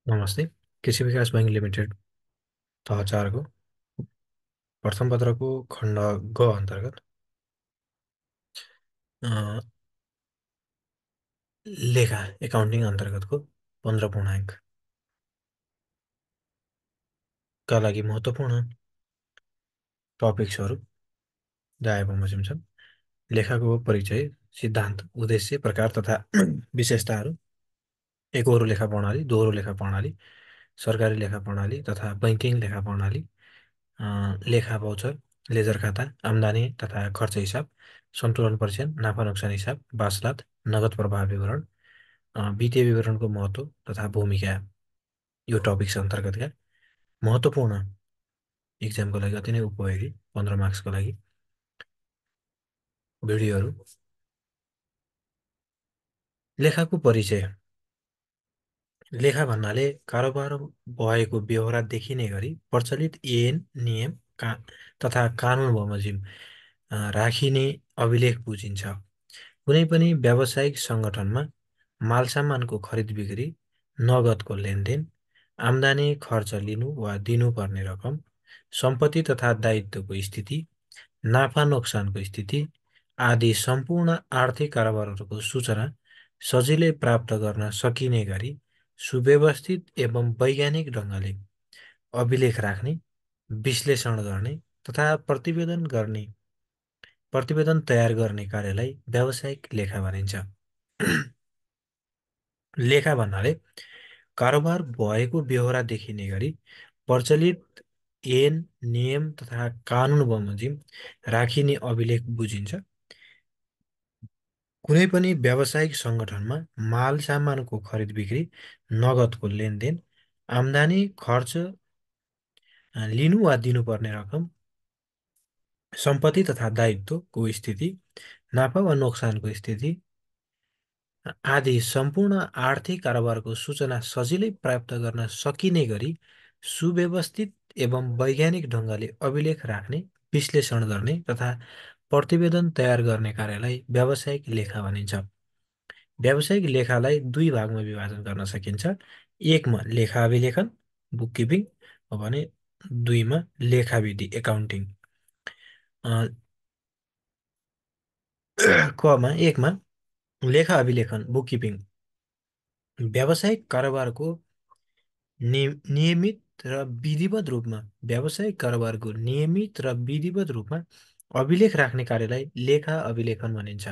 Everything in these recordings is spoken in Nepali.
नमस्ते। कृषि विकास बैंक लिमिटेड तह 4 को प्रथम पत्रको खण्ड ग अन्तर्गत अ, लेखा एकाउन्टिङ अन्तर्गतको 15 पूर्णाङ्कका लागि महत्त्वपूर्ण टपिक्सहरू जाय बमोजिम छन्। लेखाको परिचय, सिद्धान्त, उद्देश्य, प्रकार तथा विशेषताहरू, एकहोरो लेखा प्रणाली, दोहोरो लेखा प्रणाली, सरकारी लेखा प्रणाली तथा बैंकिङ लेखा प्रणाली, लेखा भाउचर, लेजर खाता, आम्दानी तथा खर्च हिसाब, सन्तुलन परीक्षण, नाफा नोक्सान हिसाब, वासलात, नगद प्रवाह विवरण, वित्तीय विवरणको महत्त्व तथा भूमिका यो टपिक्स अन्तर्गतका महत्त्वपूर्ण इक्जामको लागि अति नै उपयोगी 15 मार्क्सको लागि भिडियोहरू। लेखाको परिचय। लेखा भन्नाले कारोबार भएको बेहोरा देखिने गरी प्रचलित ऐन, नियम तथा कानुन बमोजिम राखिने अभिलेख बुझिन्छ। कुनै पनि व्यावसायिक सङ्गठनमा मालसामानको खरिद बिक्री, नगदको लेनदेन, आम्दानी खर्च लिनु वा दिनुपर्ने रकम, सम्पत्ति तथा दायित्वको स्थिति, नाफा नोक्सानको स्थिति आदि सम्पूर्ण आर्थिक कारोबारहरूको सूचना सजिलै प्राप्त गर्न सकिने गरी सुव्यवस्थित एवं वैज्ञानिक ढङ्गले अभिलेख राख्ने, विश्लेषण गर्ने तथा प्रतिवेदन तयार गर्ने कार्यलाई व्यावसायिक लेखा भनिन्छ। लेखा भन्नाले कारोबार भएको बेहोरा देखिने गरी प्रचलित ऐन, नियम तथा कानुन बमोजिम राखिने अभिलेख बुझिन्छ। कुनै पनि व्यावसायिक सङ्गठनमा माल सामानको खरिद बिक्री, नगदको लेनदेन, आम्दानी खर्च लिनु वा दिनुपर्ने रकम, सम्पत्ति तथा दायित्वको स्थिति, नाफा वा नोक्सानको स्थिति आदि सम्पूर्ण आर्थिक कारोबारको सूचना सजिलै प्राप्त गर्न सकिने गरी सुव्यवस्थित एवं वैज्ञानिक ढङ्गले अभिलेख राख्ने, विश्लेषण गर्ने तथा प्रतिवेदन तयार गर्ने कार्यलाई व्यावसायिक लेखा भनिन्छ। व्यावसायिक लेखालाई दुई भागमा विभाजन गर्न सकिन्छ। एकमा लेखा अभिलेखन, बुककिपिङ भने दुईमा लेखाविधि, एकाउन्टिङ। एकमा लेखा अभिलेखन, बुककिपिङ व्यावसायिक कारोबारको नियमित र विधिवत रूपमा व्यावसायिक कारोबारको नियमित र विधिवत रूपमा अभिलेख राख्ने कार्यलाई लेखा अभिलेखन भनिन्छ।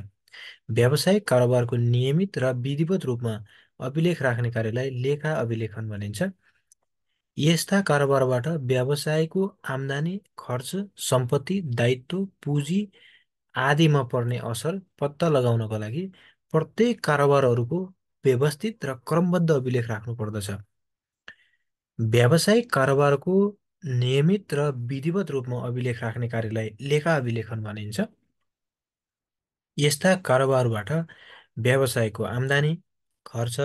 व्यावसायिक कारोबारको नियमित र विधिवत रूपमा अभिलेख राख्ने कार्यलाई लेखा अभिलेखन भनिन्छ। यस्ता कारोबारबाट व्यवसायको आम्दानी, खर्च, सम्पत्ति, दायित्व, पुँजी आदिमा पर्ने असर पत्ता लगाउनको लागि प्रत्येक कारोबारहरूको व्यवस्थित र क्रमबद्ध अभिलेख राख्नुपर्दछ। व्यावसायिक कारोबारको नियमित र विधिवत रूपमा अभिलेख राख्ने कार्यलाई लेखा अभिलेखन भनिन्छ। यस्ता कारोबारबाट व्यवसायको आम्दानी, खर्च,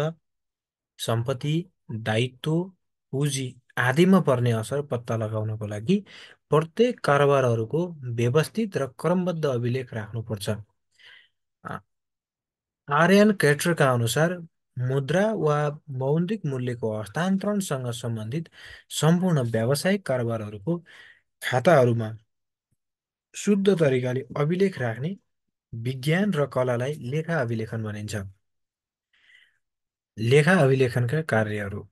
सम्पत्ति, दायित्व, पुँजी आदिमा पर्ने असर पत्ता लगाउनको लागि प्रत्येक कारोबारहरूको व्यवस्थित र क्रमबद्ध अभिलेख राख्नुपर्छ। आर्यन केटरका अनुसार मुद्रा वा मौद्रिक मूल्यको हस्तान्तरणसँग सम्बन्धित सम्पूर्ण व्यावसायिक कारोबारहरूको खाताहरूमा शुद्ध तरिकाले अभिलेख राख्ने विज्ञान र कलालाई लेखा अभिलेखन भनिन्छ। लेखा अभिलेखनका कार्यहरू।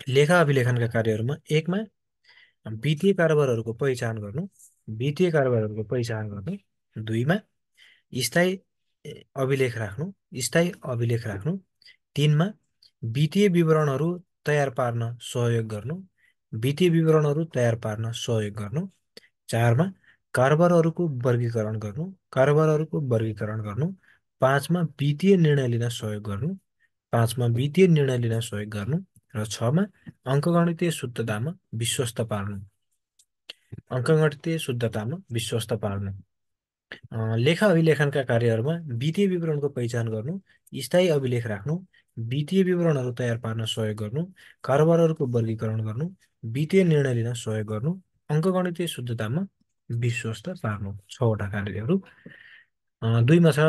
लेखा अभिलेखनका कार्यहरूमा एकमा वित्तीय कारोबारहरूको पहिचान गर्नु, वित्तीय कारोबारहरूको पहिचान गर्नु, दुईमा स्थायी अभिलेख राख्नु, स्थायी अभिलेख राख्नु, तीनमा वित्तीय विवरणहरू तयार पार्न सहयोग गर्नु, वित्तीय विवरणहरू तयार पार्न सहयोग गर्नु, चारमा कारोबारहरूको वर्गीकरण गर्नु, कारोबारहरूको वर्गीकरण गर्नु, पाँचमा वित्तीय निर्णय लिन सहयोग गर्नु, पाँचमा वित्तीय निर्णय लिन सहयोग गर्नु र छमा अङ्कगणितीय शुद्धतामा विश्वस्त पार्नु। अङ्कगणितीय शुद्धतामा विश्वस्त पार्नु। लेखा अभिलेखनका कार्यहरूमा वित्तीय विवरणको पहिचान गर्नु, स्थायी अभिलेख राख्नु, वित्तीय विवरणहरू तयार पार्न सहयोग गर्नु, कारोबारहरूको वर्गीकरण गर्नु, वित्तीय निर्णय लिन सहयोग गर्नु, अङ्कगणितीय शुद्धतामा विश्वस्त पार्नु। 6वटा कार्यहरू। दुईमा छ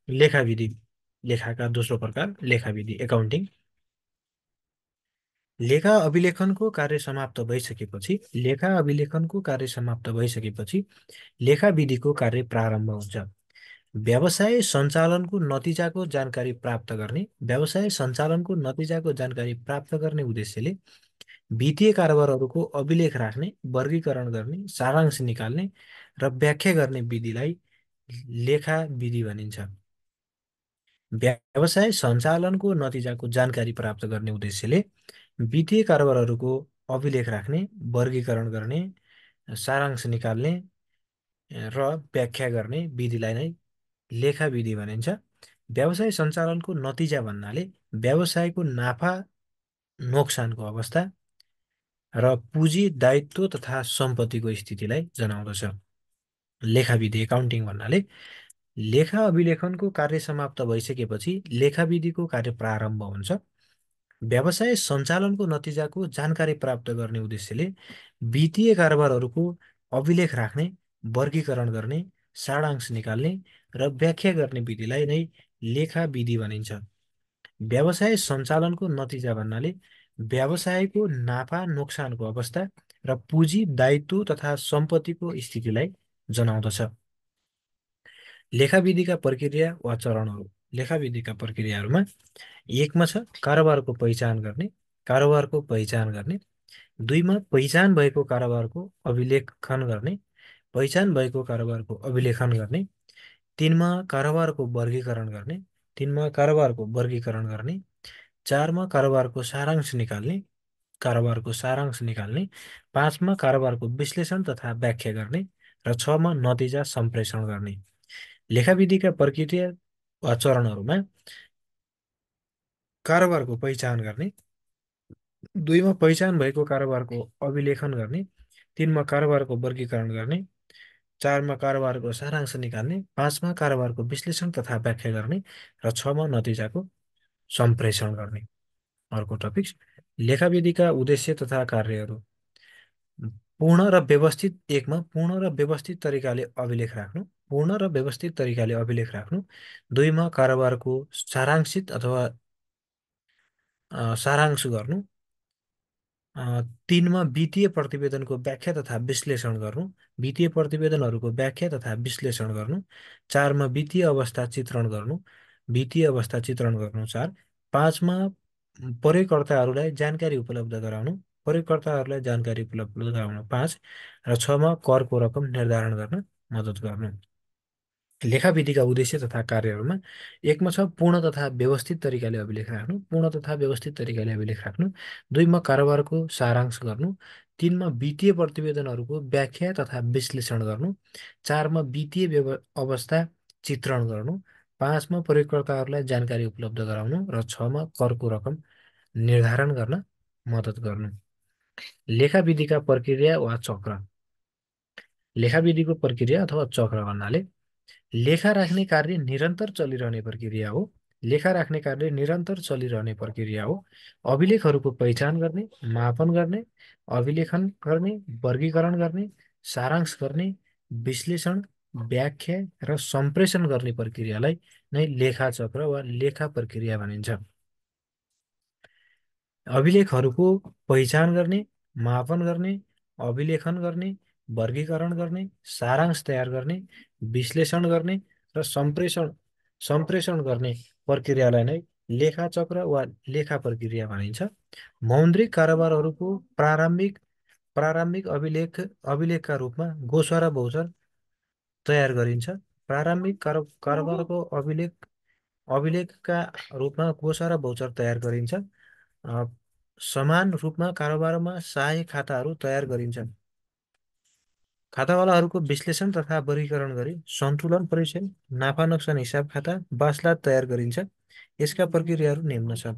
लेखाविधि। लेखाका दोस्रो प्रकार लेखाविधि, एकाउन्टिङ। लेखा अभिलेखनको कार्य समाप्त भइसकेपछि लेखा विधिको कार्य प्रारम्भ हुन्छ। व्यवसाय सञ्चालनको नतिजाको जानकारी प्राप्त गर्ने उद्देश्यले वित्तीय कारोबारहरूको अभिलेख राख्ने, वर्गीकरण गर्ने, सारांश निकाल्ने र व्याख्या गर्ने विधिलाई लेखा विधि भनिन्छ। व्यवसाय सञ्चालनको नतिजाको जानकारी प्राप्त गर्ने उद्देश्यले वित्तीय कारोबारहरूको अभिलेख राख्ने, वर्गीकरण गर्ने, सारांश निकाल्ने र व्याख्या गर्ने विधिलाई नै लेखा विधि भनिन्छ। व्यवसाय सञ्चालनको नतिजा भन्नाले व्यवसायको नाफा नोक्सानको अवस्था र पुँजी, दायित्व तथा सम्पत्तिको स्थितिलाई जनाउँदछ। लेखा विधि एकाउन्टिङ भन्नाले लेखा अभिलेखनको कार्य समाप्त भइसकेपछि लेखा विधिको कार्य प्रारम्भ हुन्छ। व्यवसाय सञ्चालनको नतिजाको जानकारी प्राप्त गर्ने उद्देश्यले वित्तीय कारोबारहरूको अभिलेख राख्ने, वर्गीकरण गर्ने, सारांश निकाल्ने र व्याख्या गर्ने विधिलाई नै लेखा विधि भनिन्छ। व्यवसाय सञ्चालनको नतिजा भन्नाले व्यवसायको नाफा नोक्सानको अवस्था र पुँजी, दायित्व तथा सम्पत्तिको स्थितिलाई जनाउँदछ। लेखा विधिका प्रक्रिया वा चरणहरू। लेखा विधिका प्रक्रियाहरूमा एकमा छ कारोबारको पहिचान गर्ने, दुईमा पहिचान भएको कारोबारको अभिलेखन गर्ने, तीनमा कारोबारको वर्गीकरण गर्ने, चारमा कारोबारको सारांश निकाल्ने, पाँचमा कारोबारको विश्लेषण तथा व्याख्या गर्ने र छमा नतिजा सम्प्रेषण गर्ने। लेखाविधिका प्रक्रिया वा चरणहरूमा कारोबारको पहिचान गर्ने, दुईमा पहिचान भएको कारोबारको अभिलेखन गर्ने, तीनमा कारोबारको वर्गीकरण गर्ने, चारमा कारोबारको सारांश निकाल्ने, पाँचमा कारोबारको विश्लेषण तथा व्याख्या गर्ने र छमा नतिजाको सम्प्रेषण गर्ने। अर्को टपिक लेखाविधिका उद्देश्य तथा कार्यहरू। पूर्ण र व्यवस्थित तरिकाले अभिलेख राख्नु, दुईमा कारोबारको सारांशित अथवा सारांश गर्नु, तीनमा वित्तीय प्रतिवेदनको व्याख्या तथा विश्लेषण गर्नु, वित्तीय प्रतिवेदनहरूको व्याख्या तथा विश्लेषण गर्नु, चारमा वित्तीय अवस्था चित्रण गर्नु, चार, पाँचमा प्रयोगकर्ताहरूलाई जानकारी उपलब्ध गराउनु, पाँच र छमा करको रकम निर्धारण गर्न मद्दत गर्नु। लेखाविधिका उद्देश्य तथा कार्यहरूमा एकमा छ पूर्ण तथा व्यवस्थित तरिकाले अभिलेख राख्नु, दुईमा कारोबारको सारांश गर्नु, तीनमा वित्तीय प्रतिवेदनहरूको व्याख्या तथा विश्लेषण गर्नु, चारमा वित्तीय अवस्था चित्रण गर्नु, पाँचमा प्रयोगकर्ताहरूलाई जानकारी उपलब्ध गराउनु र छमा करको रकम निर्धारण गर्न मद्दत गर्नु। लेखाविधिका प्रक्रिया वा चक्र। लेखाविधिको प्रक्रिया अथवा चक्र भन्नाले लेखा राख्ने कार्य निरन्तर चलिरहने प्रक्रिया हो। अभिलेखहरूको पहिचान गर्ने, मापन गर्ने, अभिलेखन गर्ने, वर्गीकरण गर्ने, सारांश गर्ने, विश्लेषण, व्याख्या र सम्प्रेषण गर्ने प्रक्रियालाई नै लेखा चक्र वा लेखा प्रक्रिया भनिन्छ। अभिलेखहरूको पहिचान गर्ने, मापन गर्ने, अभिलेखन गर्ने, वर्गीकरण गर्ने, सारांश तयार गर्ने, विश्लेषण गर्ने र सम्प्रेषण गर्ने प्रक्रियालाई नै लेखा चक्र वा लेखा प्रक्रिया भनिन्छ। मौद्रिक कारोबारहरूको प्रारम्भिक अभिलेखका रूपमा गोस्वारा भौचर तयार गरिन्छ। प्रारम्भिक कारोबारको अभिलेखका रूपमा गोस्वारा भौचर तयार गरिन्छ। समान रूपमा कारोबारमा सहायक खाताहरू तयार गरिन्छन्। खातावालाहरूको विश्लेषण तथा वर्गीकरण गरी सन्तुलन परीक्षण, नाफा नोक्सान हिसाब खाता, बासलात तयार गरिन्छ। यसका प्रक्रियाहरू निम्न छन्।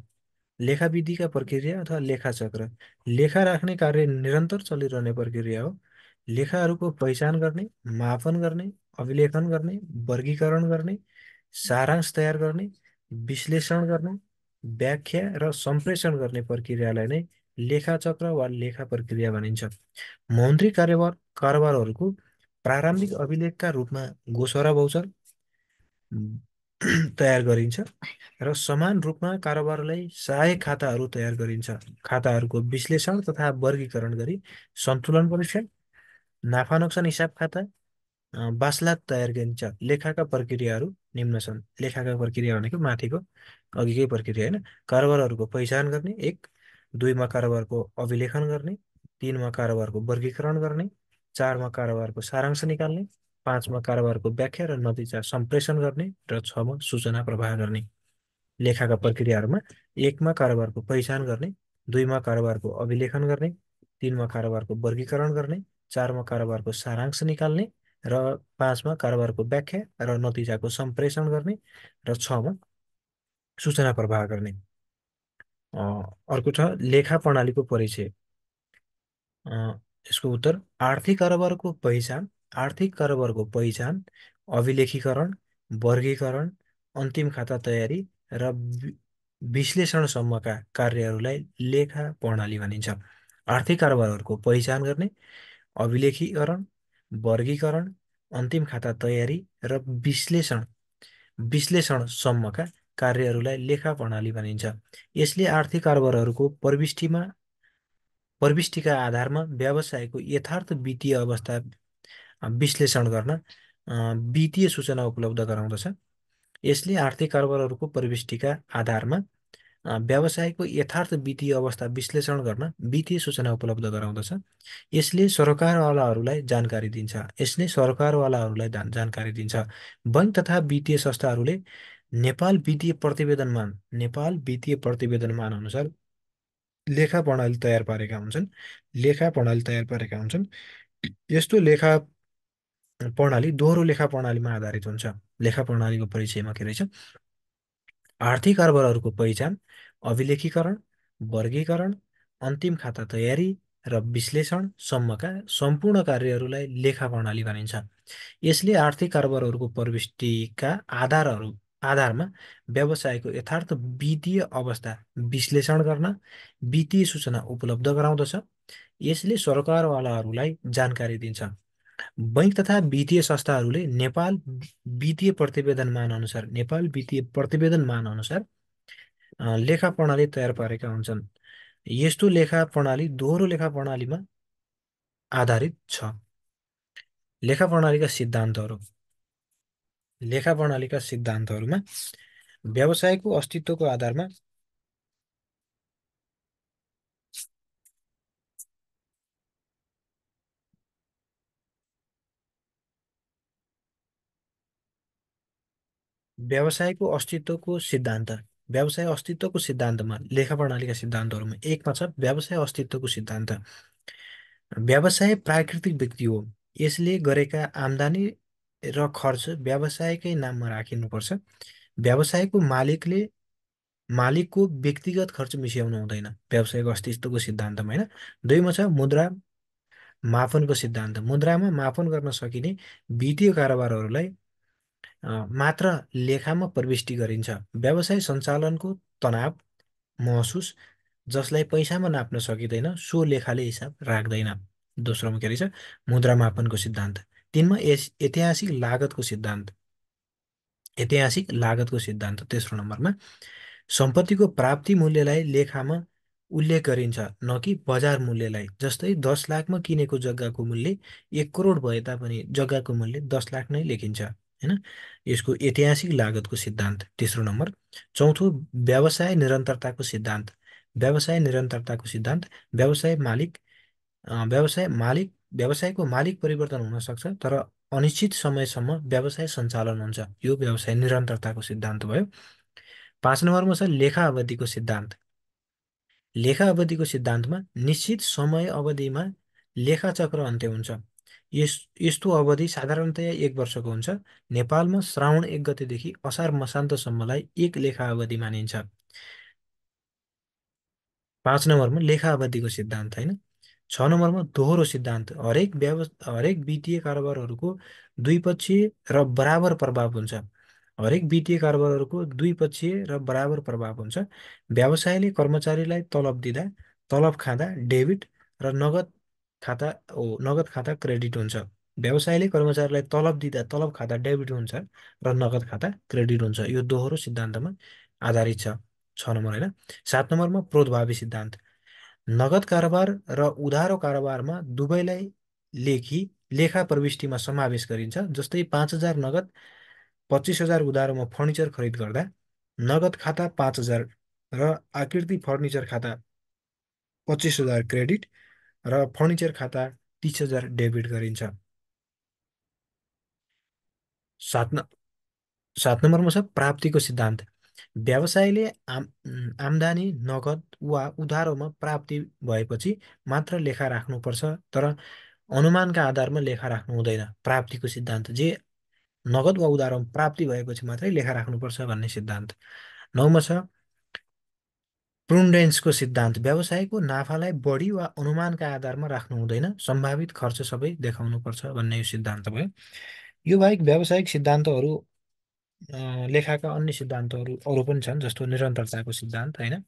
लेखाविधिका प्रक्रिया अथवा लेखा चक्र। लेखा राख्ने कार्य निरन्तर चलिरहने प्रक्रिया हो। लेखाहरूको पहिचान गर्ने, मापन गर्ने, अभिलेखन गर्ने, वर्गीकरण गर्ने, सारांश तयार गर्ने, विश्लेषण गर्ने, व्याख्या र सम्प्रेषण गर्ने प्रक्रियालाई नै लेखा चक्र वा लेखा प्रक्रिया भनिन्छ। मौद्रिक कारोबारहरूको प्रारम्भिक अभिलेखका रूपमा गोस्वारा भौचर तयार गरिन्छ र समान रूपमा कारोबारलाई सहायक खाताहरू तयार गरिन्छ। खाताहरूको विश्लेषण तथा वर्गीकरण गरी सन्तुलन परीक्षण, नाफा नोक्सान हिसाब खाता, बासलात तयार गरिन्छ। लेखाका प्रक्रियाहरू निम्न छन्। लेखाका प्रक्रिया भनेको माथिको अघिकै प्रक्रिया होइन। कारोबारहरूको पहिचान गर्ने, एक। दुईमा कारोबारको अभिलेखन गर्ने, तीनमा कारोबारको वर्गीकरण गर्ने, चारमा कारोबारको सारांश निकाल्ने, पाँचमा कारोबारको व्याख्या र नतिजा सम्प्रेषण गर्ने र छमा सूचना प्रवाह गर्ने। लेखाका प्रक्रियाहरूमा एकमा कारोबारको पहिचान गर्ने, दुईमा कारोबारको अभिलेखन गर्ने, तीनमा कारोबारको वर्गीकरण गर्ने, चारमा कारोबारको सारांश निकाल्ने र पाँचमा कारोबारको व्याख्या र नतिजाको सम्प्रेषण गर्ने र छमा सूचना प्रवाह गर्ने। अर्को छ लेखा प्रणालीको परिचय। यसको उत्तर आर्थिक कारोबारको पहिचान, अभिलेखीकरण, वर्गीकरण, अन्तिम खाता तयारी र विश्लेषणसम्मका कार्यहरूलाई लेखा प्रणाली भनिन्छ। आर्थिक कारोबारहरूको पहिचान गर्ने, अभिलेखीकरण, वर्गीकरण, अन्तिम खाता तयारी र विश्लेषणसम्मका कार्यहरूलाई लेखा प्रणाली भनिन्छ। यसले आर्थिक कारोबारहरूको प्रविष्टिका आधारमा व्यवसायको यथार्थ वित्तीय अवस्था विश्लेषण गर्न वित्तीय सूचना उपलब्ध गराउँदछ। यसले आर्थिक कारोबारहरूको प्रविष्टिका आधारमा व्यवसायको यथार्थ वित्तीय अवस्था विश्लेषण गर्न वित्तीय सूचना उपलब्ध गराउँदछ। यसले सरकारवालाहरूलाई जानकारी दिन्छ। बैंक तथा वित्तीय संस्थाहरूले नेपाल वित्तीय प्रतिवेदनमान अनुसार लेखा प्रणाली तयार पारेका हुन्छन्। यस्तो लेखा प्रणाली दोहोरो लेखा प्रणालीमा आधारित हुन्छ। लेखा प्रणालीको परिचयमा के रहेछ? आर्थिक कारोबारहरूको पहिचान, अभिलेखीकरण, वर्गीकरण, अन्तिम खाता तयारी र विश्लेषणसम्मका सम्पूर्ण कार्यहरूलाई लेखा प्रणाली भनिन्छ। यसले आर्थिक कारोबारहरूको प्रविष्टिका आधारमा व्यवसायको यथार्थ वित्तीय अवस्था विश्लेषण गर्न वित्तीय सूचना उपलब्ध गराउँदछ। यसले सरकारवालाहरूलाई जानकारी दिन्छ। बैंक तथा वित्तीय संस्थाहरूले नेपाल वित्तीय प्रतिवेदनमान अनुसार लेखा प्रणाली तयार पारेका हुन्छन्। यस्तो लेखा प्रणाली दोहोरो लेखा प्रणालीमा आधारित छ। लेखा प्रणालीका सिद्धान्तहरूमा व्यवसायको अस्तित्वको आधारमा व्यवसाय अस्तित्वको सिद्धान्तमा लेखा प्रणालीका सिद्धान्तहरूमा एकमा छ व्यवसाय अस्तित्वको सिद्धान्त। व्यवसाय प्राकृतिक व्यक्ति हो। यसले गरेका आम्दानी र खर्च व्यवसायकै नाममा राखिनुपर्छ। व्यवसायको मालिकको व्यक्तिगत खर्च मिसाउनु हुँदैन व्यवसायको अस्तित्वको सिद्धान्तमा, होइन। दुईमा छ मुद्रा मापनको सिद्धान्त। मुद्रामा मापन गर्न सकिने वित्तीय कारोबारहरूलाई मात्र लेखामा प्रविष्टि गरिन्छ। व्यवसाय सञ्चालनको तनाव महसुस जसलाई पैसामा नाप्न सकिँदैन सो लेखाले हिसाब राख्दैन। दोस्रोमा के रहेछ? मुद्रा मापनको सिद्धान्त। तीनमा ऐतिहासिक लागतको सिद्धान्त। तेस्रो नम्बरमा सम्पत्तिको प्राप्ति मूल्यलाई लेखामा उल्लेख गरिन्छ, न कि बजार मूल्यलाई। जस्तै 10 लाखमा किनेको जग्गाको मूल्य 1 करोड भए तापनि जग्गाको मूल्य 10 लाख नै लेखिन्छ, होइन। यसको ऐतिहासिक लागतको सिद्धान्त तेस्रो नम्बर। चौथो व्यवसाय निरन्तरताको सिद्धान्त। व्यवसायको मालिक परिवर्तन हुन सक्छ, तर अनिश्चित समयसम्म व्यवसाय सञ्चालन हुन्छ। यो व्यवसाय निरन्तरताको सिद्धान्त भयो। 5 नम्बरमा छ लेखा अवधिको सिद्धान्त। लेखा अवधिको सिद्धान्तमा निश्चित समय अवधिमा लेखा चक्र अन्त्य हुन्छ। यस्तो अवधि साधारणतया 1 वर्षको हुन्छ। नेपालमा श्रावण 1 गतेदेखि असार मसान्तसम्मलाई 1 लेखा अवधि मानिन्छ। 5 नम्बरमा लेखा अवधिको सिद्धान्त, होइन। 6 नम्बरमा दोहोरो सिद्धान्त। हरेक वित्तीय कारोबारहरूको द्विपक्षीय र बराबर प्रभाव हुन्छ। व्यवसायले कर्मचारीलाई तलब दिँदा, तलब खाँदा डेबिट र नगद खाता क्रेडिट हुन्छ। व्यवसायले कर्मचारीलाई तलब दिँदा तलब खाता डेबिट हुन्छ र नगद खाता क्रेडिट हुन्छ। यो दोहोरो सिद्धान्तमा आधारित छ। 6 नम्बर होइन। 7 नम्बरमा प्रोद्भावी सिद्धान्त। नगद कारोबार र उधारो कारोबारमा दुवैलाई लेखा प्रविष्टिमा समावेश गरिन्छ। जस्तै 5,000 नगद 25,000 उधारोमा फर्निचर खरिद गर्दा नगद खाता 5,000 र आकृति फर्निचर खाता 25,000 क्रेडिट र फर्निचर खाता 30,000 डेबिट गरिन्छ। 7 7 नम्बरमा छ प्राप्तिको सिद्धान्त। व्यवसायले आम्दानी नगद वा उधारोमा प्राप्ति भएपछि मात्र लेखा राख्नुपर्छ, तर अनुमानका आधारमा लेखा राख्नु हुँदैन। प्राप्तिको सिद्धान्त जे नगद वा उधारोमा प्राप्ति भएपछि मात्रै लेखा राख्नुपर्छ भन्ने सिद्धान्त। 9मा छ प्रुडेन्सको सिद्धान्त। व्यवसायको नाफालाई बढी वा अनुमानका आधारमा राख्नु हुँदैन, सम्भावित खर्च सबै देखाउनुपर्छ भन्ने यो सिद्धान्त भयो। यो बाहेक व्यावसायिक सिद्धान्तहरू लेखाका अन्य सिद्धान्तहरू अरू पनि छन्, जस्तो निरन्तरताको सिद्धान्त होइन,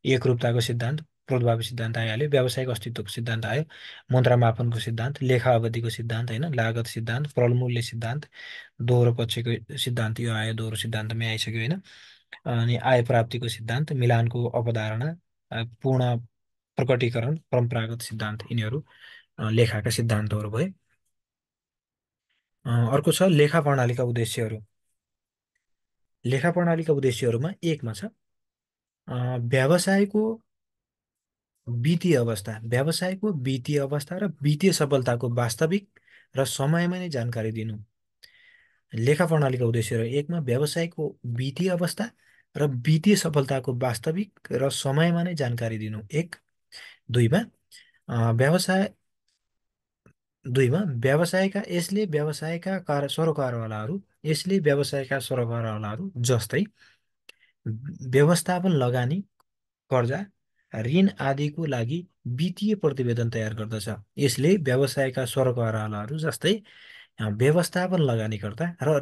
एकरूपताको सिद्धान्त, प्रोद्भावी सिद्धान्त आइहाल्यो, व्यावसायिक अस्तित्वको सिद्धान्त आयो, मुद्रा मापनको सिद्धान्त, लेखा अवधिको सिद्धान्त होइन, लागत सिद्धान्त, प्रलमूल्य सिद्धान्त, दोहोरो पक्षको सिद्धान्त यो आयो, दोहोरो सिद्धान्तमै आइसक्यो होइन। अनि आय प्राप्तिको सिद्धान्त, मिलानको अवधारणा, पूर्ण प्रकटीकरण, परम्परागत सिद्धान्त, यिनीहरू लेखाका सिद्धान्तहरू भए। अर्को छ लेखा प्रणालीका उद्देश्यहरू। लेखा प्रणालीका उद्देश्यहरूमा 1मा छ व्यवसायको वित्तीय अवस्था। व्यवसायको वित्तीय अवस्था र वित्तीय सफलताको वास्तविक र समयमा नै जानकारी दिनु। लेखा प्रणालीका उद्देश्यहरू 1मा व्यवसायको वित्तीय अवस्था र वित्तीय सफलताको वास्तविक र समयमा नै जानकारी दिनु 1। 2मा व्यवसाय 2मा व्यवसायका यसले व्यवसायका सरोकारवालाहरू जस्तै व्यवस्थापन, लगानी, कर्जा, ऋण आदिको लागि वित्तीय प्रतिवेदन तयार गर्दछ। यसले व्यवसायका सरोकारवालाहरू जस्तै व्यवस्थापन, लगानीकर्ता र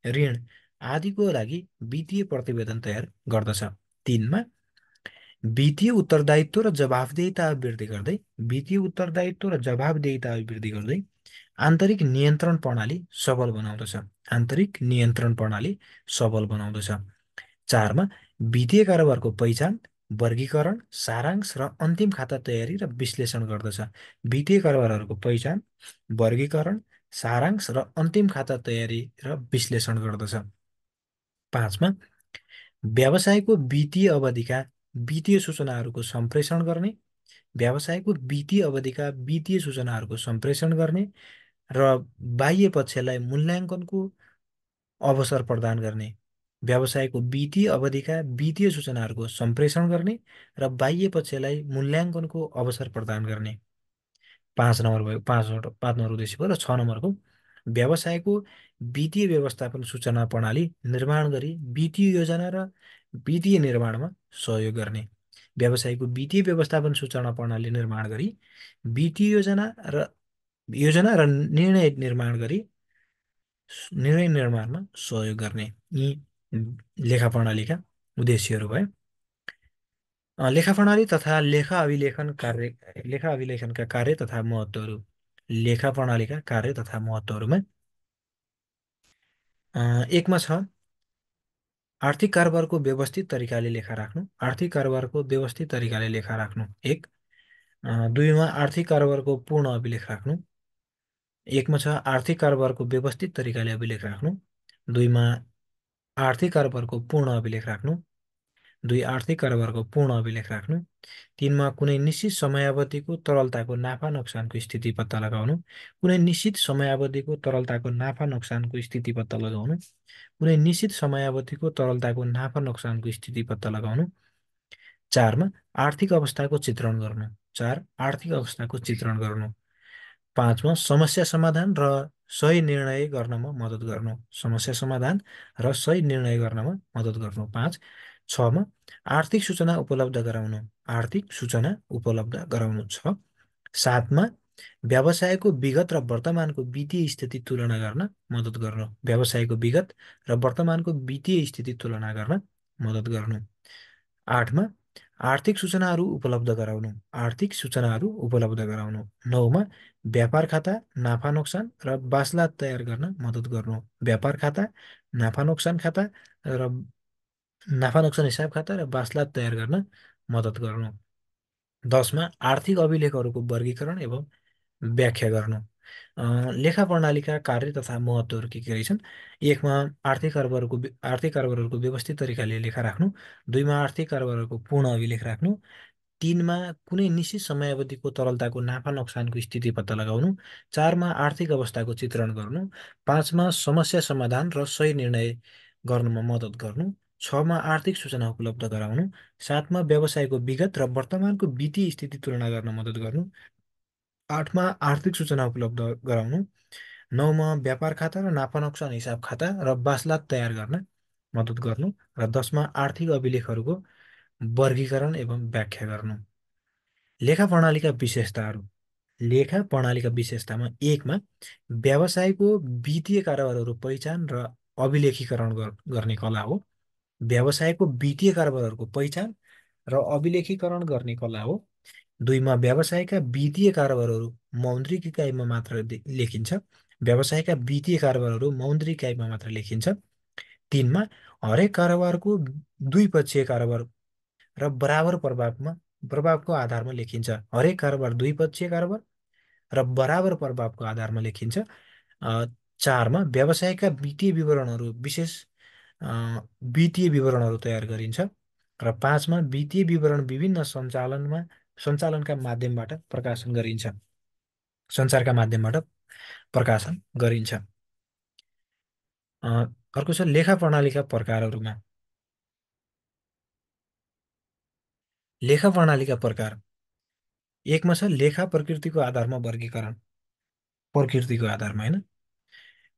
ऋण आदिको लागि वित्तीय प्रतिवेदन तयार गर्दछ। 3मा वित्तीय उत्तरदायित्व र जवाफदेहिता अभिवृद्धि गर्दै आन्तरिक नियन्त्रण प्रणाली सबल बनाउँदछ। आन्तरिक नियन्त्रण प्रणाली सबल बनाउँदछ। 4मा वित्तीय कारोबारको पहिचान, वर्गीकरण, सारांश र अन्तिम खाता तयारी र विश्लेषण गर्दछ। वित्तीय कारोबारहरूको पहिचान, वर्गीकरण, सारांश र अन्तिम खाता तयारी र विश्लेषण गर्दछ। 5मा व्यवसायको वित्तीय अवधिका वित्तीय सूचनाहरूको सम्प्रेषण गर्ने, व्यवसायको वित्तीय अवधिका वित्तीय सूचनाहरूको सम्प्रेषण गर्ने र बाह्य पक्षलाई मूल्याङ्कनको अवसर प्रदान गर्ने। व्यवसायको वित्तीय अवधिका वित्तीय सूचनाहरूको सम्प्रेषण गर्ने र बाह्य पक्षलाई मूल्याङ्कनको अवसर प्रदान गर्ने। 5 नम्बर भयो। 5 नम्बर उद्देश्य भयो। र 6 नम्बरको व्यवसायको वित्तीय व्यवस्थापन सूचना प्रणाली निर्माण गरी वित्तीय योजना र वित्तीय निर्माणमा सहयोग गर्ने। व्यवसायको वित्तीय व्यवस्थापन सूचना प्रणाली निर्माण गरी वित्तीय योजना र निर्णय निर्माणमा सहयोग गर्ने। यी लेखा प्रणालीका उद्देश्यहरू भए। लेखा प्रणाली तथा लेखा अभिलेखनका कार्य तथा महत्त्वहरू। लेखा प्रणालीका कार्य तथा महत्त्वहरूमा 1मा छ आर्थिक कारोबारको व्यवस्थित तरिकाले लेखा राख्नु। आर्थिक कारोबारको व्यवस्थित तरिकाले लेखा राख्नु 1। 2मा आर्थिक कारोबारको पूर्ण अभिलेख राख्नु। 1मा छ आर्थिक कारोबारको व्यवस्थित तरिकाले अभिलेख राख्नु। 2मा आर्थिक कारोबारको पूर्ण अभिलेख राख्नु। 2 आर्थिक कारोबारको पूर्ण अभिलेख राख्नु। 3मा कुनै निश्चित समयावधिको तरलताको नाफा नोक्सानको स्थिति पत्ता लगाउनु। कुनै निश्चित समयावधिको तरलताको नाफा नोक्सानको स्थिति पत्ता लगाउनु। कुनै निश्चित समयावधिको तरलताको नाफा नोक्सानको स्थिति पत्ता लगाउनु। 4मा आर्थिक अवस्थाको चित्रण गर्नु। 4 आर्थिक अवस्थाको चित्रण गर्नु। 5मा समस्या समाधान र सही निर्णय गर्नमा मद्दत गर्नु। समस्या समाधान र सही निर्णय गर्नमा मद्दत गर्नु 5। 6मा आर्थिक सूचना उपलब्ध गराउनु। आर्थिक सूचना उपलब्ध गराउनु 6। 7मा व्यवसायको विगत र वर्तमानको वित्तीय स्थिति तुलना गर्न मद्दत गर्नु। व्यवसायको विगत र वर्तमानको वित्तीय स्थिति तुलना गर्न मद्दत गर्नु। 8मा आर्थिक सूचनाहरू उपलब्ध गराउनु, आर्थिक सूचनाहरू उपलब्ध गराउनु। 9मा व्यापार खाता, नाफा नोक्सान र बासलात तयार गर्न मद्दत गर्नु। व्यापार खाता, नाफा नोक्सान खाता र नाफा नोक्सान हिसाब खाता र बासलात तयार गर्न मद्दत गर्नु। 10मा आर्थिक अभिलेखहरूको वर्गीकरण एवं व्याख्या गर्नु। लेखा प्रणालीका कार्य तथा महत्त्वहरू के रहेछन्? 1मा आर्थिक कारोबारहरूको व्यवस्थित तरिकाले लेखा राख्नु। 2मा आर्थिक कारोबारहरूको पूर्ण अभिलेख राख्नु। 3मा कुनै निश्चित समयावधिको तरलताको नाफा नोक्सानको स्थिति पत्ता लगाउनु। 4मा आर्थिक अवस्थाको चित्रण गर्नु। 5मा समस्या समाधान र सही निर्णय गर्नुमा मद्दत गर्नु। 6मा आर्थिक सूचना उपलब्ध गराउनु। 7मा व्यवसायको विगत र वर्तमानको वित्तीय स्थिति तुलना गर्न मद्दत गर्नु। 8मा आर्थिक सूचना उपलब्ध गराउनु। 9मा व्यापार खाता र नाफा नोक्सान हिसाब खाता र बासलात तयार गर्न मद्दत गर्नु। र 10मा आर्थिक अभिलेखहरूको वर्गीकरण एवं व्याख्या गर्नु। लेखा प्रणालीका विशेषताहरू। लेखा प्रणालीका विशेषतामा 1मा व्यवसायको वित्तीय कारोबारहरू पहिचान र अभिलेखीकरण गर्ने कला हो। व्यवसायको वित्तीय कारोबारहरूको पहिचान र अभिलेखीकरण गर्ने कला हो। 2मा व्यवसायका वित्तीय कारोबारहरू मौद्रिक इकाइमा मात्र लेखिन्छ। व्यवसायका वित्तीय कारोबारहरू मौद्रिक इकाइमा मात्र लेखिन्छ। 3मा हरेक कारोबारको द्विपक्षीय कारोबार र बराबर प्रभावको आधारमा लेखिन्छ। हरेक कारोबार द्विपक्षीय कारोबार र बराबर प्रभावको आधारमा लेखिन्छ। 4मा व्यवसायका वित्तीय विवरणहरू वित्तीय विवरणहरू तयार गरिन्छ। र 5मा वित्तीय विवरण विभिन्न सञ्चालनका माध्यमबाट प्रकाशन गरिन्छ। सञ्चारका माध्यमबाट प्रकाशन गरिन्छ। अर्को छ लेखा प्रणालीका प्रकारहरूमा। लेखा प्रणालीका प्रकार। 1मा छ लेखा प्रकृतिको आधारमा वर्गीकरण। प्रकृतिको आधारमा होइन,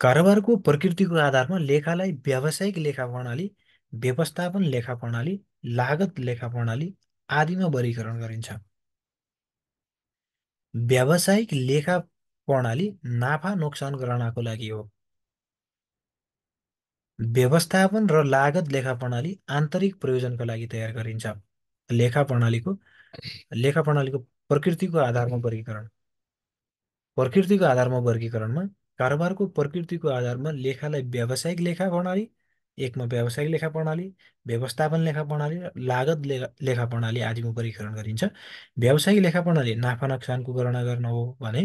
कारोबारको प्रकृतिको आधारमा लेखालाई व्यावसायिक लेखा प्रणाली, व्यवस्थापन लेखा प्रणाली, लागत लेखा प्रणाली आदिमा वर्गीकरण गरिन्छ। व्यावसायिक लेखा प्रणाली नाफा नोक्सान गणनाको लागि हो। व्यवस्थापन र लागत लेखा प्रणाली आन्तरिक प्रयोजनका लागि तयार गरिन्छ। लेखा प्रणालीको प्रकृतिको आधारमा वर्गीकरण। प्रकृतिको आधारमा वर्गीकरणमा कारोबारको प्रकृतिको आधारमा लेखालाई व्यावसायिक लेखा प्रणाली, 1मा व्यावसायिक लेखा प्रणाली, व्यवस्थापन लेखा प्रणाली र लागत लेखा प्रणाली आदिमा वर्गीकरण गरिन्छ। व्यावसायिक लेखा प्रणाली नाफा नोक्सानको गणना गर्न हो भने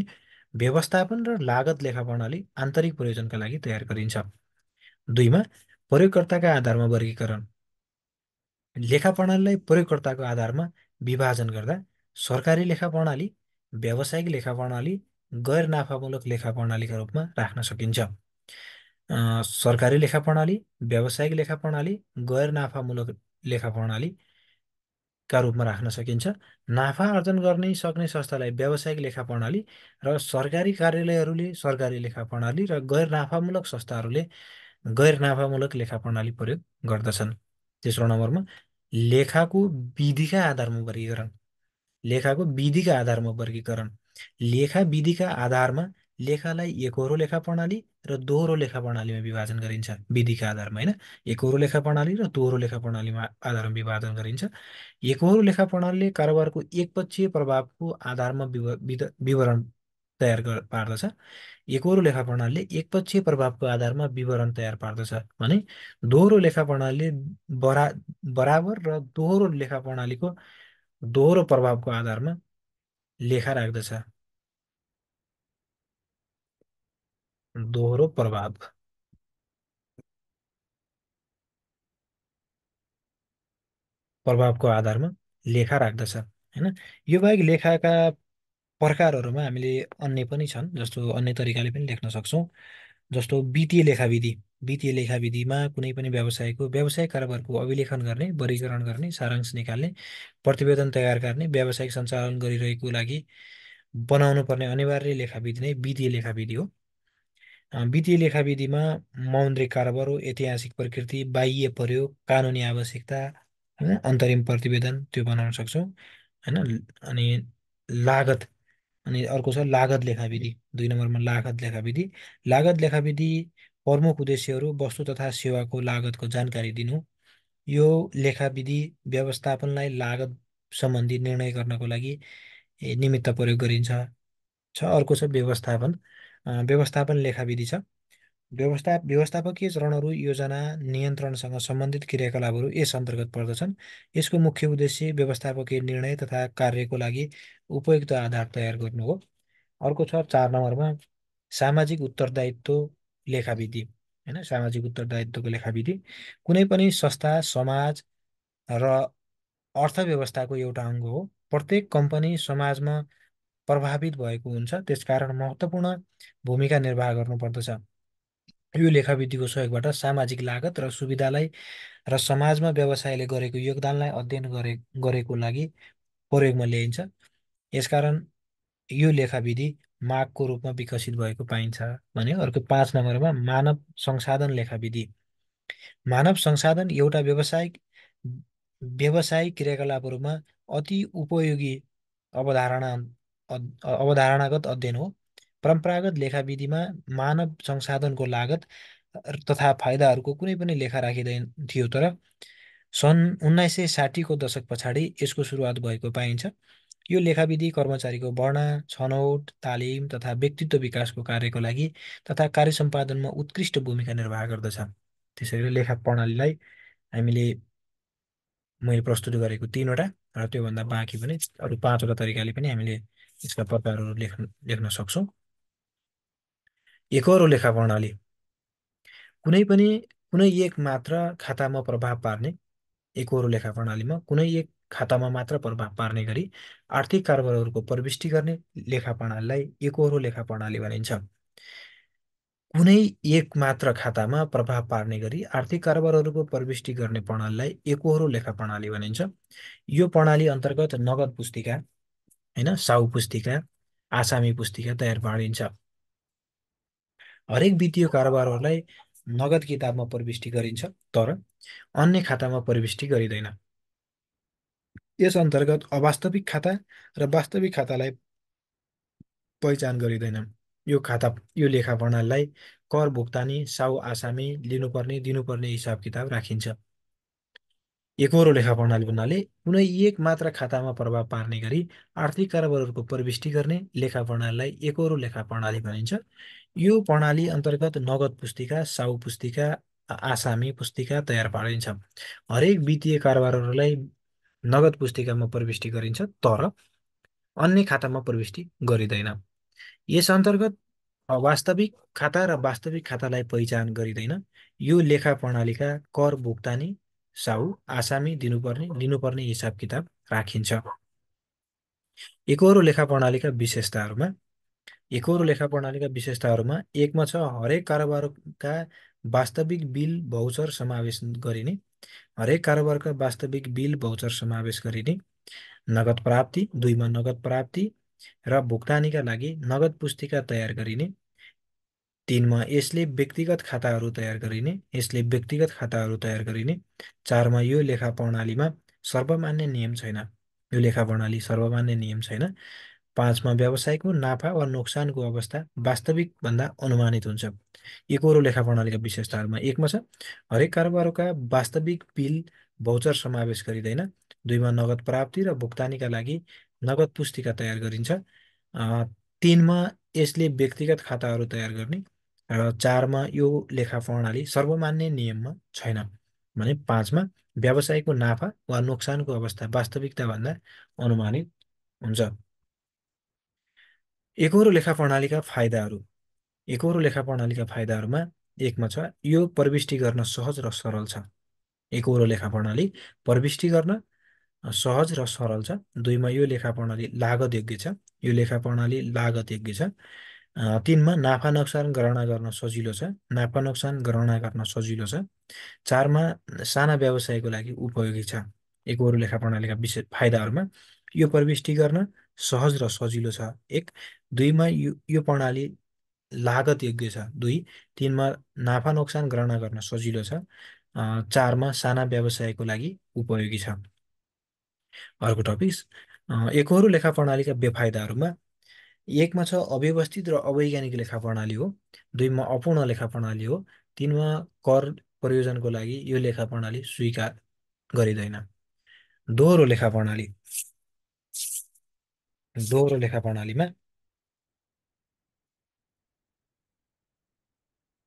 व्यवस्थापन र लागत लेखा प्रणाली आन्तरिक प्रयोजनका लागि तयार गरिन्छ। 2मा प्रयोगकर्ताका आधारमा वर्गीकरण। लेखा प्रणालीलाई प्रयोगकर्ताको आधारमा विभाजन गर्दा सरकारी लेखा प्रणाली, व्यावसायिक लेखा प्रणाली, गैर नाफामूलक लेखा प्रणालीका रूपमा राख्न सकिन्छ। सरकारी लेखा प्रणाली, व्यावसायिक लेखा प्रणाली, गैर नाफामूलक लेखा प्रणालीका रूपमा राख्न सकिन्छ। नाफा आर्जन गर्न सक्ने संस्थालाई व्यावसायिक लेखा प्रणाली र सरकारी कार्यालयहरूले सरकारी लेखा प्रणाली र गैर नाफामूलक संस्थाहरूले गैर नाफामूलक लेखा प्रणाली प्रयोग गर्दछन्। तेस्रो नम्बरमा लेखाको विधिका आधारमा वर्गीकरण। लेखाको विधिका आधारमा वर्गीकरण। लेखा विधिका आधारमा लेखालाई एकहोरो लेखा प्रणाली र दोहोरो लेखा प्रणालीमा विभाजन गरिन्छ। विधिका आधारमा होइन, एकहोरो लेखा प्रणाली र दोहोरो लेखा प्रणालीमा आधारमा विभाजन गरिन्छ। एकहोरो लेखा प्रणालीले कारोबारको एकपक्षीय प्रभावको आधारमा विवरण तयार पार्दछ। एकहोरो लेखा प्रणालीले एकपक्षीय प्रभावको आधारमा विवरण तयार पार्दछ भने दोहोरो लेखा प्रणालीले बराबर र दोहोरो लेखा प्रणालीको दोहोरो प्रभावको आधारमा लेखा राख्दछ। दोहोरो प्रभावको आधारमा लेखा राख्दछ होइन। यो बाहेक लेखाका प्रकारहरूमा हामीले अन्य पनि छन्, जस्तो अन्य तरिकाले पनि लेख्न सक्छौँ। जस्तो वित्तीय लेखाविधि। वित्तीय लेखाविधिमा कुनै पनि व्यावसायिक कारोबारको अभिलेखन गर्ने, वर्गीकरण गर्ने, सारांश निकाल्ने, प्रतिवेदन तयार गर्ने, व्यावसायिक सञ्चालन गरिरहेको लागि बनाउनु पर्ने अनिवार्य लेखाविधि नै वित्तीय लेखाविधि हो। वित्तीय लेखाविधिमा मौद्रिक कारोबार हो, ऐतिहासिक प्रकृति, बाह्य प्रयोग, कानुनी आवश्यकता, होइन, अन्तरिम प्रतिवेदन त्यो बनाउन सक्छौँ होइन। अनि लागत अनि अर्को छ लागत लेखाविधि। 2 नम्बरमा लागत लेखाविधि। लागत लेखाविधि प्रमुख उद्देश्यहरू वस्तु तथा सेवाको लागतको जानकारी दिनु, यो लेखाविधि व्यवस्थापनलाई लागत सम्बन्धी निर्णय गर्नको लागि निमित्त प्रयोग गरिन्छ। अर्को छ व्यवस्थापन। व्यवस्थापन लेखाविधि छ। व्यवस्थापकीय चरणहरू योजना नियन्त्रणसँग सम्बन्धित क्रियाकलापहरू यस अन्तर्गत पर्दछन्। यसको मुख्य उद्देश्य व्यवस्थापकीय निर्णय तथा कार्यको लागि उपयुक्त आधार तयार गर्नु हो। अर्को छ 4 नम्बरमा सामाजिक उत्तरदायित्व लेखाविधि। होइन, सामाजिक उत्तरदायित्वको लेखाविधि कुनै पनि संस्था, समाज र अर्थव्यवस्थाको एउटा अङ्ग हो। प्रत्येक कम्पनी समाजमा प्रभावित भएको हुन्छ, त्यसकारण महत्त्वपूर्ण भूमिका निर्वाह गर्नुपर्दछ। यो लेखाविधिको सहयोगबाट सामाजिक लागत र सुविधालाई र समाजमा व्यवसायले गरेको योगदानलाई अध्ययन गरेको लागि प्रयोगमा ल्याइन्छ। यसकारण यो लेखाविधि मागको रूपमा विकसित भएको पाइन्छ भने। अर्को 5 नम्बरमा मानव संसाधन लेखाविधि। मानव संसाधन एउटा व्यावसायिक क्रियाकलापहरूमा अति उपयोगी अवधारणागत अध्ययन हो। परम्परागत लेखाविधिमा मानव संसाधनको लागत तथा फाइदाहरूको कुनै पनि लेखा राखिँदैन थियो, तर सन् 1960को दशक पछाडि यसको सुरुवात भएको पाइन्छ। यो लेखाविधि कर्मचारीको भर्ना, छनौट, तालिम तथा व्यक्तित्व विकासको कार्यको लागि तथा कार्य सम्पादनमा उत्कृष्ट भूमिका निर्वाह गर्दछ। त्यसैले लेखा प्रणालीलाई हामीले मैले प्रस्तुत गरेको 3वटा र त्योभन्दा बाँकी पनि अरू 5वटा तरिकाले पनि हामीले यसका प्रकारहरू लेख्न सक्छौँ। एकहोरो लेखा प्रणाली कुनै एक मात्र खातामा प्रभाव पार्ने। एकहोरो लेखा प्रणालीमा कुनै एक खातामा मात्र प्रभाव पार्ने गरी आर्थिक कारोबारहरूको प्रविष्टि गर्ने लेखा प्रणालीलाई एकहोरो लेखा प्रणाली भनिन्छ। कुनै एक मात्र खातामा प्रभाव पार्ने गरी आर्थिक कारोबारहरूको प्रविष्टि गर्ने प्रणालीलाई एकहोरो लेखा प्रणाली भनिन्छ। यो प्रणाली अन्तर्गत नगद पुस्तिका, होइन, साउ पुस्तिका, आसामी पुस्तिका तयार पारिन्छ। हरेक वित्तीय कारोबारहरूलाई नगद किताबमा प्रविष्टि गरिन्छ, तर अन्य खातामा प्रविष्टि गरिँदैन। यस अन्तर्गत अवास्तविक खाता र वास्तविक खातालाई पहिचान गरिँदैन। यो लेखा प्रणालीलाई कर भुक्तानी, साउ आसामी, दिनुपर्ने हिसाब किताब राखिन्छ। एकहोरो लेखा प्रणाली भन्नाले कुनै एक मात्र खातामा प्रभाव पार्ने गरी आर्थिक कारोबारहरूको प्रविष्टि गर्ने लेखा प्रणालीलाई एकहोरो लेखा प्रणाली भनिन्छ। यो प्रणाली अन्तर्गत नगद पुस्तिका, साउ पुस्तिका, आसामी पुस्तिका तयार पारिन्छ। हरेक वित्तीय कारोबारहरूलाई नगद पुस्तिकामा प्रविष्टि गरिन्छ, तर अन्य खातामा प्रविष्टि गरिँदैन। यस अन्तर्गत वास्तविक खाता र वास्तविक खातालाई पहिचान गरिँदैन। यो लेखा प्रणालीका कर भुक्तानी, साउ आसामी, लिनुपर्ने हिसाब किताब राखिन्छ। एकहोरो लेखा प्रणालीका विशेषताहरूमा एकमा छ हरेक कारोबारका वास्तविक बिल भौचर समावेश गरिने। हरेक कारोबारका वास्तविक बिल भौचर समावेश गरिने। नगद प्राप्ति, 2मा नगद प्राप्ति र भुक्तानीका लागि नगद पुस्तिका तयार गरिने। 3मा यसले व्यक्तिगत खाताहरू तयार गरिने। 4मा यो लेखा प्रणालीमा सर्वमान्य नियम छैन। 5मा व्यवसायको नाफा वा नोक्सानको अवस्था वास्तविक भन्दा अनुमानित हुन्छ। एकहोरो लेखा प्रणालीका विशेषताहरूमा एकमा छ हरेक कारोबारका वास्तविक बिल भौचर समावेश गरिँदैन। 2मा नगद प्राप्ति र भुक्तानीका लागि नगद पुस्तिका तयार गरिन्छ। 3मा यसले व्यक्तिगत खाताहरू तयार गर्ने र 4मा यो लेखा प्रणाली सर्वमान्य नियममा छैन भने 5मा व्यवसायको नाफा वा नोक्सानको अवस्था वास्तविकताभन्दा अनुमानित हुन्छ। एकहोरो लेखा प्रणालीका फाइदाहरूमा एकमा छ यो प्रविष्टि गर्न सहज र सरल छ। एकहोरो लेखा प्रणाली प्रविष्टि गर्न सहज र सरल छ। 2मा यो लेखा प्रणाली लागतयोग्य छ। 3मा नाफा नोक्सान गणना गर्न सजिलो छ। 4मा साना व्यवसायको लागि उपयोगी छ। एकहोरो लेखा प्रणालीका विशेष फाइदाहरूमा यो प्रविष्टि गर्न सहज र सजिलो छ 1। 2मा यो प्रणाली लागतयोग्य छ 2। 3मा नाफा नोक्सान गणना गर्न सजिलो छ। 4मा साना व्यवसायको लागि उपयोगी छ। अर्को टपिक एकहोरो लेखा प्रणालीका बेफाइदाहरूमा एकमा छ अव्यवस्थित र अवैज्ञानिक लेखा प्रणाली हो। 2मा अपूर्ण लेखा प्रणाली हो। 3मा कर प्रयोजनको लागि यो लेखा प्रणाली गरिँदैन। दोहोरो लेखा प्रणाली दोहोरो लेखा प्रणालीमा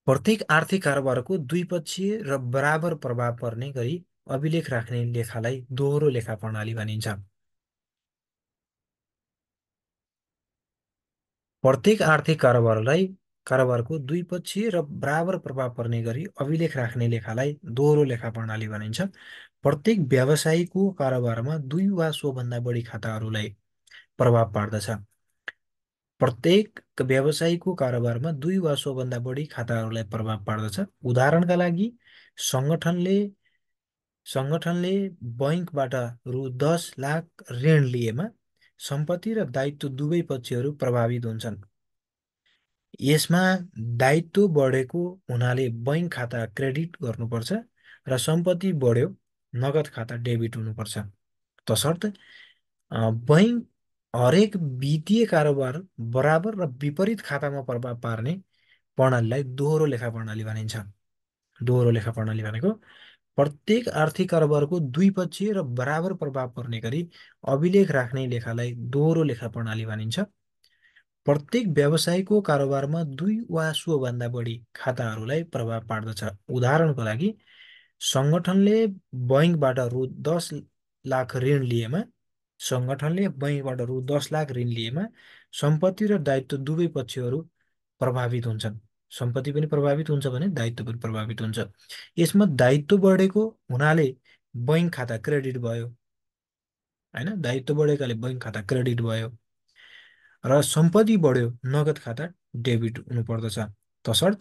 प्रत्येक आर्थिक कारोबारको द्विपक्षीय र बराबर प्रभाव पर्ने गरी अभिलेख राख्ने लेखालाई दोहोरो लेखा प्रणाली भनिन्छ। प्रत्येक आर्थिक कारोबारको द्विपक्षीय र बराबर प्रभाव पर्ने गरी अभिलेख राख्ने लेखालाई दोहोरो लेखा प्रणाली भनिन्छ। प्रत्येक व्यवसायीको कारोबारमा दुई वा सोभन्दा बढी खाताहरूलाई प्रभाव पार्दछ। प्रत्येक व्यवसायीको कारोबारमा दुई वा सोभन्दा बढी खाताहरूलाई प्रभाव पार्दछ। उदाहरणका लागि सङ्गठनले सङ्गठनले बैङ्कबाट रु 10 लाख ऋण लिएमा सम्पत्ति र दायित्व दुवै पक्षहरू प्रभावित हुन्छन्। यसमा दायित्व बढेको हुनाले बैङ्क खाता क्रेडिट गर्नुपर्छ र सम्पत्ति बढ्यो नगद खाता डेबिट हुनुपर्छ। तसर्थ बैङ्क हरेक वित्तीय कारोबार बराबर र विपरीत खातामा प्रभाव पार्ने प्रणालीलाई दोहोरो लेखा प्रणाली भनिन्छ। दोहोरो लेखा प्रणाली भनेको प्रत्येक आर्थिक कारोबारको द्विपक्षीय र बराबर प्रभाव पर्ने गरी अभिलेख राख्ने लेखालाई दोहोरो लेखा प्रणाली भनिन्छ। प्रत्येक व्यवसायको कारोबारमा दुई वा सोभन्दा बढी खाताहरूलाई प्रभाव पार्दछ। उदाहरणको लागि सङ्गठनले बैङ्कबाट रु 10 लाख ऋण लिएमा सङ्गठनले बैङ्कबाट रु 10 लाख ऋण लिएमा सम्पत्ति र दायित्व दुवै पक्षहरू प्रभावित हुन्छन्। सम्पत्ति पनि प्रभावित हुन्छ भने दायित्व पनि प्रभावित हुन्छ। यसमा दायित्व बढेको हुनाले बैङ्क खाता क्रेडिट भयो, होइन, दायित्व बढेकाले बैङ्क खाता क्रेडिट भयो र सम्पत्ति बढ्यो नगद खाता डेबिट हुनुपर्दछ। तसर्थ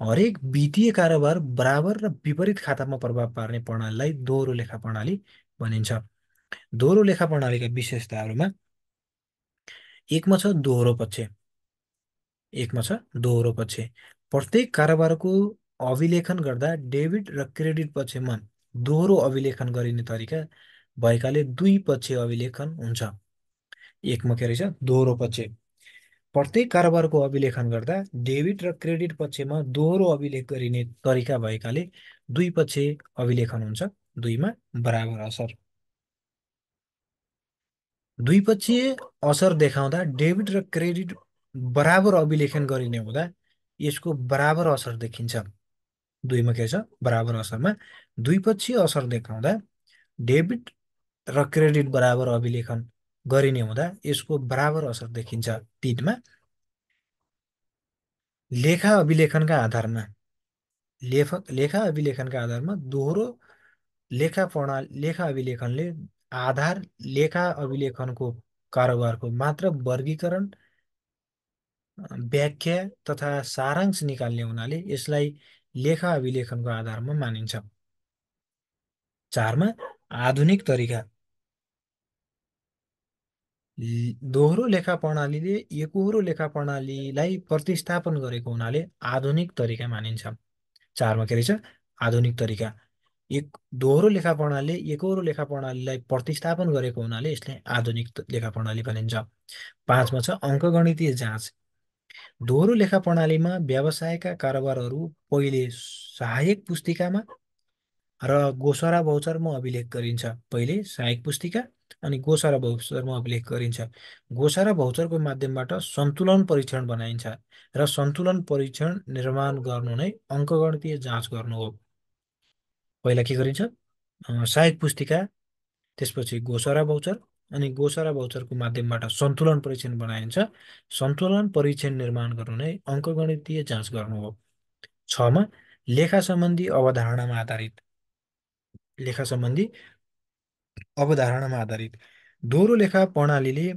हरेक वित्तीय कारोबार बराबर र विपरीत खातामा प्रभाव पार्ने प्रणालीलाई दोहोरो लेखा प्रणाली भनिन्छ। दोहोरो लेखा प्रणालीका विशेषताहरूमा एकमा छ दोहोरो पक्ष। प्रत्येक कारोबारको अभिलेखन गर्दा डेबिट र क्रेडिट पक्षमा दोहोरो अभिलेखन गरिने तरिका भएकाले दुई पक्ष अभिलेखन हुन्छ। एकमा के रहेछ दोहोरो पक्ष। प्रत्येक कारोबारको अभिलेखन गर्दा डेबिट र क्रेडिट पक्षमा दोहोरो अभिलेख गरिने तरिका भएकाले दुई पक्ष अभिलेखन हुन्छ। दुईमा बराबर असर। द्विपक्षीय असर देखाउँदा डेबिट र क्रेडिट बराबर अभिलेखन गरिने हुँदा यसको बराबर असर देखिन्छ। दुईमा के छ बराबर असरमा द्विपक्षीय असर देखाउँदा डेबिट र क्रेडिट बराबर अभिलेखन गरिने हुँदा यसको बराबर असर देखिन्छ। तीनमा लेखा अभिलेखनका आधारमा दोहोरो लेखा अभिलेखनले लेखा अभिलेखनको कारोबारको मात्र वर्गीकरण, व्याख्या तथा सारांश निकाल्ने हुनाले यसलाई लेखा अभिलेखनको आधारमा मानिन्छ। चारमा आधुनिक तरिका। दोहोरो लेखा प्रणालीले एकहोरो लेखा प्रणालीलाई प्रतिस्थापन गरेको हुनाले आधुनिक तरिका मानिन्छ। चारमा के रहेछ आधुनिक तरिका। दोहोरो लेखा प्रणालीले एकहोरो लेखा प्रणालीलाई प्रतिस्थापन गरेको हुनाले यसलाई आधुनिक लेखा प्रणाली भनिन्छ। पाँचमा छ अङ्कगणितीय जाँच। दोहोरो लेखा प्रणालीमा व्यवसायका कारोबारहरू पहिले सहायक पुस्तिकामा र गोसरा भौचरमा अभिलेख गरिन्छ। पहिले सहायक पुस्तिका अनि गोसरा भौचरमा अभिलेख गरिन्छ। गोसरा भौचरको माध्यमबाट सन्तुलन परीक्षण बनाइन्छ र सन्तुलन परीक्षण निर्माण गर्नु नै अङ्कगणितीय जाँच गर्नु हो। पहिला के गरिन्छ सहायक पुस्तिका, त्यसपछि गोसरा भौचर अनि गोसरा भौचरको माध्यमबाट सन्तुलन परीक्षण बनाइन्छ। सन्तुलन परीक्षण निर्माण गर्नु नै अङ्कगणितीय जाँच गर्नु हो। छमा लेखा सम्बन्धी अवधारणामा आधारित। लेखा सम्बन्धी अवधारणामा आधारित दोहोरो लेखा प्रणालीले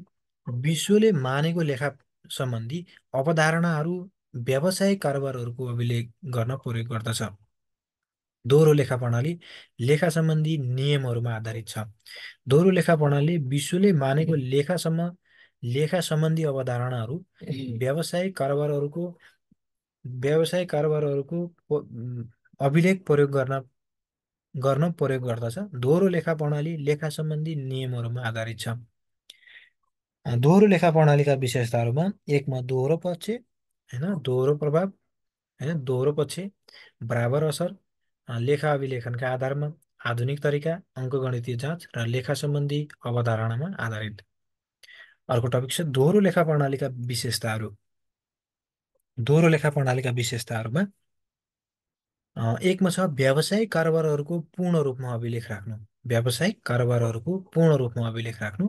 विश्वले मानेको लेखा सम्बन्धी अवधारणाहरू व्यावसायिक कारोबारहरूको अभिलेख गर्न प्रयोग गर्दछ। दोहोरो लेखा प्रणाली लेखा सम्बन्धी नियमहरूमा आधारित छ। दोहोरो लेखा प्रणाली विश्वले मानेको लेखा सम्बन्धी अवधारणाहरू व्यावसायिक कारोबारहरूको अभिलेख प्रयोग प्रयोग गर्दछ। दोहोरो लेखा प्रणाली लेखा सम्बन्धी नियमहरूमा आधारित छ। दोहोरो लेखा प्रणालीका विशेषताहरूमा एकमा दोहोरो पक्ष, होइन, दोहोरो प्रभाव, होइन, दोहोरो पक्ष, बराबर असर, लेखा अभिलेखनका आधारमा आधुनिक तरिका, अङ्कगणितीय जाँच र लेखा सम्बन्धी अवधारणामा आधारित। अर्को टपिक छ दोहोरो लेखा प्रणालीका विशेषताहरू। दोहोरो लेखा प्रणालीका विशेषताहरूमा एकमा छ व्यावसायिक कारोबारहरूको पूर्ण रूपमा अभिलेख राख्नु। व्यावसायिक कारोबारहरूको पूर्ण रूपमा अभिलेख राख्नु।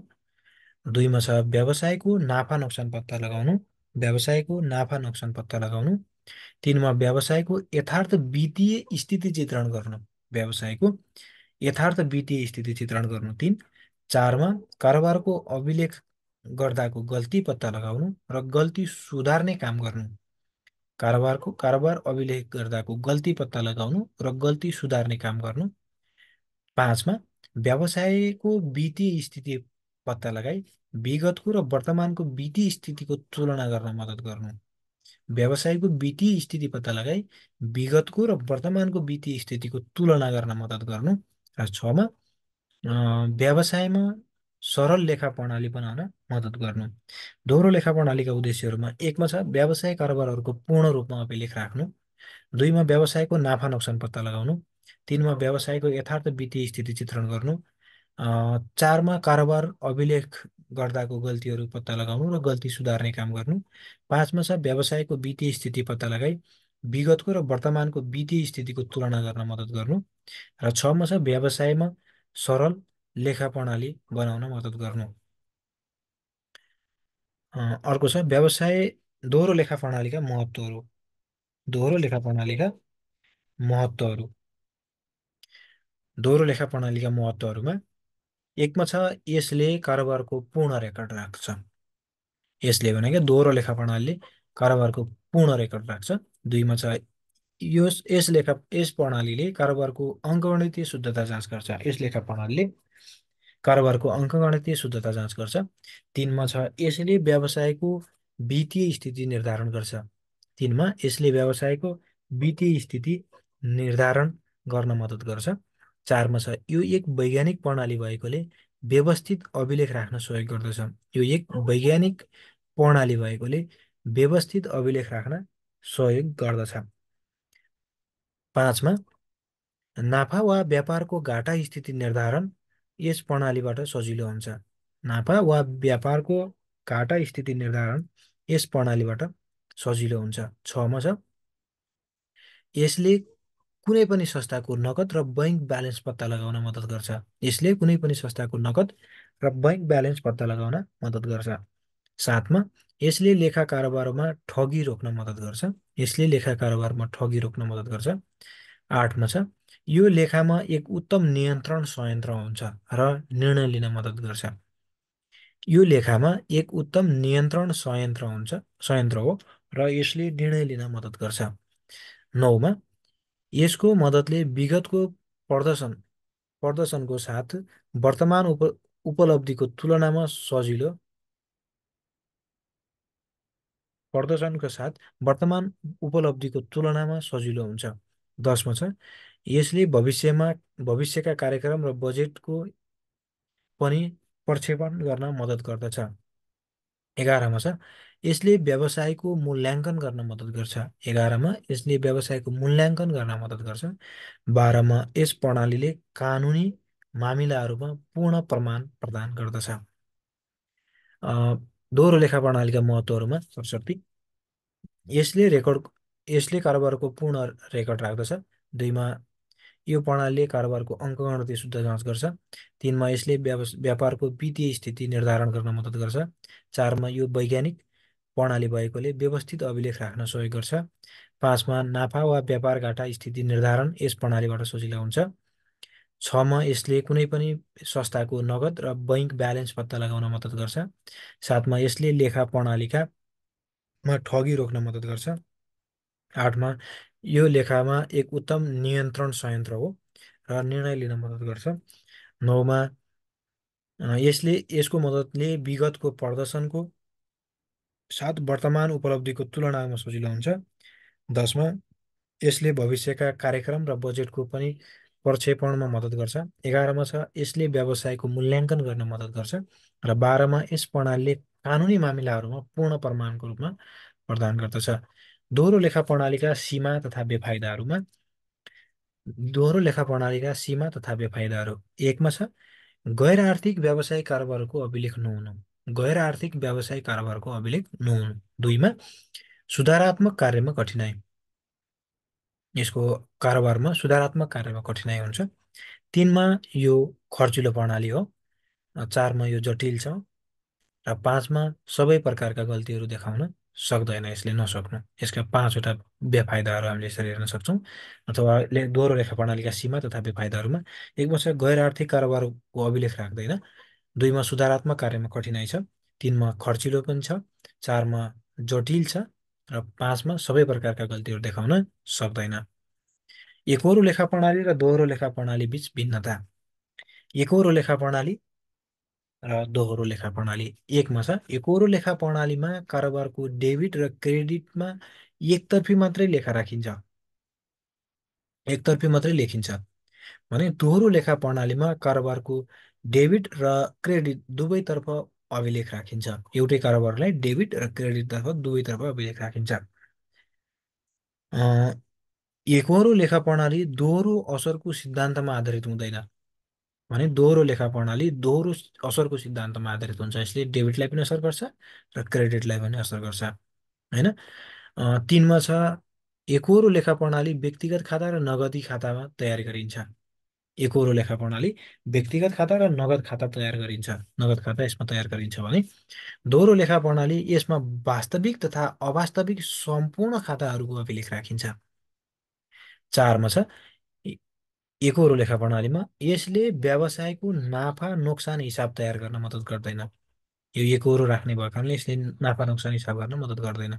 दुईमा छ व्यवसायको नाफा नोक्सान पत्ता लगाउनु। व्यवसायको नाफा नोक्सान पत्ता लगाउनु। तिनमा व्यवसायको यथार्थ वित्तीय स्थिति चित्रण गर्नु। व्यवसायको यथार्थ वित्तीय स्थिति चित्रण गर्नु। तिन। चारमा कारोबारको अभिलेख गर्दाको गल्ती पत्ता लगाउनु र गल्ती सुधार्ने काम गर्नु। कारोबार अभिलेख गर्दाको गल्ती पत्ता लगाउनु र गल्ती सुधार्ने काम गर्नु। पाँचमा व्यवसायको वित्तीय स्थिति पत्ता लगाई विगतको र वर्तमानको वित्तीय स्थितिको तुलना गर्न मद्दत गर्नु। व्यवसायको वित्तीय स्थिति पत्ता लगाई विगतको र वर्तमानको वित्तीय स्थितिको तुलना गर्न मद्दत गर्नु। र छमा व्यवसायमा सरल लेखा प्रणाली बनाउन मद्दत गर्नु। दोहोरो लेखा प्रणालीका उद्देश्यहरूमा एकमा छ व्यवसाय कारोबारहरूको पूर्ण रूपमा अभिलेख राख्नु। दुईमा व्यवसायको नाफा नोक्सान पत्ता लगाउनु। तिनमा व्यवसायको यथार्थ वित्तीय स्थिति चित्रण गर्नु। चारमा कारोबार अभिलेख गर्दाको गल्तीहरू पत्ता लगाउनु र गल्ती सुधार्ने काम गर्नु। पाँचमा छ व्यवसायको वित्तीय स्थिति पत्ता लगाई विगतको र वर्तमानको वित्तीय स्थितिको तुलना गर्न मद्दत गर्नु। र छमा छ व्यवसायमा सरल लेखा प्रणाली बनाउन मद्दत गर्नु। अर्को छ व्यवसाय दोहोरो लेखा प्रणालीका महत्त्वहरू। दोहोरो लेखा प्रणालीका महत्त्वहरू। दोहोरो लेखा प्रणालीका महत्त्वहरूमा एकमा छ यसले कारोबारको पूर्ण रेकर्ड राख्छ। यसले भनेको दोहोरो लेखा प्रणालीले कारोबारको पूर्ण रेकर्ड राख्छ। दुईमा छ यस प्रणालीले कारोबारको अङ्कगणितीय शुद्धता जाँच गर्छ। यस लेखा प्रणालीले कारोबारको अङ्कगणितीय शुद्धता जाँच गर्छ। तिनमा छ यसले व्यवसायको वित्तीय स्थिति निर्धारण गर्छ। तिनमा यसले व्यवसायको वित्तीय स्थिति निर्धारण गर्न मद्दत गर्छ। चारमा छ यो एक वैज्ञानिक प्रणाली भएकोले व्यवस्थित अभिलेख राख्न सहयोग गर्दछ। यो एक वैज्ञानिक प्रणाली भएकोले व्यवस्थित अभिलेख राख्न सहयोग गर्दछ। पाँचमा नाफा वा व्यापारको घाटा स्थिति निर्धारण यस प्रणालीबाट सजिलो हुन्छ। नाफा वा व्यापारको घाटा स्थिति निर्धारण यस प्रणालीबाट सजिलो हुन्छ। छमा छ यसले कुनै पनि संस्थाको नगद र बैङ्क ब्यालेन्स पत्ता लगाउन मद्दत गर्छ। यसले कुनै पनि संस्थाको नगद र बैङ्क ब्यालेन्स पत्ता लगाउन मद्दत गर्छ। साथमा यसले लेखा कारोबारमा ठगी रोक्न मद्दत गर्छ। यसले लेखा कारोबारमा ठगी रोक्न मद्दत गर्छ। आठमा छ यो लेखामा एक उत्तम नियन्त्रण संयन्त्र हुन्छ र निर्णय लिन मद्दत गर्छ। यो लेखामा एक उत्तम नियन्त्रण संयन्त्र हो र यसले निर्णय लिन मद्दत गर्छ। नौमा यसको मद्दतले विगतको प्रदर्शनको साथ वर्तमान उपलब्धिको तुलनामा सजिलो प्रदर्शनको साथ वर्तमान उपलब्धिको तुलनामा सजिलो हुन्छ। दसमा छ यसले भविष्यका कार्यक्रम र बजेटको पनि प्रक्षेपण गर्न मद्दत गर्दछ। 11मा छ यसले व्यवसायको मूल्याङ्कन गर्न मद्दत गर्छ। 11मा यसले व्यवसायको मूल्याङ्कन गर्न मद्दत गर्छ। 12मा यस प्रणालीले कानुनी मामिलाहरूमा पूर्ण प्रमाण प्रदान गर्दछ। दोहोरो लेखा प्रणालीका महत्त्वहरूमा सरस्वती यसले कारोबारको पूर्ण रेकर्ड राख्दछ। दुईमा यो प्रणालीले कारोबारको अङ्कगणितीय शुद्ध जाँच गर्छ। तिनमा यसले व्यापारको वित्तीय स्थिति निर्धारण गर्न मद्दत गर्छ। चारमा यो वैज्ञानिक प्रणाली भएकोले व्यवस्थित अभिलेख राख्न सहयोग गर्छ। पाँचमा नाफा वा व्यापार घाटा स्थिति निर्धारण यस प्रणालीबाट सजिलो हुन्छ। छमा यसले कुनै पनि संस्थाको नगद र बैङ्क ब्यालेन्स पत्ता लगाउन मद्दत गर्छ। सातमा यसले लेखा प्रणालीमा ठगी रोक्न मद्दत गर्छ। आठमा यो लेखामा एक उत्तम नियन्त्रण संयन्त्र हो र निर्णय लिन मद्दत गर्छ। नौमा यसको मद्दतले विगतको प्रदर्शनको साथ वर्तमान उपलब्धिको तुलनामा सजिलो हुन्छ। 10मा यसले भविष्यका कार्यक्रम र बजेटको पनि प्रक्षेपणमा मद्दत गर्छ। 11मा छ यसले व्यवसायको मूल्याङ्कन गर्न मद्दत गर्छ। र 12मा यस प्रणालीले कानुनी मामिलाहरूमा पूर्ण प्रमाणको रूपमा प्रदान गर्दछ। दोहोरो लेखा प्रणालीका सीमा तथा बेफाइदाहरूमा दोहोरो लेखा प्रणालीका सीमा तथा बेफाइदाहरू। एकमा छ गैर आर्थिक व्यावसायिक कारोबारको अभिलेख नहुनु। गैर आर्थिक व्यावसायिक कारोबारको अभिलेख नहुनु। दुईमा सुधारात्मक कार्यमा कठिनाइ। यसको कारोबारमा सुधारात्मक कार्यमा कठिनाइ हुन्छ। तिनमा यो खर्चिलो प्रणाली हो। चारमा यो जटिल छ। र पाँचमा सबै प्रकारका गल्तीहरू देखाउन सक्दैन, यसले नसक्नु। यसका पाँचवटा बेफाइदाहरू हामीले यसरी हेर्न सक्छौँ। अथवा दोहोरो रेखा प्रणालीका सीमा तथा बेफाइदाहरूमा एकमा छ गैर आर्थिक कारोबारको अभिलेख राख्दैन। दुईमा सुधारात्मक कार्यमा कठिनाइ छ। तिनमा खर्चिलो पनि छ। चारमा जटिल छ। र पाँचमा सबै प्रकारका गल्तीहरू देखाउन सक्दैन। एकोहोरो लेखा प्रणाली र दोहोरो लेखा प्रणाली बीच भिन्नता। एकोहोरो लेखा प्रणाली र दोहोरो लेखा प्रणाली। एकमा छ एकोहोरो लेखा प्रणालीमा कारोबारको डेबिट र क्रेडिटमा एकतर्फी मात्रै लेखा राखिन्छ, एकतर्फी मात्रै लेखिन्छ। भने दोहोरो लेखा प्रणालीमा कारोबारको डेबिट र क्रेडिट दुवैतर्फ अभिलेख राखिन्छ। एउटै कारोबारलाई डेबिट र क्रेडिटतर्फ दुवैतर्फ अभिलेख राखिन्छ। एकोहोरो लेखा प्रणाली दोहोरो असरको सिद्धान्तमा आधारित हुँदैन। भने दोहोरो लेखा प्रणाली दोहोरो असरको सिद्धान्तमा आधारित हुन्छ। यसले डेबिटलाई पनि असर गर्छ र क्रेडिटलाई पनि असर गर्छ, होइन। तिनमा छ एकोहोरो लेखा प्रणाली व्यक्तिगत खाता र नगदी खातामा तयार गरिन्छ। एकोहोरो लेखा प्रणाली व्यक्तिगत खाता र नगद खाता तयार गरिन्छ, नगद खाता यसमा तयार गरिन्छ। भने दोहोरो लेखा प्रणाली यसमा वास्तविक तथा अवास्तविक सम्पूर्ण खाताहरूको अभिलेख राखिन्छ। चारमा छ एकोहोरो लेखा प्रणालीमा यसले व्यवसायको नाफा नोक्सान हिसाब तयार गर्न मद्दत गर्दैन। यो एकोहोरो राख्ने भएको कारणले यसले नाफा नोक्सान हिसाब गर्न मद्दत गर्दैन।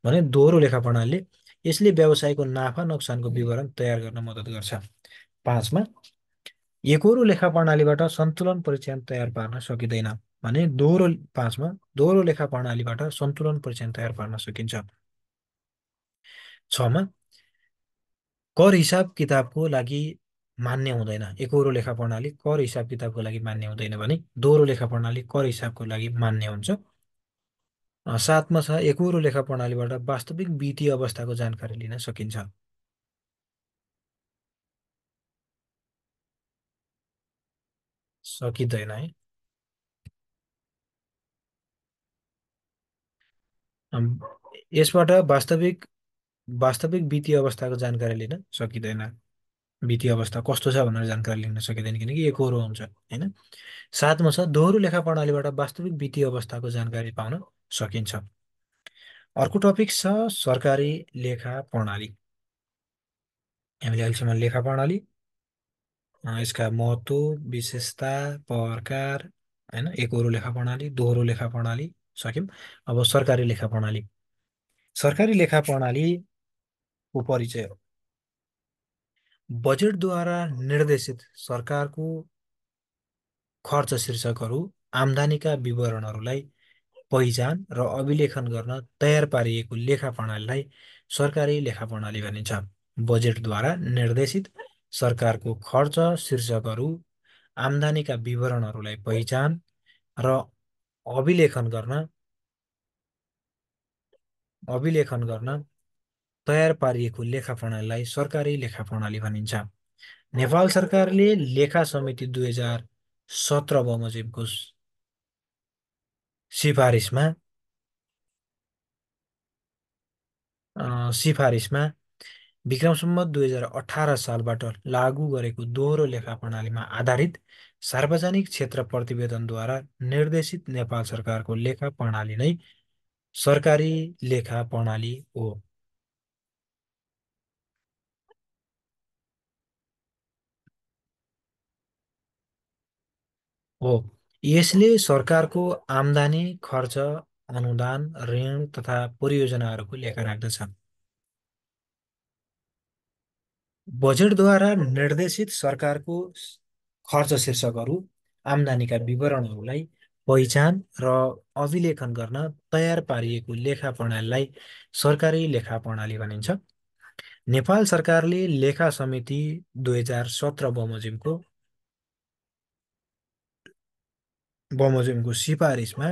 भने दोहोरो लेखा प्रणालीले यसले व्यवसायको नाफा नोक्सानको विवरण तयार गर्न मद्दत गर्छ। पाँचमा एकोहोरो लेखा प्रणालीबाट सन्तुलन परीक्षण तयार पार्न सकिँदैन। भने पाँचमा दोहोरो लेखा प्रणालीबाट सन्तुलन परीक्षण तयार पार्न सकिन्छ। छमा कर हिसाब किताबको लागि मान्य हुँदैन। एकोहोरो लेखा प्रणाली कर हिसाब किताबको लागि मान्य हुँदैन भने दोहोरो लेखा प्रणाली कर हिसाबको लागि मान्य हुन्छ। सातमा छ एकोहोरो लेखा प्रणालीबाट वास्तविक वित्तीय अवस्थाको जानकारी लिन सकिन्छ। सकिँदैन है। यसबाट वास्तविक वास्तविक वित्तीय अवस्थाको जानकारी लिन सकिँदैन। वित्तीय अवस्था कस्तो छ भनेर जानकारी लिन सकिँदैन, किनकि एकोहोरो हुन्छ, होइन। सातमा छ दोहोरो लेखा प्रणालीबाट वास्तविक वित्तीय अवस्थाको जानकारी पाउन सकिन्छ। अर्को टपिक छ सरकारी लेखा प्रणाली। हामीले अहिलेसम्म लेखा प्रणाली, यसका महत्त्व, विशेषता, प्रकार, होइन, एकोहोरो लेखा प्रणाली, दोहोरो लेखा प्रणाली सक्यौँ। अब सरकारी लेखा प्रणाली। सरकारी लेखा प्रणालीको परिचय हो। बजेटद्वारा निर्देशित सरकारको खर्च शीर्षकहरू आम्दानीका विवरणहरूलाई पहिचान र अभिलेखन गर्न तयार पारिएको लेखा प्रणालीलाई सरकारी लेखा प्रणाली भनिन्छ। बजेटद्वारा निर्देशित सरकारको खर्च शीर्षकहरू आम्दानीका विवरणहरूलाई पहिचान र अभिलेखन गर्न तयार पारिएको लेखा प्रणालीलाई सरकारी लेखा प्रणाली भनिन्छ। नेपाल सरकारले लेखा समिति 2017 बमोजिमको सिफारिसमा सिफारिसमा विक्रम सम्वत 2018 सालबाट लागू गरेको दोहोरो लेखा प्रणालीमा आधारित सार्वजनिक क्षेत्र प्रतिवेदनद्वारा निर्देशित नेपाल सरकारको लेखा प्रणाली नै सरकारी लेखा प्रणाली हो। यसले सरकारको आम्दानी, खर्च, अनुदान, ऋण तथा परियोजनाहरूको लेखा राख्दछ। बजेटद्वारा निर्देशित सरकारको खर्च शीर्षकहरू आम्दानीका विवरणहरूलाई पहिचान र अभिलेखन गर्न तयार पारिएको लेखा प्रणालीलाई सरकारी लेखा प्रणाली भनिन्छ। नेपाल सरकारले लेखा समिति 2017 बमोजिमको सिफारिसमा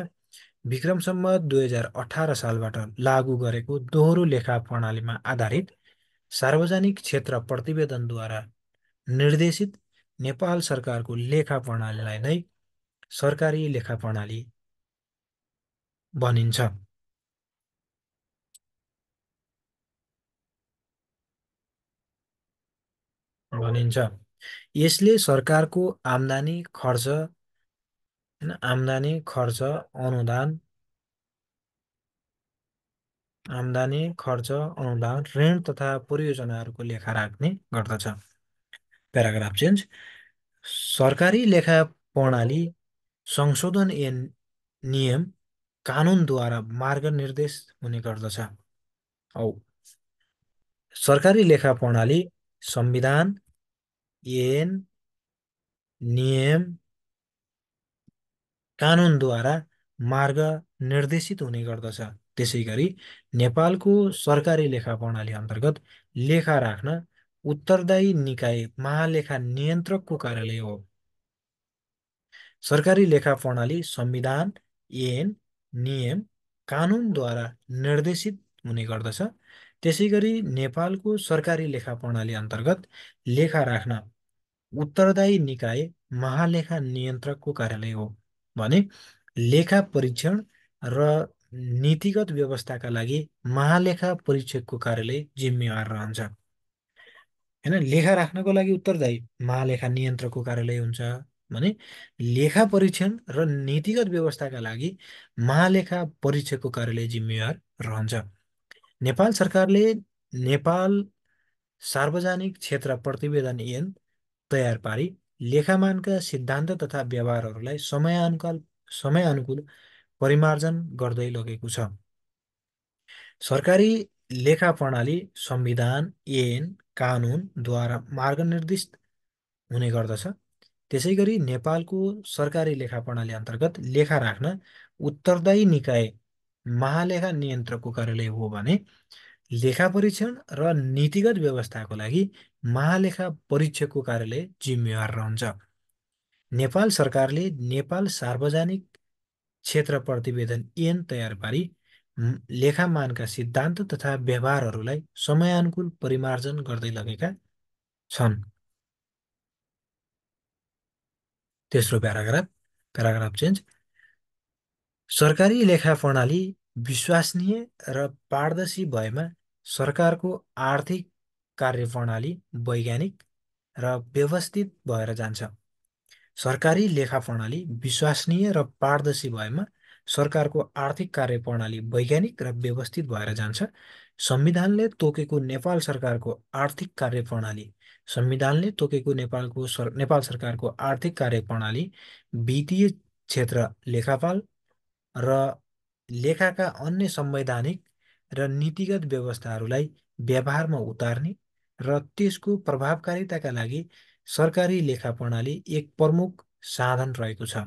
विक्रम सम्वत 2018 सालबाट लागू गरेको दोहोरो लेखा प्रणालीमा आधारित सार्वजनिक क्षेत्र प्रतिवेदनद्वारा निर्देशित नेपाल सरकारको लेखा प्रणालीलाई नै सरकारी लेखा प्रणाली भनिन्छ। भनिन्छ। यसले सरकारको आम्दानी खर्च होइन, आम्दानी खर्च अनुदान ऋण तथा परियोजनाहरूको लेखा राख्ने गर्दछ। Paragraph change. सरकारी लेखा प्रणाली संशोधन नियम कानुनद्वारा मार्गनिर्देश हुने गर्दछ। औ सरकारी लेखा प्रणाली संविधान, ऐन, नियम, कानुनद्वारा मार्ग निर्देशित हुने गर्दछ। त्यसैगरी नेपालको सरकारी लेखा प्रणाली अन्तर्गत लेखा राख्न उत्तरदायी निकाय महालेखा नियन्त्रकको कार्यालय हो। सरकारी लेखा प्रणाली संविधान, ऐन, नियम, कानुनद्वारा निर्देशित हुने गर्दछ। त्यसैगरी नेपालको सरकारी लेखा प्रणाली अन्तर्गत लेखा राख्न उत्तरदायी निकाय महालेखा नियन्त्रकको कार्यालय हो भने लेखा परीक्षण र नीतिगत व्यवस्थाका लागि महालेखा परीक्षकको कार्यालय जिम्मेवार रहन्छ। होइन, लेखा राख्नको लागि उत्तरदायी महालेखा नियन्त्रकको कार्यालय हुन्छ भने लेखा परीक्षण र नीतिगत व्यवस्थाका लागि महालेखा परीक्षकको कार्यालय जिम्मेवार रहन्छ। नेपाल सरकारले नेपाल सार्वजनिक क्षेत्र प्रतिवेदन ऐन तयार पारी लेखामानका सिद्धान्त तथा व्यवहारहरूलाई समयानुकूल परिमार्जन गर्दै लगेको छ। सरकारी लेखा प्रणाली संविधान, ऐन, कानुनद्वारा मार्गनिर्देशित हुने गर्दछ। त्यसैगरी नेपालको सरकारी लेखा प्रणाली अन्तर्गत लेखा राख्न उत्तरदायी निकाय महालेखा नियन्त्रकको कार्यालय हो भने लेखा परीक्षण र नीतिगत व्यवस्थाको लागि महालेखा परीक्षकको कार्यालय जिम्मेवार रहन्छ। नेपाल सरकारले नेपाल सार्वजनिक क्षेत्र प्रतिवेदन ऐन तयार पारी लेखामानका सिद्धान्त तथा व्यवहारहरूलाई समयानुकूल परिमार्जन गर्दै लगेका छन्। तेस्रो प्याराग्राफ चेन्ज। सरकारी लेखा प्रणाली विश्वसनीय र पारदर्शी भएमा सरकारको आर्थिक कार्यप्रणाली वैज्ञानिक र व्यवस्थित भएर जान्छ। सरकारी लेखा प्रणाली विश्वसनीय र पारदर्शी भएमा सरकारको आर्थिक कार्यप्रणाली वैज्ञानिक र व्यवस्थित भएर जान्छ। संविधानले तोकेको नेपाल सरकारको आर्थिक कार्यप्रणाली संविधानले तोकेको नेपाल सरकारको आर्थिक कार्यप्रणाली वित्तीय क्षेत्र लेखापाल र लेखाका अन्य संवैधानिक र नीतिगत व्यवस्थाहरूलाई व्यवहारमा उतार्ने र त्यसको प्रभावकारिताका लागि सरकारी लेखा प्रणाली एक प्रमुख साधन रहेको छ।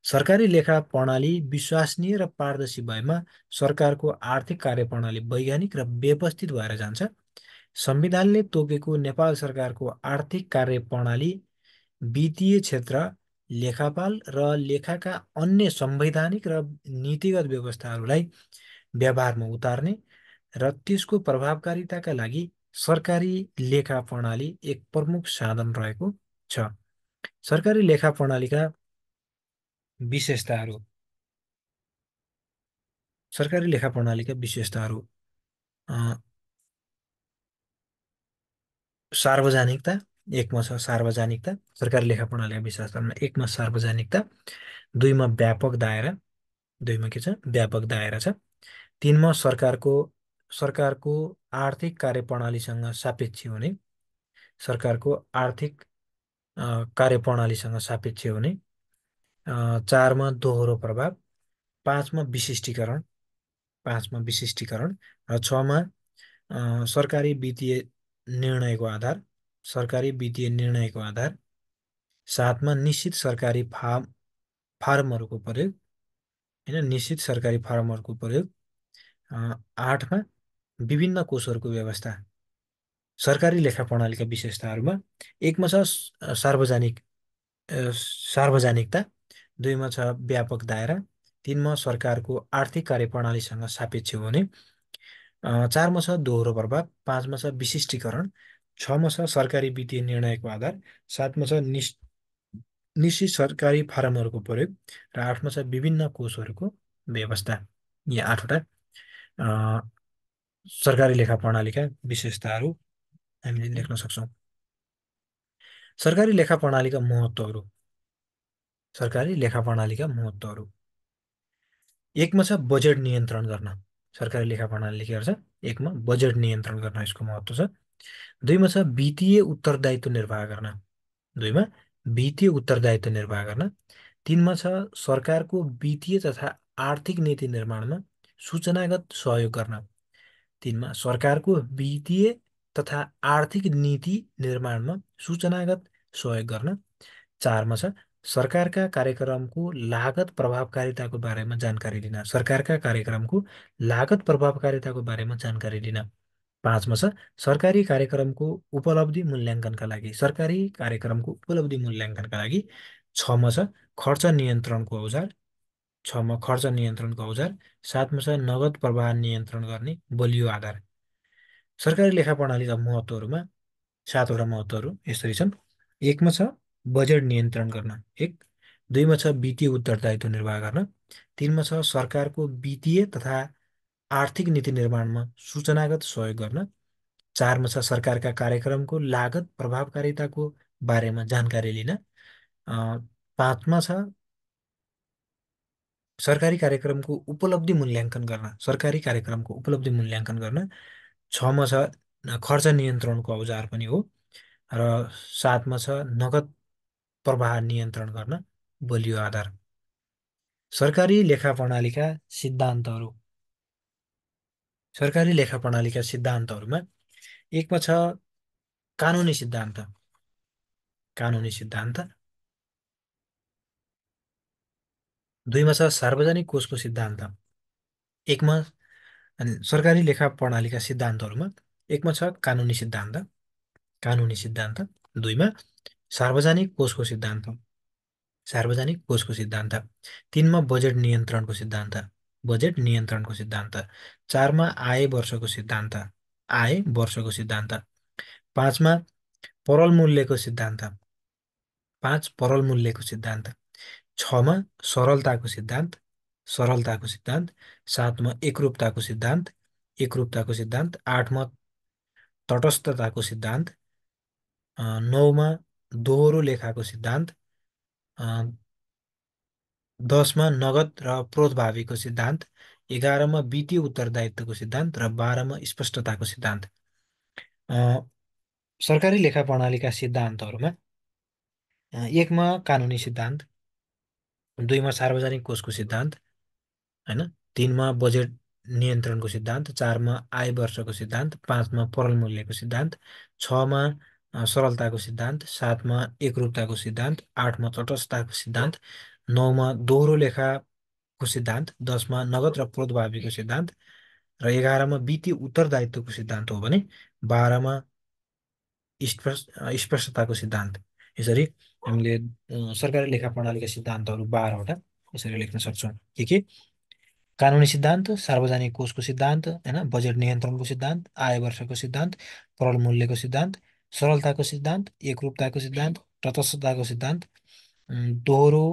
सरकारी लेखा प्रणाली विश्वसनीय र पारदर्शी भएमा सरकारको आर्थिक कार्यप्रणाली वैज्ञानिक र व्यवस्थित भएर जान्छ। संविधानले तोकेको नेपाल सरकारको आर्थिक कार्यप्रणाली वित्तीय क्षेत्र लेखापाल र लेखाका अन्य संवैधानिक र नीतिगत व्यवस्थाहरूलाई व्यवहारमा उतार्ने र त्यसको प्रभावकारिताका लागि सरकारी लेखा प्रणाली एक प्रमुख साधन रहेको छ। सरकारी लेखा प्रणालीका विशेषताहरू। सरकारी लेखा प्रणालीका विशेषताहरू सार्वजनिकता एकमा छ। सार्वजनिकता सरकारी लेखा प्रणालीका विशेषतामा एकमा सार्वजनिकता, दुईमा व्यापक दायरा, दुईमा के छ व्यापक दायरा छ, तीनमा सरकारको आर्थिक कार्यप्रणालीसँग सापेक्ष हुने, सरकारको आर्थिक कार्यप्रणालीसँग सापेक्ष हुने, चारमा दोहोरो प्रभाव, पाँचमा विशिष्टीकरण र छमा सरकारी वित्तीय निर्णयको आधार, सातमा निश्चित सरकारी फारमहरूको प्रयोग, होइन, निश्चित सरकारी फारमहरूको प्रयोग, आठमा विभिन्न कोषहरूको व्यवस्था। सरकारी लेखा प्रणालीका विशेषताहरूमा एकमा छ सार्वजनिकता, दुईमा छ व्यापक दायरा, तीनमा सरकारको आर्थिक कार्यप्रणालीसँग सापेक्ष हुने, चारमा छ दोहोरो प्रभाव, पाँचमा छ विशिष्टीकरण, छमा छ सरकारी वित्तीय निर्णयको आधार, सातमा छ निश्चित सरकारी फारमहरूको प्रयोग र आठमा छ विभिन्न कोषहरूको व्यवस्था। यी आठवटा अ, सरकारी लेखा प्रणालीका विशेषताहरू हामीले लेख्न सक्छौँ। सरकारी लेखा प्रणालीका महत्त्वहरू। सरकारी लेखा प्रणालीका महत्त्वहरू। एकमा छ बजेट नियन्त्रण गर्न। सरकारी लेखा प्रणालीले के गर्छ? एकमा बजेट नियन्त्रण गर्न यसको महत्त्व छ। दुईमा छ वित्तीय उत्तरदायित्व निर्वाह गर्न। दुईमा वित्तीय उत्तरदायित्व निर्वाह गर्न। तिनमा छ सरकारको वित्तीय तथा आर्थिक नीति निर्माणमा सूचनागत सहयोग गर्न। तिनमा सरकारको वित्तीय तथा आर्थिक नीति निर्माणमा सूचनागत सहयोग गर्न। चारमा छ सरकारका कार्यक्रमको लागत प्रभावकारिताको बारेमा जानकारी दिन। सरकारका कार्यक्रमको लागत प्रभावकारिताको बारेमा जानकारी दिन। पाँचमा छ सरकारी कार्यक्रमको उपलब्धि मूल्याङ्कनका लागि। सरकारी कार्यक्रमको उपलब्धि मूल्याङ्कनका लागि। छमा छ खर्च नियन्त्रणको औजार। छमा खर्च नियन्त्रणको औजार। सातमा छ नगद प्रवाह नियन्त्रण गर्ने बलियो आधार। सरकारी लेखा प्रणालीका महत्त्वहरूमा सातवटा महत्त्वहरू यसरी छन्। एकमा छ बजेट नियन्त्रण गर्न। एक। दुईमा छ वित्तीय उत्तरदायित्व निर्वाह गर्न। तिनमा छ सरकारको वित्तीय तथा आर्थिक नीति निर्माणमा सूचनागत सहयोग गर्न। चारमा छ सरकारका कार्यक्रमको लागत प्रभावकारिताको बारेमा जानकारी लिन। पाँचमा छ सरकारी कार्यक्रमको उपलब्धि मूल्याङ्कन गर्न। सरकारी कार्यक्रमको उपलब्धि मूल्याङ्कन गर्न। छमा छ खर्च नियन्त्रणको औजार पनि हो। र सातमा छ नगद प्रवाह नियन्त्रण गर्न बलियो आधार। सरकारी लेखा प्रणालीका सिद्धान्तहरू। सरकारी लेखा प्रणालीका सिद्धान्तहरूमा एकमा छ कानुनी सिद्धान्त। कानुनी सिद्धान्त। दुईमा छ सार्वजनिक कोषको सिद्धान्त। एकमा अनि सरकारी लेखा प्रणालीका सिद्धान्तहरूमा एकमा छ कानुनी सिद्धान्त। कानुनी सिद्धान्त। दुईमा सार्वजनिक कोषको सिद्धान्त। सार्वजनिक कोषको सिद्धान्त। तिनमा बजेट नियन्त्रणको सिद्धान्त। बजेट नियन्त्रणको सिद्धान्त। चारमा आय वर्षको सिद्धान्त। आय वर्षको सिद्धान्त। पाँचमा तरल मूल्यको सिद्धान्त। पाँच तरल मूल्यको सिद्धान्त। छमा सरलताको सिद्धान्त। सरलताको सिद्धान्त। सातमा एकरूपताको सिद्धान्त। एकरूपताको सिद्धान्त। आठमा तटस्थताको सिद्धान्त। नौमा दोहोरो लेखाको सिद्धान्त। अ, दसमा नगद र प्रोतभावीको सिद्धान्त। एघारमा वित्तीय उत्तरदायित्वको सिद्धान्त र बाह्रमा स्पष्टताको सिद्धान्त। अ, सरकारी लेखा प्रणालीका सिद्धान्तहरूमा एकमा कानुनी सिद्धान्त। दुईमा सार्वजनिक कोषको सिद्धान्त, होइन। तिनमा बजेट नियन्त्रणको सिद्धान्त। चारमा आय वर्षको सिद्धान्त। पाँचमा तरल मूल्यको सिद्धान्त। छमा सरलताको सिद्धान्त। सातमा एकरूपताको सिद्धान्त। आठमा तटस्थताको सिद्धान्त। नौमा दोहोरो लेखाको सिद्धान्त। दसमा नगद र प्रोतभावीको सिद्धान्त र एघारमा वित्तीय उत्तरदायित्वको सिद्धान्त हो भने बाह्रमा स्पष्टताको सिद्धान्त। यसरी हामीले सरकारी लेखा प्रणालीका सिद्धान्तहरू 12वटा यसरी लेख्न सक्छौँ। के कानुनी सिद्धान्त, सार्वजनिक कोषको सिद्धान्त, होइन, बजेट नियन्त्रणको सिद्धान्त, आय वर्षको सिद्धान्त, तरल मूल्यको सिद्धान्त, सरलताको सिद्धान्त, एकरूपताको सिद्धान्त, तटस्थताको सिद्धान्त, दोहोरो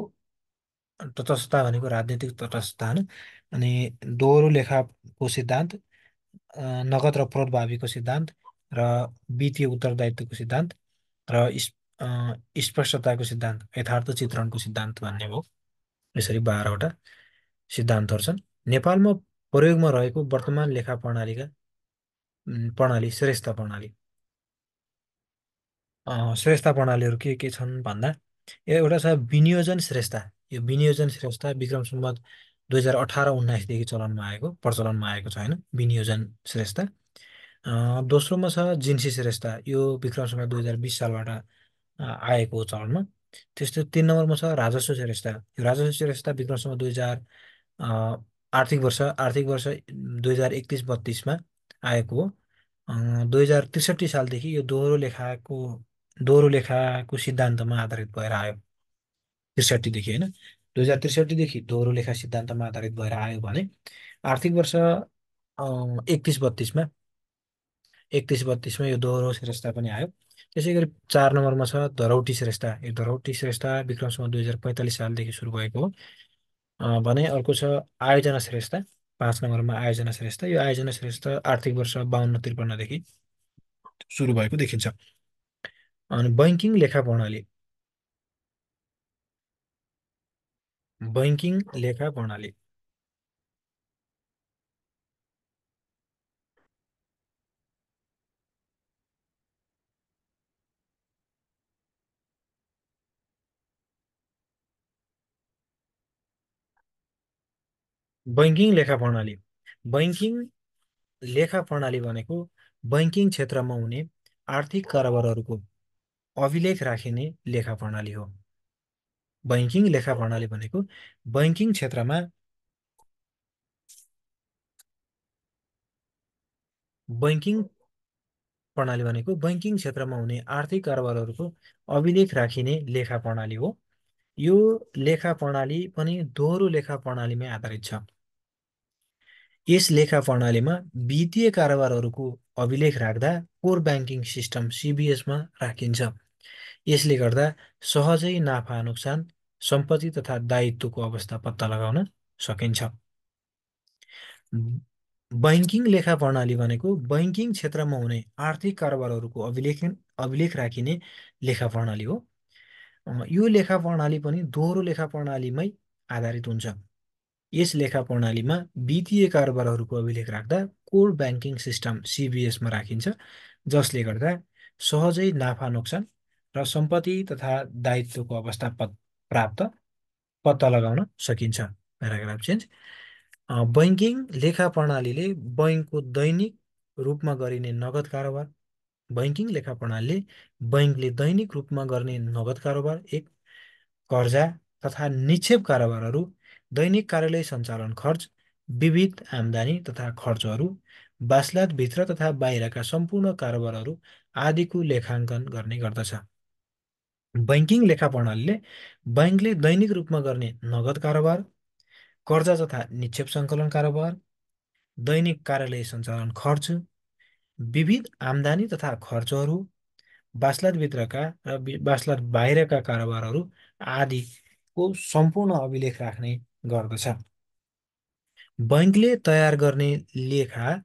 तटस्थता भनेको राजनीतिक तटस्थता, होइन, अनि दोहोरो लेखाको सिद्धान्त, नगद र प्रोतभावीको सिद्धान्त र वित्तीय उत्तरदायित्वको सिद्धान्त र स्पष्टताको सिद्धान्त, यथार्थ चित्रणको सिद्धान्त भन्ने हो। यसरी 12वटा सिद्धान्तहरू छन्। नेपालमा प्रयोगमा रहेको वर्तमान लेखा प्रणालीका प्रणाली श्रेष्ठ प्रणाली। श्रेष्ठ प्रणालीहरू के छन् भन्दा एउटा छ विनियोजन श्रेष्ठ। यो विनियोजन श्रेष्ठ विक्रम सम्वत 2018-19देखि चलनमा आएको, प्रचलनमा आएको छ, होइन, विनियोजन श्रेष्ठ। दोस्रोमा छ जिन्सी श्रेष्ठ। यो विक्रम सम्वत 2020 सालबाट आएको हो चलनमा। त्यस्तै 3 नम्बरमा छ राजस्व श्रेष्ठ। यो राजस्व श्रेष्ठ विक्रम सम्वत 2000 आर्थिक वर्ष 2031-32मा आएको हो। 2063 सालदेखि यो दोहोरो लेखाको सिद्धान्तमा आधारित भएर आयो। 63देखि, होइन, 2063देखि दोहोरो लेखा सिद्धान्तमा आधारित भएर आयो भने आर्थिक वर्ष एकतिस बत्तिसमा यो दोहोरो श्रेष्ठता पनि आयो। त्यसै गरी 4 नम्बरमा छ धरौटी श्रेष्ठता। यो धरौटी श्रेष्ठता विक्रमसँग 2045 सालदेखि सुरु भएको हो। भने अर्को छ आयोजना श्रेष्ठता। 5 नम्बरमा आयोजना श्रेष्ठता। यो आयोजना श्रेष्ठता आर्थिक वर्ष 52-53देखि सुरु भएको देखिन्छ। अनि बैङ्किङ लेखा प्रणाली। बैङ्किङ लेखा प्रणाली बैङ्किङ लेखा प्रणाली भनेको बैङ्किङ क्षेत्रमा हुने आर्थिक कारोबारहरूको अभिलेख राखिने लेखा प्रणाली हो। बैङ्किङ लेखा प्रणाली भनेको बैङ्किङ क्षेत्रमा बैङ्किङ प्रणाली भनेको बैङ्किङ क्षेत्रमा हुने आर्थिक कारोबारहरूको अभिलेख राखिने लेखा प्रणाली हो। यो लेखा प्रणाली पनि दोहोरो लेखा प्रणालीमै आधारित छ। यस लेखा प्रणालीमा वित्तीय कारोबारहरूको अभिलेख राख्दा कोर ब्याङ्किङ सिस्टम सिबिएसमा राखिन्छ। यसले गर्दा सहजै नाफा नोक्सान, सम्पत्ति तथा दायित्वको अवस्था पत्ता लगाउन सकिन्छ। बैङ्किङ लेखा प्रणाली भनेको बैङ्किङ क्षेत्रमा हुने आर्थिक कारोबारहरूको अभिलेख राखिने लेखा प्रणाली हो। यो लेखा प्रणाली पनि दोहोरो लेखा प्रणालीमै आधारित हुन्छ। यस लेखा प्रणालीमा वित्तीय कारोबारहरूको अभिलेख राख्दा कोर ब्याङ्किङ सिस्टम सिबिएसमा राखिन्छ, जसले गर्दा सहजै नाफा नोक्सान र सम्पत्ति तथा दायित्वको अवस्था पत्ता लगाउन सकिन्छ। Paragraph change. बैङ्किङ लेखा प्रणालीले बैङ्कको दैनिक रूपमा गरिने नगद कारोबार बैङ्कले दैनिक रूपमा गर्ने नगद कारोबार, एक कर्जा तथा निक्षेप कारोबारहरू, दैनिक कार्यालय सञ्चालन खर्च, विविध आम्दानी तथा खर्चहरू, बास्लातभित्र तथा बाहिरका सम्पूर्ण कारोबारहरू आदिको लेखाङ्कन गर्ने गर्दछ। बैङ्किङ लेखा प्रणालीले बैङ्कले दैनिक रूपमा गर्ने नगद कारोबार, कर्जा तथा निक्षेप सङ्कलन कारोबार, दैनिक कार्यालय सञ्चालन खर्च, विविध आम्दानी तथा खर्चहरू, बास्लातभित्रका र बास्लात बाहिरका कारोबारहरू आदिको सम्पूर्ण अभिलेख राख्ने गर्दछ। बैङ्कले तयार गर्ने लेखा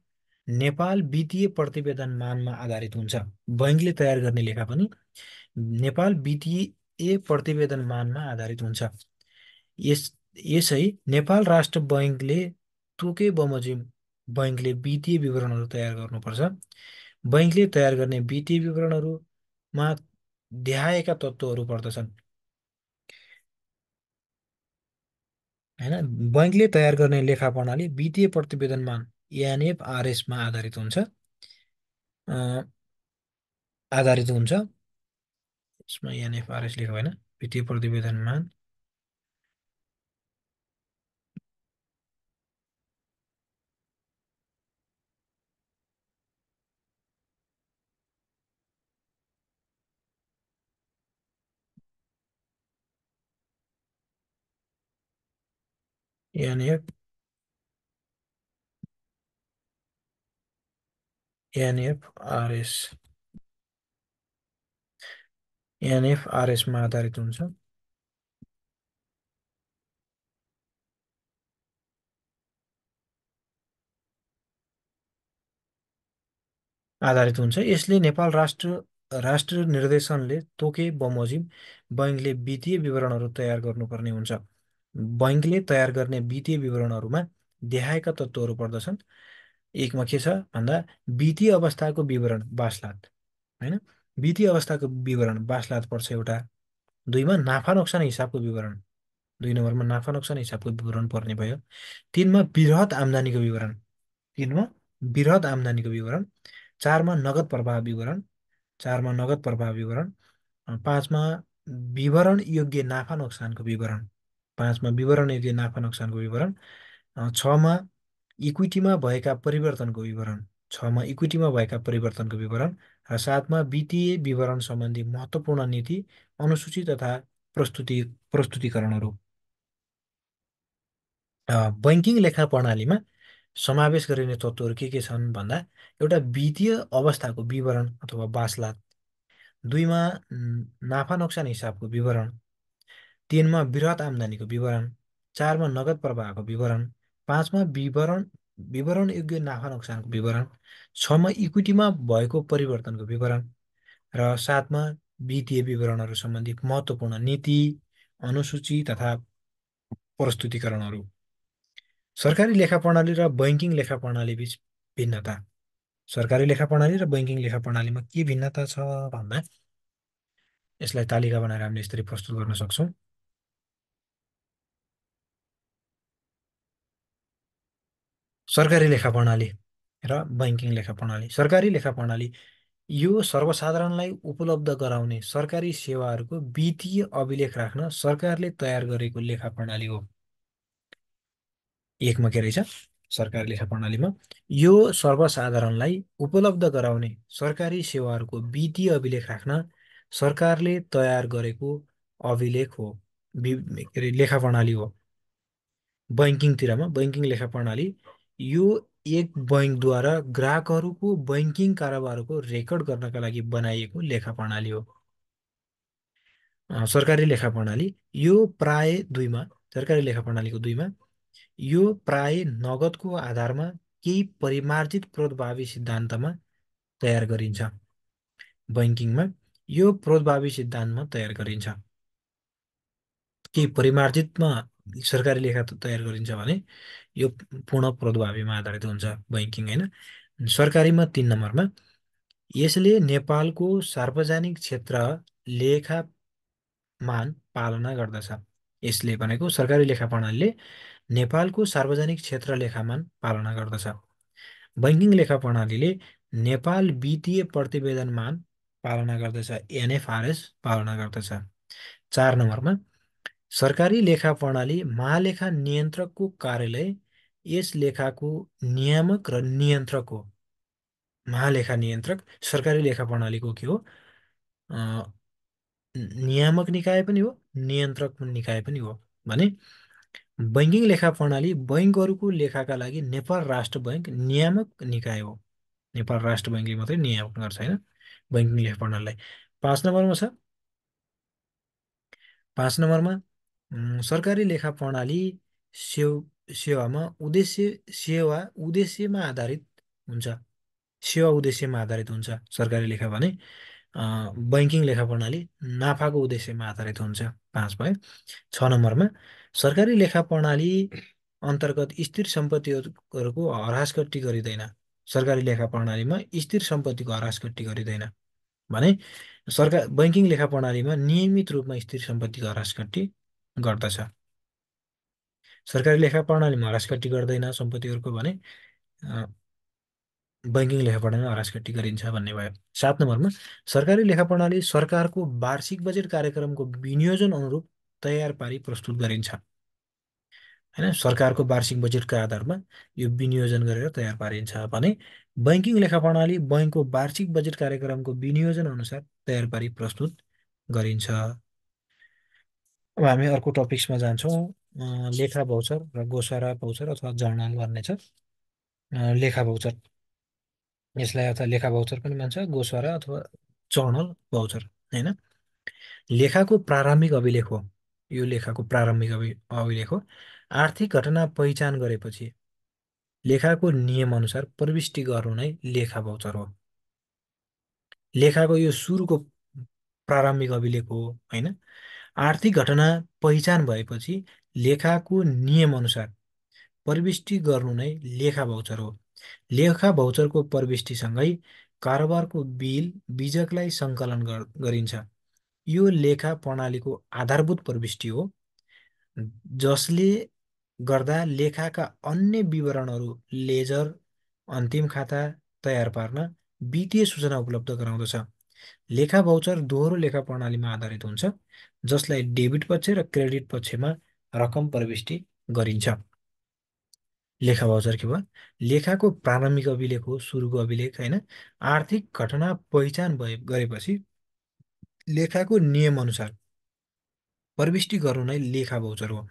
नेपाल वित्तीय प्रतिवेदन मानमा आधारित हुन्छ। बैङ्कले तयार गर्ने लेखा पनि नेपाल वित्तीय प्रतिवेदन मानमा आधारित हुन्छ। यसै नेपाल राष्ट्र बैङ्कले तोके बमोजिम बैङ्कले वित्तीय विवरणहरू तयार गर्नुपर्छ। बैङ्कले तयार गर्ने वित्तीय विवरणहरूमा देखाएका तत्त्वहरू पर्दछन्। होइन, बैङ्कले तयार गर्ने लेखा प्रणाली वित्तीय प्रतिवेदनमा एएनएफआरएसमा आधारित हुन्छ। यसमा एएनएफआरएस लेखा होइन, वित्तीय प्रतिवेदनमा एएनएफ एएनएफआरएस एएनएफआरएसमा आधारित हुन्छ। यसले नेपाल राष्ट्र निर्देशनले तोके बमोजिम बैङ्कले वित्तीय विवरणहरू तयार गर्नुपर्ने हुन्छ। बैङ्कले तयार गर्ने वित्तीय विवरणहरूमा देखाएका तत्त्वहरू पर्दछन्। एकमा के छ भन्दा वित्तीय अवस्थाको विवरण बास्लात, होइन, वित्तीय अवस्थाको विवरण बास्लात पर्छ एउटा। दुईमा नाफा नोक्सान हिसाबको विवरण, 2 नम्बरमा नाफा नोक्सान हिसाबको विवरण पर्ने भयो। तिनमा बृहत आम्दानीको विवरण, 4मा नगद प्रवाह विवरण, 5मा विवरण योग्य नाफा नोक्सानको विवरण, 6मा इक्विटीमा भएका परिवर्तनको विवरण, र 7मा वित्तीय विवरण सम्बन्धी महत्त्वपूर्ण नीति, अनुसूची तथा प्रस्तुतीकरणहरू। बैङ्किङ लेखा प्रणालीमा समावेश गरिने तत्त्वहरू के छन् भन्दा एउटा वित्तीय अवस्थाको विवरण अथवा बासलात, दुईमा नाफा नोक्सान हिसाबको विवरण, तीनमा बृहत आम्दानीको विवरण, चारमा नगद प्रवाहको विवरण, पाँचमा विवरण योग्य नाफा नोक्सानको विवरण, छमा इक्विटीमा भएको परिवर्तनको विवरण र सातमा वित्तीय विवरणहरू सम्बन्धी महत्त्वपूर्ण नीति, अनुसूची तथा प्रस्तुतिकरणहरू। सरकारी लेखा प्रणाली र बैङ्किङ लेखा प्रणाली बीच भिन्नता। सरकारी लेखा प्रणाली र बैङ्किङ लेखा प्रणालीमा के भिन्नता छ भन्दा यसलाई तालिका बनाएर हामीले यसरी प्रस्तुत गर्न सक्छौँ। सरकारी लेखा प्रणाली र बैङ्किङ लेखा प्रणाली। सरकारी लेखा प्रणाली यो सर्वसाधारणलाई उपलब्ध गराउने सरकारी सेवाहरूको वित्तीय अभिलेख राख्न सरकारले तयार गरेको लेखा प्रणाली हो। एकमा के रहेछ सरकारी लेखा प्रणालीमा यो सर्वसाधारणलाई उपलब्ध गराउने सरकारी सेवाहरूको वित्तीय अभिलेख राख्न सरकारले तयार गरेको अभिलेख हो, के अरे लेखा प्रणाली हो। बैङ्किङ लेखा प्रणाली यो एक बैङ्कद्वारा ग्राहकहरूको बैङ्किङ कारोबारको रेकर्ड गर्नका लागि बनाइएको लेखा प्रणाली हो। सरकारी लेखा प्रणाली यो प्राय दुईमा सरकारी लेखा प्रणालीको दुईमा यो प्राय नगदको आधारमा केही परिमार्जित प्रोतभावी सिद्धान्तमा तयार गरिन्छ। बैङ्किङमा यो प्रोतभावी सिद्धान्तमा तयार गरिन्छ। केही परिमार्जितमा सरकारी लेखा तयार गरिन्छ भने यो पूर्ण प्रोतभावीमा आधारित हुन्छ बैङ्किङ, होइन। सरकारीमा 3 नम्बरमा यसले नेपालको सार्वजनिक क्षेत्र लेखामान पालना गर्दछ। यसले भनेको सरकारी लेखा प्रणालीले नेपालको सार्वजनिक क्षेत्र लेखामान पालना गर्दछ। बैङ्किङ लेखा प्रणालीले नेपाल वित्तीय प्रतिवेदनमान पालना गर्दछ, एनएफआरएस पालना गर्दछ। 4 नम्बरमा सरकारी लेखा प्रणाली महालेखा नियन्त्रकको कार्यालय यस लेखाको नियामक र नियन्त्रक हो। महालेखा नियन्त्रक सरकारी लेखा प्रणालीको के हो? नियामक निकाय पनि हो, नियन्त्रक निकाय पनि हो। भने बैङ्किङ लेखा प्रणाली बैङ्कहरूको लेखाका लागि नेपाल राष्ट्र बैङ्क नियामक निकाय हो। नेपाल राष्ट्र बैङ्कले मात्रै नियामक गर्छ, होइन, बैङ्किङ लेखा प्रणालीलाई। 5 नम्बरमा छ 5 नम्बरमा सरकारी लेखा प्रणाली सेवामा उद्देश्यमा आधारित हुन्छ। सेवा उद्देश्यमा आधारित हुन्छ सरकारी लेखा भने बैङ्किङ लेखा प्रणाली नाफाको उद्देश्यमा आधारित हुन्छ। 5 भयो। 6 नम्बरमा सरकारी लेखा प्रणाली अन्तर्गत स्थिर सम्पत्तिहरूको हरासगट्टी गरिँदैन। सरकारी लेखा प्रणालीमा स्थिर सम्पत्तिको हरासगट्टी गरिँदैन भने बैङ्किङ लेखा प्रणालीमा नियमित रूपमा स्थिर सम्पत्तिको हरासगट्टी गर्दछ। सरकारी लेखा प्रणालीमा हरासगट्टी गर्दैन सम्पत्तिहरूको भने बैङ्किङ लेखा प्रणालीमा हरासगट्टी गरिन्छ भन्ने भयो। 7 नम्बरमा सरकारी लेखा प्रणाली सरकारको वार्षिक बजेट कार्यक्रमको विनियोजन अनुरूप तयार पारी प्रस्तुत गरिन्छ, होइन। सरकारको वार्षिक बजेटका आधारमा यो विनियोजन गरेर तयार पारिन्छ भने बैङ्किङ लेखा प्रणाली बैङ्कको वार्षिक बजेट कार्यक्रमको विनियोजन अनुसार तयार पारी प्रस्तुत गरिन्छ। अब हामी अर्को टपिक्समा जान्छौँ। लेखा भौचर र गोसारा भौचर अथवा जर्नल भन्ने छ। लेखा भौचर, यसलाई अथवा लेखा भौचर पनि भन्छ, गोसारा अथवा जर्नल भौचर, होइन। लेखाको प्रारम्भिक अभिलेख हो। यो लेखाको प्रारम्भिक अभिलेख हो। आर्थिक घटना पहिचान गरेपछि लेखाको नियमअनुसार प्रविष्टि गर्नु नै लेखा भौचर हो। लेखाको यो सुरुको प्रारम्भिक अभिलेख हो, होइन। आर्थिक घटना पहिचान भएपछि लेखाको नियमअनुसार प्रविष्टि गर्नु नै लेखा भौचर हो। लेखा भौचरको प्रविष्टिसँगै कारोबारको बिल बीजकलाई सङ्कलन गरिन्छ। यो लेखा प्रणालीको आधारभूत प्रविष्टि हो जसले गर्दा लेखाका अन्य विवरणहरू लेजर, अन्तिम खाता तयार पार्न वित्तीय सूचना उपलब्ध गराउँदछ। लेखा भौचर दोहोरो लेखा प्रणालीमा आधारित हुन्छ जसलाई डेबिट पक्ष र क्रेडिट पक्षमा रकम प्रविष्टि गरिन्छ। लेखा भौचर के भयो? लेखाको प्रारम्भिक अभिलेख हो, सुरुको अभिलेख, होइन। आर्थिक घटना पहिचान गरेपछि लेखाको नियमअनुसार प्रविष्टि गर्नु नै लेखा भौचर हो।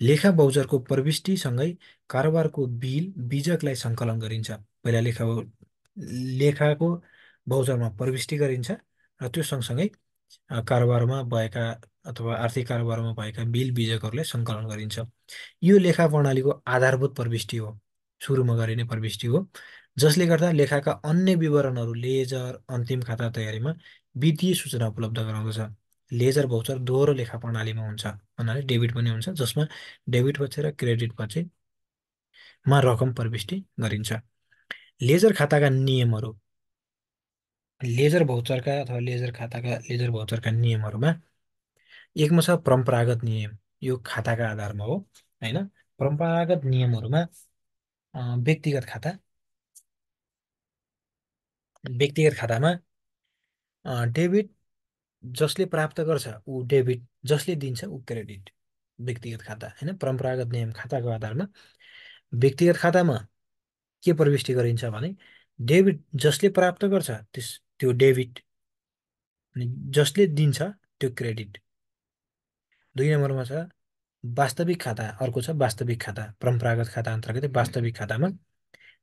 लेखा भौचरको प्रविष्टिसँगै कारोबारको बिल बीजकलाई सङ्कलन गरिन्छ। पहिला लेखाको भौचरमा प्रविष्टि गरिन्छ र त्यो सँगसँगै कारोबारमा भएका अथवा आर्थिक कारोबारमा भएका बिल बीजकहरूलाई सङ्कलन गरिन्छ। यो लेखा प्रणालीको आधारभूत प्रविष्टि हो, सुरुमा गरिने प्रविष्टि हो, जसले गर्दा लेखाका अन्य विवरणहरू लेजर अन्तिम खाता तयारीमा वित्तीय सूचना उपलब्ध गराउँदछ। लेजर भौचर दोहोरो लेखा प्रणालीमा हुन्छ भन्नाले डेबिट पनि हुन्छ, जसमा डेबिट पक्ष र क्रेडिट पक्षमा रकम प्रविष्टि गरिन्छ। लेजर खाताका नियमहरू, लेजर भौचरका नियमहरूमा एकमा छ परम्परागत नियम। यो खाताका आधारमा हो होइन। परम्परागत नियमहरूमा व्यक्तिगत खाता, व्यक्तिगत खातामा डेबिट जसले प्राप्त गर्छ ऊ डेबिट, जसले दिन्छ ऊ क्रेडिट। व्यक्तिगत खाता होइन। परम्परागत नियम खाताको आधारमा व्यक्तिगत खातामा के प्रविष्टि गरिन्छ भने डेबिट जसले प्राप्त गर्छ त्यो डेबिट, अनि जसले दिन्छ त्यो क्रेडिट। दुई नम्बरमा छ वास्तविक खाता। अर्को छ वास्तविक खाता। परम्परागत खाता अन्तर्गत वास्तविक खातामा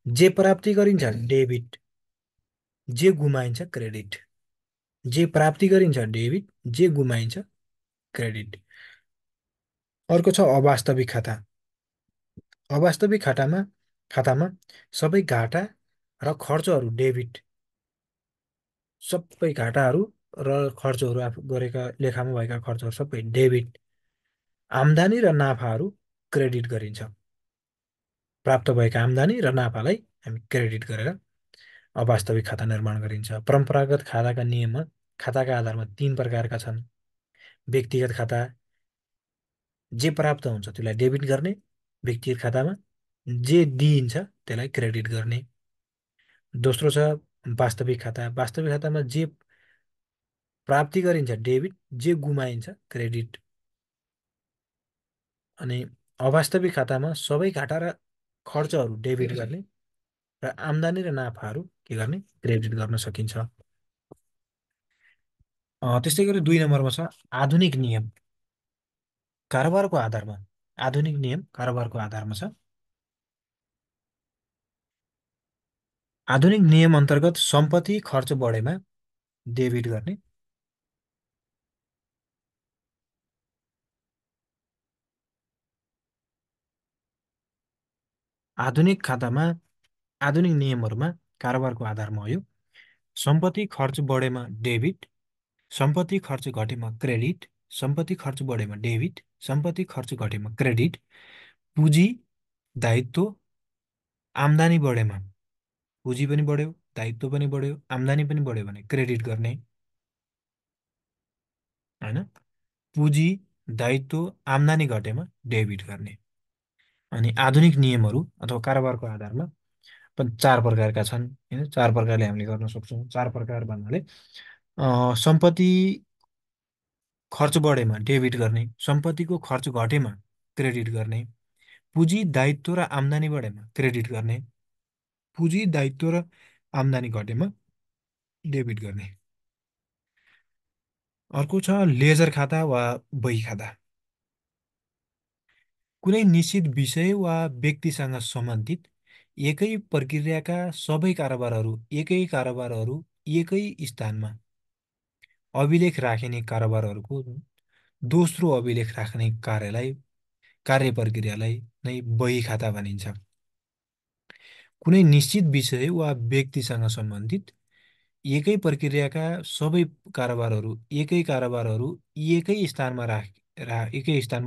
जे प्राप्ति गरिन्छ डेबिट, जे गुमाइन्छ क्रेडिट। जे प्राप्ति गरिन्छ डेबिट, जे गुमाइन्छ क्रेडिट। अर्को छ अवास्तविक खाता। अवास्तविक खातामा सबै घाटा र खर्चहरू डेबिट, सबै घाटाहरू र खर्चहरू आफू गरेका लेखामा भएका खर्चहरू सबै डेबिट। आम्दानी र नाफाहरू क्रेडिट गरिन्छ। प्राप्त भएका आम्दानी र नाफालाई हामी क्रेडिट गरेर अवास्तविक खाता निर्माण गरिन्छ। परम्परागत खाताका आधारमा तीन प्रकारका छन्। व्यक्तिगत खाता, जे प्राप्त हुन्छ त्यसलाई डेबिट गर्ने व्यक्तिगत खातामा, जे दिइन्छ त्यसलाई क्रेडिट गर्ने। दोस्रो छ वास्तविक खाता। वास्तविक खातामा जे प्राप्ति गरिन्छ डेबिट, जे गुमाइन्छ क्रेडिट। अनि अवास्तविक खातामा सबै घाटा र खर्चहरू डेबिट गर्ने र आम्दानी र नाफाहरू के गर्ने क्रेडिट गर्न सकिन्छ। त्यस्तै गरी दुई नम्बरमा छ आधुनिक नियम कारोबारको आधारमा। आधुनिक नियम कारोबारको आधारमा छ। आधुनिक नियम अन्तर्गत सम्पत्ति खर्च बढेमा डेबिट गर्ने, आधुनिक नियमहरूमा कारोबारको आधारमा हो यो। सम्पत्ति खर्च बढेमा डेबिट, सम्पत्ति खर्च घटेमा क्रेडिट, सम्पत्ति खर्च बढेमा डेबिट, सम्पत्ति खर्च घटेमा क्रेडिट। पुँजी दायित्व आम्दानी बढेमा, पुँजी पनि बढ्यो, दायित्व पनि बढ्यो, आम्दानी पनि बढ्यो भने क्रेडिट गर्ने होइन। पुँजी दायित्व आम्दानी घटेमा डेबिट गर्ने। अनि आधुनिक नियमहरू अथवा कारोबारको आधारमा पनि चार प्रकारका छन् होइन। चार प्रकारले हामीले गर्न सक्छौँ। चार प्रकार भन्नाले सम्पत्ति खर्च बढेमा डेबिट गर्ने, सम्पत्तिको खर्च घटेमा क्रेडिट गर्ने, पुँजी दायित्व र आम्दानी बढेमा क्रेडिट गर्ने, पुँजी दायित्व र आम्दानी घटेमा डेबिट गर्ने। अर्को छ लेजर खाता वा बही खाता। कुनै निश्चित विषय वा व्यक्तिसँग सम्बन्धित एकै प्रक्रियाका सबै कारोबारहरू एकै स्थानमा अभिलेख राखिने कारोबारहरूको दोस्रो अभिलेख राख्ने कार्य प्रक्रियालाई नै बही खाता भनिन्छ। कुनै निश्चित विषय वा व्यक्तिसँग सम्बन्धित एकै प्रक्रियाका सबै कारोबारहरू एकै स्थानमा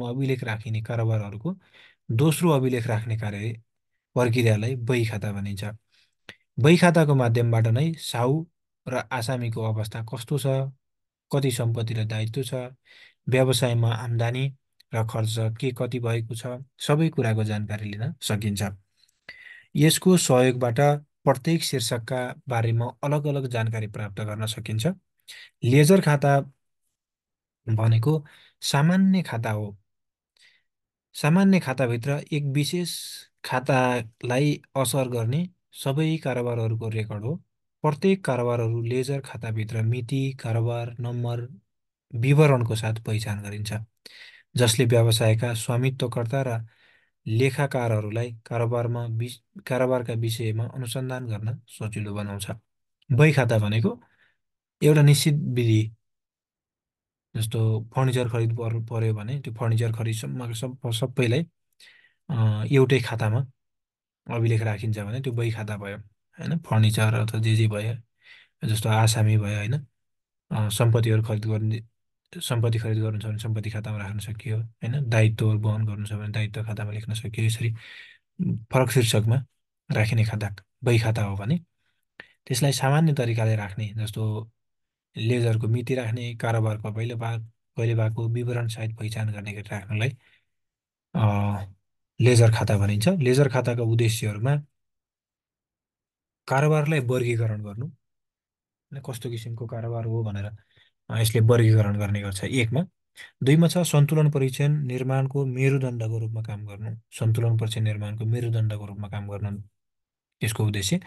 अभिलेख राखिने कारोबारहरूको दोस्रो अभिलेख राख्ने प्रक्रियालाई बही खाता भनिन्छ। बही खाताको माध्यमबाट नै साहु र आसामीको अवस्था कस्तो छ, कति सम्पत्ति र दायित्व छ, व्यवसायमा आम्दानी र खर्च के कति भएको छ, सबै कुराको जानकारी लिन सकिन्छ। यसको सहयोगबाट प्रत्येक शीर्षकका बारेमा अलग अलग जानकारी प्राप्त गर्न सकिन्छ। लेजर खाता भनेको सामान्य खाता हो। सामान्य खाताभित्र एक विशेष खातालाई असर गर्ने सबै कारोबारहरूको रेकर्ड हो। प्रत्येक कारोबारहरू लेजर खाताभित्र मिति, कारोबार नम्बर विवरणको साथ पहिचान गरिन्छ, जसले व्यवसायका स्वामित्वकर्ता र लेखाकारहरूलाई कारोबारका विषयमा अनुसन्धान गर्न सजिलो बनाउँछ। बही खाता भनेको एउटा निश्चित विधि, जस्तो फर्निचर खरिद पर्यो भने त्यो फर्निचर खरिदसम्मको सबैलाई एउटै खातामा अभिलेख राखिन्छ भने त्यो बही खाता भयो होइन। फर्निचर अथवा जे भयो, जस्तो आसामी भयो होइन। सम्पत्तिहरू खरिद गर्ने सम्पत्ति खरिद गर्नु छ भने सम्पत्ति खातामा राख्न सकियो होइन। दायित्वहरू वहन गर्नु छ भने दायित्व खातामा लेख्न सकियो। यसरी फरक शीर्षकमा राखिने खाता बही खाता हो भने त्यसलाई सामान्य तरिकाले राख्ने, जस्तो लेजरको मिति राख्ने, कारोबारको कहिले भएको विवरण सहित पहिचान गर्ने गरी राख्नलाई लेजर खाता भनिन्छ। लेजर खाताका उद्देश्यहरूमा कारोबारलाई वर्गीकरण गर्नु, कस्तो किसिमको कारोबार हो भनेर यसले वर्गीकरण गर्ने गर्छ एकमा। दुईमा छ सन्तुलन परीक्षण निर्माणको मेरुदण्डको रूपमा काम गर्नु। सन्तुलन परीक्षण निर्माणको मेरुदण्डको रूपमा काम गर्नु यसको उद्देश्य।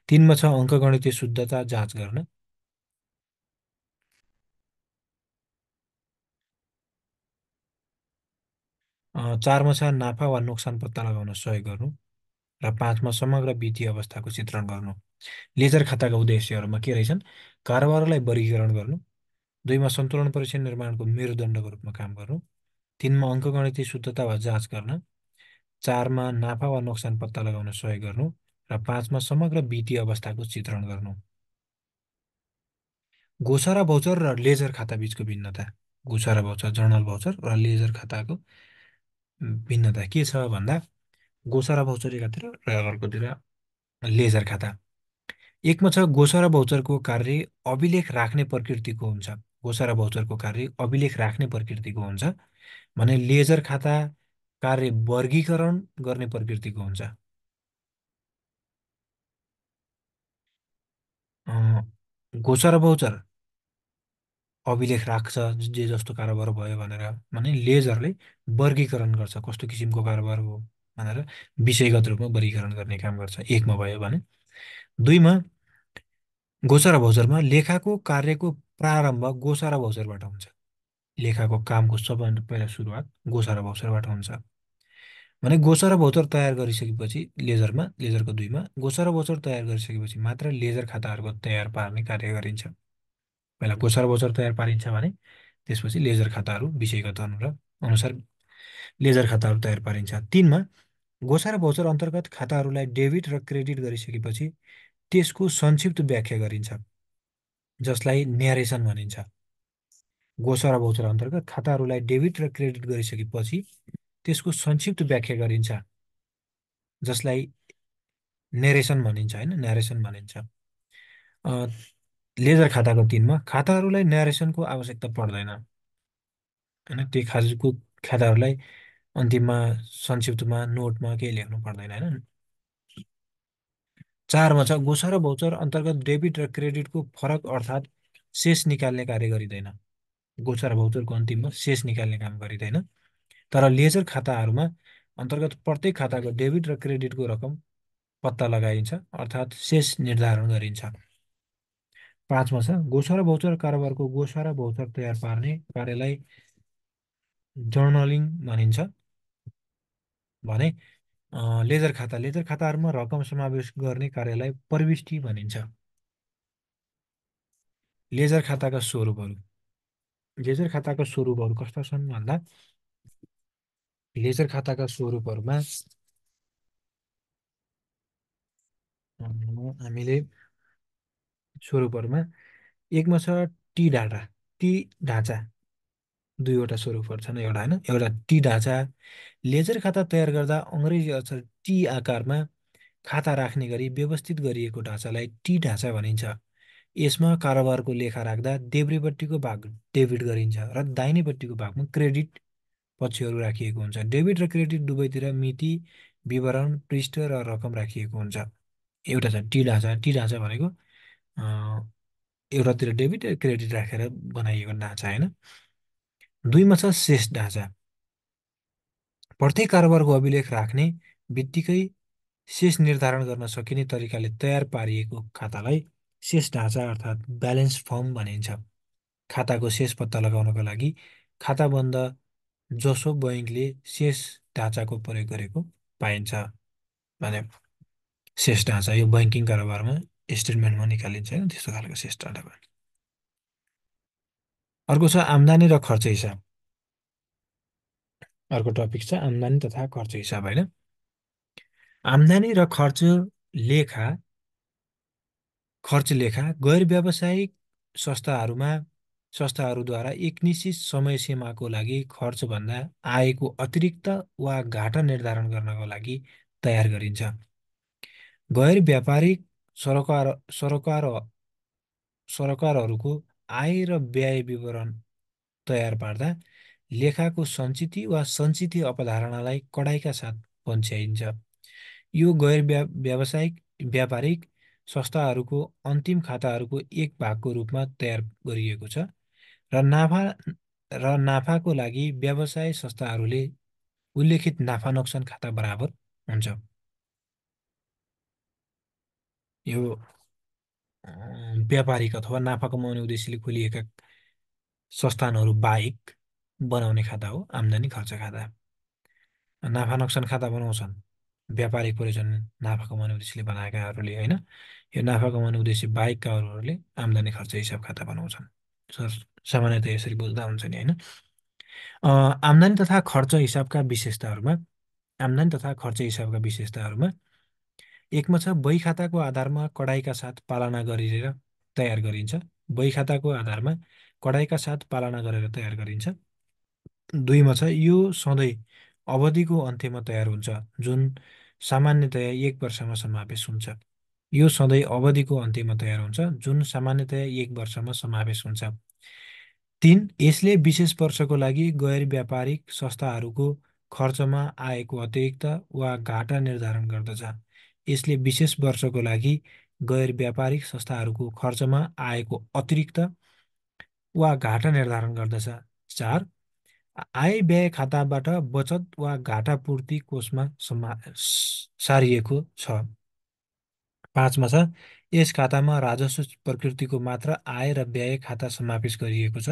तिनमा छ अङ्कगणितीय शुद्धता जाँच गर्न। चारमा छ नाफा वा नोक्सान पत्ता लगाउन सहयोग गर्नु। र पाँचमा समग्र वित्तीय अवस्थाको चित्रण गर्नु। लेजर खाताका उद्देश्यहरूमा के रहेछन्? कारोबारलाई वर्गीकरण गर्नु। दुईमा सन्तुलन परीक्षण निर्माणको मेरुदण्डको रूपमा काम गर्नु। तिनमा अङ्कगणितीय शुद्धता वा जाँच गर्न। चारमा नाफा वा नोक्सान पत्ता लगाउन सहयोग गर्नु। र पाँचमा समग्र वित्तीय अवस्थाको चित्रण गर्नु। गोसारा भौचर र लेजर खाता बीचको भिन्नता। गोसारा भौचर, जर्नल भौचर र लेजर खाताको भिन्नता के छ भन्दा, गोसारा भौचर एकातिर र अर्कोतिर लेजर खाता। एकमा छ गोसारा भौचरको कार्य अभिलेख राख्ने प्रकृतिको हुन्छ। गोसारा भौचरको कार्य अभिलेख राख्ने प्रकृतिको हुन्छ भने लेजर खाता कार्य वर्गीकरण गर्ने प्रकृतिको हुन्छ। गोसारा भौचर अभिलेख राख्छ जे जस्तो कारोबार भयो भनेर, भने लेजरले वर्गीकरण गर्छ कस्तो किसिमको कारोबार हो भनेर विषयगत रूपमा वर्गीकरण गर्ने काम गर्छ एकमा भयो भने। दुईमा गोसारा भौचरमा लेखाको कार्यको प्रारम्भ गोसारा भौचरबाट हुन्छ। लेखाको कामको सबैभन्दा पहिला सुरुवात गोसारा भौचरबाट हुन्छ भने गोसारा भौचर तयार गरिसकेपछि लेजरको दुईमा गोसारा भौचर तयार गरिसकेपछि मात्र लेजर खाताहरूको तयार पार्ने कार्य गरिन्छ। पहिला गोसारा भौचर तयार पारिन्छ भने त्यसपछि लेजर खाताहरू विषयगत अनुसार लेजर खाताहरू तयार पारिन्छ। तिनमा गोसारा भौचर अन्तर्गत खाताहरूलाई डेबिट र क्रेडिट गरिसकेपछि त्यसको संक्षिप्त व्याख्या गरिन्छ, जसलाई न्यारेसन भनिन्छ। गोसारा भौचर अन्तर्गत खाताहरूलाई डेबिट र क्रेडिट गरिसकेपछि त्यसको संक्षिप्त व्याख्या गरिन्छ, जसलाई नेरेसन भनिन्छ होइन, न्यारेसन भनिन्छ। लेजर खाताको तिनमा खाताहरूलाई न्यारेसनको आवश्यकता पर्दैन होइन। त्यो खाताहरूलाई अन्तिममा संक्षिप्तमा नोटमा केही लेख्नु पर्दैन होइन। चारमा छ गोसारा भौचर अन्तर्गत डेबिट र क्रेडिटको फरक अर्थात् शेष निकाल्ने कार्य गरिँदैन। गोसारा भौचरको अन्तिममा शेष निकाल्ने काम गरिँदैन, तर लेजर खाताहरूमा अन्तर्गत प्रत्येक खाताको डेबिट र क्रेडिटको रकम पत्ता लगाइन्छ अर्थात् शेष निर्धारण गरिन्छ। पाँचमा छ गोसारा भौचर कारोबारको गोसारा भौचर तयार पार्ने कार्यलाई जर्नलिङ भनिन्छ भने लेजर खाताहरूमा रकम समावेश गर्ने कार्यलाई प्रविष्टि भनिन्छ। लेजर खाताका स्वरूपहरू। लेजर खाताका स्वरूपहरू कस्ता छन् भन्दा, लेजर खाताका स्वरूपहरूमा हामीले स्वरूपहरूमा एकमा छ टी डाटा, टी ढाँचा। दुईवटा स्वरूपहरू छन् एउटा होइन। एउटा टी ढाँचा, लेजर खाता तयार गर्दा अङ्ग्रेजी अक्षर टी आकारमा खाता राख्ने गरी व्यवस्थित गरिएको ढाँचालाई टी ढाँचा भनिन्छ। यसमा कारोबारको लेखा राख्दा देब्रेपट्टिको भाग डेबिट गरिन्छ र दाहिनेपट्टिको भागमा क्रेडिट पक्षहरू राखिएको हुन्छ। डेबिट र क्रेडिट दुवैतिर मिति, विवरण, पृष्ठ र रकम राखिएको हुन्छ। एउटा छ टी ढाँचा। टी ढाँचा भनेको एउटातिर डेबिट क्रेडिट राखेर बनाइएको ढाँचा होइन। दुईमा छ शेष ढाँचा। प्रत्येक कारोबारको अभिलेख राख्ने बित्तिकै शेष निर्धारण गर्न सकिने तरिकाले तयार पारिएको खातालाई शेष ढाँचा अर्थात् ब्यालेन्स फर्म भनिन्छ। खाताको शेष पत्ता लगाउनको लागि खाताबन्द जसो बैङ्कले शेष ढाँचाको प्रयोग गरेको पाइन्छ। भने शेष ढाँचा यो बैङ्किङ कारोबारमा स्टेटमेन्टमा निकालिन्छ होइन, त्यस्तो खालको शेष ढाँचा भयो। अर्को छ आम्दानी र खर्च हिसाब। अर्को टपिक छ आम्दानी तथा खर्च हिसाब होइन। आम्दानी र लेखा खर्च लेखा गैर व्यावसायिक संस्थाहरूद्वारा एक निश्चित समय सीमाको लागि खर्चभन्दा आयको अतिरिक्त वा घाटा निर्धारण गर्नको लागि तयार गरिन्छ। गैर व्यापारिक सरोकार सरोकार सरकारहरूको आय र व्यय विवरण तयार पार्दा लेखाको सञ्चिति वा सञ्चिति अवधारणालाई कडाइका साथ पन्छ्याइन्छ। यो व्यावसायिक व्यापारिक संस्थाहरूको अन्तिम खाताहरूको एक भागको रूपमा तयार गरिएको छ र नाफाको लागि व्यवसाय संस्थाहरूले उल्लेखित नाफा नोक्सान खाता बराबर हुन्छ। यो व्यापारिक अथवा नाफा कमाउने उद्देश्यले खोलिएका संस्थानहरू बाहेक बनाउने खाता हो आम्दानी खर्च खाता। नाफा नोक्सान खाता बनाउँछन् व्यापारिक प्रयोजन नाफा कमाउने उद्देश्यले बनाएकाहरूले होइन। यो नाफा कमाउने उद्देश्य बाहेककाहरूले आम्दानी खर्च हिसाब खाता बनाउँछन्। सामान्यतया यसरी बुझ्दा हुन्छ नि होइन। आम्दानी तथा खर्च हिसाबका विशेषताहरूमा एकमा छ बही खाताको आधारमा कडाइका साथ पालना गरेर तयार गरिन्छ। बही खाताको आधारमा कडाइका साथ पालना गरेर तयार गरिन्छ। दुईमा छ यो सधैँ अवधिको अन्त्यमा तयार हुन्छ जुन सामान्यतया 1 वर्षमा समावेश हुन्छ। यो सधैँ अवधिको अन्त्यमा तयार हुन्छ जुन सामान्यतया 1 वर्षमा समावेश हुन्छ। 3 यसले विशेष वर्षको लागि गैर व्यापारिक संस्थाहरूको खर्चमा आएको अतिरिक्त वा घाटा निर्धारण गर्दछ। यसले विशेष वर्षको लागि गैर व्यापारिक संस्थाहरूको खर्चमा आएको अतिरिक्त वा घाटा निर्धारण गर्दछ। 4 आय व्यय खाताबाट बचत वा घाटा पूर्ति कोषमा सारिएको छ। 5मा छ यस खातामा राजस्व प्रकृतिको मात्र आय र व्यय खाता समावेश गरिएको छ।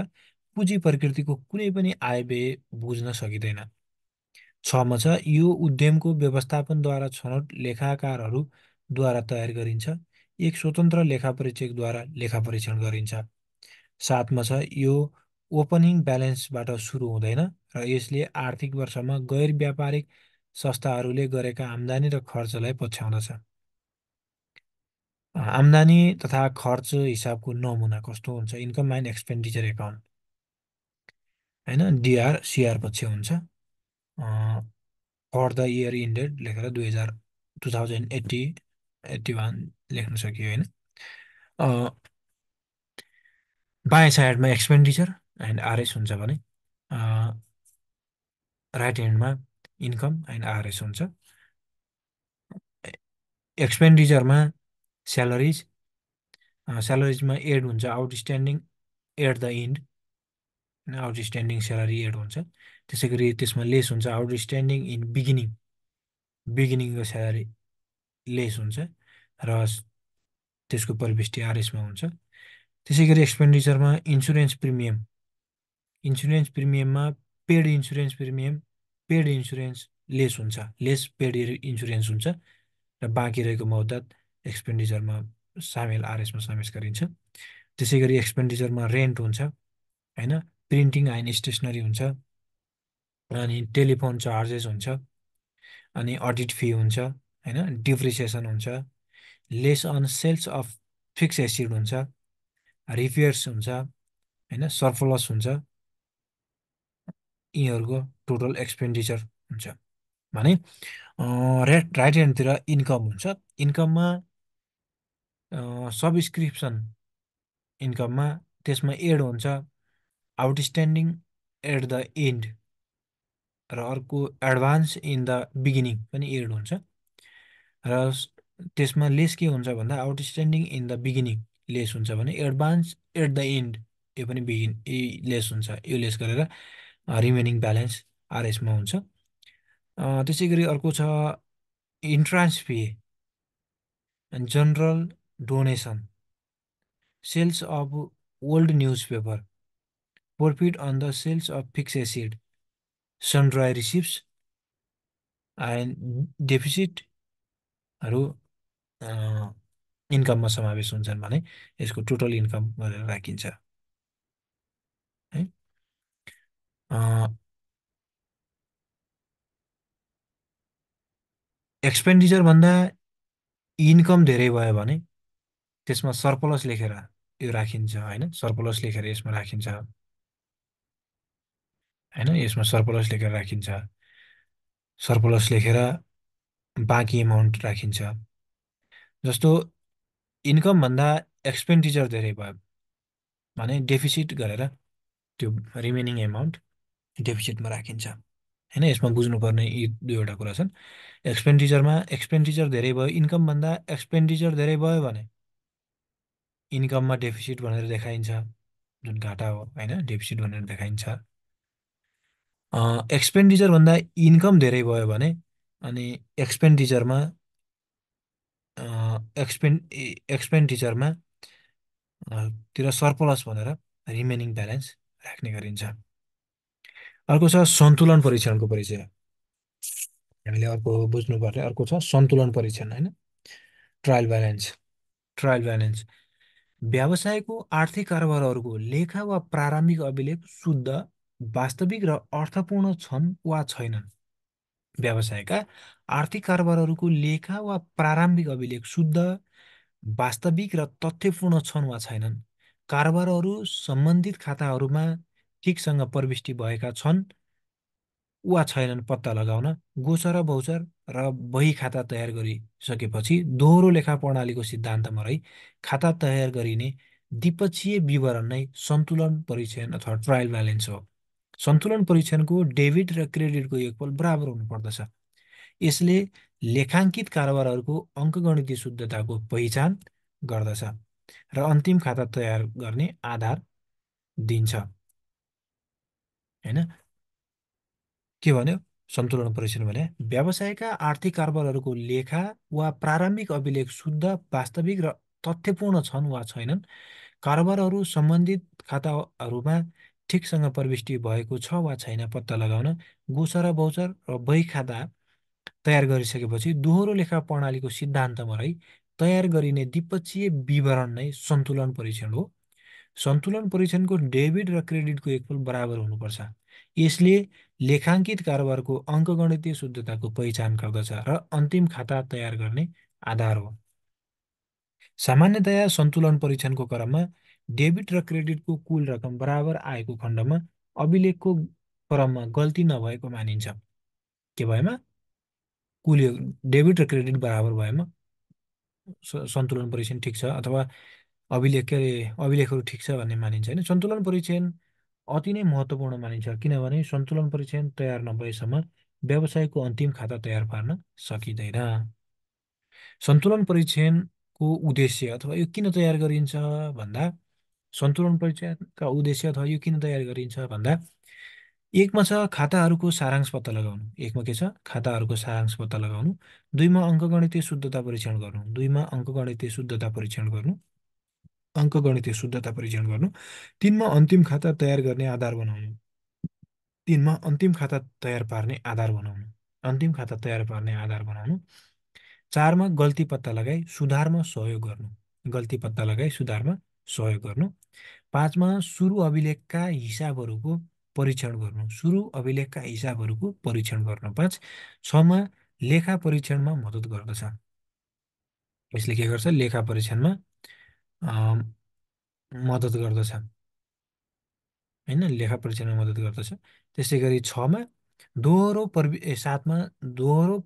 पुँजी प्रकृतिको कुनै पनि आय व्यय बुझ्न सकिँदैन। 6मा छ यो उद्यमको व्यवस्थापनद्वारा छनौट लेखाकारहरूद्वारा तयार गरिन्छ। एक स्वतन्त्र लेखापरीक्षकद्वारा लेखापरीक्षण गरिन्छ। 7मा छ यो ओपनिङ ब्यालेन्सबाट सुरु हुँदैन र यसले आर्थिक वर्षमा गैर व्यापारिक संस्थाहरूले गरेका आम्दानी र खर्चलाई पछ्याउँदछ। आम्दानी तथा खर्च हिसाबको नमुना कस्तो हुन्छ? इन्कम एन्ड एक्सपेन्डिचर एकाउन्ट होइन, डिआर सिआर पछि हुन्छ। फर द इयर इन्डेड लेखेर 2081 लेख्न सकियो होइन। बायाँ साइडमा एक्सपेन्डिचर एन्ड आरएस हुन्छ भने राइट ह्यान्डमा इन्कम एन्ड आरएस हुन्छ। एक्सपेन्डिचरमा स्यालेरिजमा एड हुन्छ outstanding at the end, outstanding salary add हुन्छ। त्यसै गरी त्यसमा लेस हुन्छ आउटस्ट्यान्डिङ इन बिगिनिङको स्यालेरी लेस हुन्छ र त्यसको परिविष्टि आरएसमा हुन्छ। त्यसै गरी एक्सपेन्डिचरमा इन्सुरेन्स प्रिमियममा पेड इन्सुरेन्स लेस हुन्छ, लेस पेड इन्सुरेन्स हुन्छ र बाँकी रहेको मुद्दत एक्सपेन्डिचरमा आरएसमा समावेश गरिन्छ। त्यसै गरी एक्सपेन्डिचरमा रेन्ट हुन्छ होइन, प्रिन्टिङ एन्ड स्टेसनरी हुन्छ, अनि टेलिफोन चार्जेस हुन्छ, अनि अडिट फी हुन्छ होइन, डिप्रिसिएसन हुन्छ, less on sales of fix asset हुन्छ, रिपेयर्स हुन्छ होइन, सर्प्लस हुन्छ। यिनीहरूको टोटल एक्सपेन्डिचर हुन्छ भने राइट ह्यान्डतिर इन्कम हुन्छ। इन्कममा सब्सक्रिप्सन इन्कममा त्यसमा एड हुन्छ आउटस्ट्यान्डिङ एट द एन्ड र अर्को एडभान्स इन द बिगिनिङ पनि एड हुन्छ र त्यसमा लेस के हुन्छ भन्दा outstanding in the beginning lace हुन्छ भने एडभान्स एट द एन्ड यो पनि लेस हुन्छ। यो लेस गरेर रिमेनिङ ब्यालेन्स आरएसमा हुन्छ। त्यसै गरी अर्को छ entrance fee and general donation, sales of old newspaper Profit on the sales of fixed asset, sundry receipts, and डेफिसिटहरू इन्कममा समावेश हुन्छन् भने यसको टोटल इन्कम गरेर राखिन्छ है। एक्सपेन्डिचर भन्दा इन्कम धेरै भयो भने त्यसमा सरप्लस लेखेर यो राखिन्छ होइन, सरप्लस लेखेर यसमा राखिन्छ होइन, यसमा सरप्लस लेखेर राखिन्छ, सरप्लस लेखेर बाँकी एमाउन्ट राखिन्छ। जस्तो इन्कम भन्दा एक्सपेन्डिचर धेरै भयो भने डेफिसिट गरेर त्यो रिमेनिङ एमाउन्ट डेफिसिटमा राखिन्छ होइन। यसमा बुझ्नुपर्ने यी दुईवटा कुरा छन्। एक्सपेन्डिचर धेरै भयो, इन्कमभन्दा एक्सपेन्डिचर धेरै भयो भने इन्कममा डेफिसिट भनेर देखाइन्छ, जुन घाटा हो होइन, डेफिसिट भनेर देखाइन्छ। एक्सपेन्डिचरभन्दा इन्कम धेरै भयो भने अनि एक्सपेन्डिचरमा एक्सपेन्डिचरमा तिर सरप्लस भनेर रिमेनिङ ब्यालेन्स राख्ने गरिन्छ। अर्को छ सन्तुलन परीक्षणको परिचय। हामीले अर्को बुझ्नुपर्ने अर्को छ सन्तुलन परीक्षण होइन, ट्रायल ब्यालेन्स। ट्रायल ब्यालेन्स व्यवसायको आर्थिक कारोबारहरूको लेखा वा प्रारम्भिक अभिलेख शुद्ध, वास्तविक र अर्थपूर्ण छन् वा छैनन्। व्यवसायका आर्थिक कारोबारहरूको लेखा वा प्रारम्भिक अभिलेख शुद्ध, वास्तविक र तथ्यपूर्ण छन् वा छैनन्। कारोबारहरू सम्बन्धित खाताहरूमा ठिकसँग प्रविष्टि भएका छन् वा छैनन् पत्ता लगाउन गोचर भौचर र बही खाता तयार गरिसकेपछि दोहोरो लेखा प्रणालीको सिद्धान्तमा रही खाता तयार गरिने द्विपक्षीय विवरण नै सन्तुलन परीक्षण अथवा ट्रायल ब्यालेन्स हो। सन्तुलन परीक्षणको डेबिट र क्रेडिटको योगफल बराबर हुनुपर्दछ। यसले लेखाङ्कित कारोबारहरूको अङ्कगणितीय शुद्धताको पहिचान गर्दछ र अन्तिम खाता तयार गर्ने आधार दिन्छ होइन। के भन्यो सन्तुलन परीक्षण भने व्यवसायका आर्थिक कारोबारहरूको लेखा वा प्रारम्भिक अभिलेख शुद्ध, वास्तविक र तथ्यपूर्ण छन् वा छैनन्। कारोबारहरू सम्बन्धित खाताहरूमा ठिकसँग प्रविष्टि भएको छ वा छैन पत्ता लगाउन गोचर भौचर र बही खाता तयार गरिसकेपछि दोहोरो लेखा प्रणालीको सिद्धान्तमा रही तयार गरिने द्विपक्षीय विवरण नै सन्तुलन परीक्षण हो। सन्तुलन परीक्षणको डेबिट र क्रेडिटको योगफल बराबर हुनुपर्छ। यसले लेखाङ्कित कारोबारको अङ्कगणितीय शुद्धताको पहिचान गर्दछ र अन्तिम खाता तयार गर्ने आधार हो। सामान्यतया सन्तुलन परीक्षणको क्रममा डेबिट र क्रेडिटको कुल रकम बराबर आएको खण्डमा अभिलेखको क्रममा गल्ती नभएको मानिन्छ। के भएमा कुल डेबिट र क्रेडिट बराबर भएमा सन्तुलन परीक्षण ठिक छ अथवा अभिलेख के अरे अभिलेखहरू ठिक छ भन्ने मानिन्छ होइन। सन्तुलन परीक्षण अति नै महत्त्वपूर्ण मानिन्छ किनभने सन्तुलन परीक्षण तयार नभएसम्म व्यवसायको अन्तिम खाता तयार पार्न सकिँदैन। सन्तुलन परीक्षणको उद्देश्य अथवा यो किन तयार गरिन्छ भन्दा सन्तुलन परीक्षणका उद्देश्य अथवा यो किन तयार गरिन्छ भन्दा एकमा छ खाताहरूको सारांश पत्ता लगाउनु, एकमा के छ खाताहरूको सारांश पत्ता लगाउनु, दुईमा अङ्कगणितीय शुद्धता परीक्षण गर्नु, तिनमा अन्तिम खाता तयार गर्ने आधार बनाउनु, तिनमा अन्तिम खाता तयार पार्ने आधार बनाउनु, चारमा गल्ती पत्ता लगाई सुधारमा सहयोग गर्नु, पाँचमा सुरु अभिलेखका हिसाबहरूको परीक्षण गर्नु, पाँच छमा लेखा परीक्षणमा मद्दत गर्दछ। यसले के गर्छ लेखा परीक्षणमा मद्दत गर्दछ होइन, लेखा परीक्षणमा मद्दत गर्दछ। त्यसै गरी सातमा दोहोरो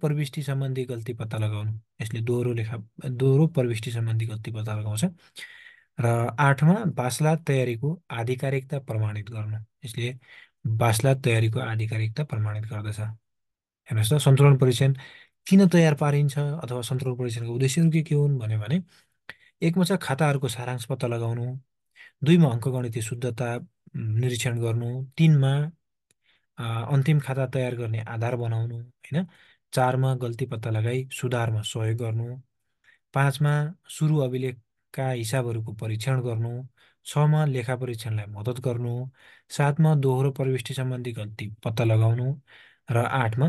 प्रविष्टि सम्बन्धी गल्ती पत्ता लगाउनु, यसले दोहोरो प्रविष्टि सम्बन्धी गल्ती पत्ता लगाउँछ। र आठमा वासलात तयारीको आधिकारिकता प्रमाणित गर्नु, यसले वासलात तयारीको आधिकारिकता प्रमाणित गर्दछ। हेर्नुहोस् त सन्तुलन परीक्षण किन तयार पारिन्छ अथवा सन्तुलन परीक्षणको उद्देश्यहरू के हुन् भने एकमा छ खाताहरूको सारांश पत्ता लगाउनु, दुईमा अङ्कगणितीय शुद्धता निरीक्षण गर्नु, तिनमा अन्तिम खाता तयार गर्ने आधार बनाउनु होइन, चारमा गल्ती पत्ता लगाई सुधारमा सहयोग गर्नु, पाँचमा सुरु अभिलेखका हिसाबहरूको परीक्षण गर्नु, छमा लेखा परीक्षणलाई मद्दत गर्नु, सातमा दोहोरो प्रविष्टि सम्बन्धी गल्ती पत्ता लगाउनु र आठमा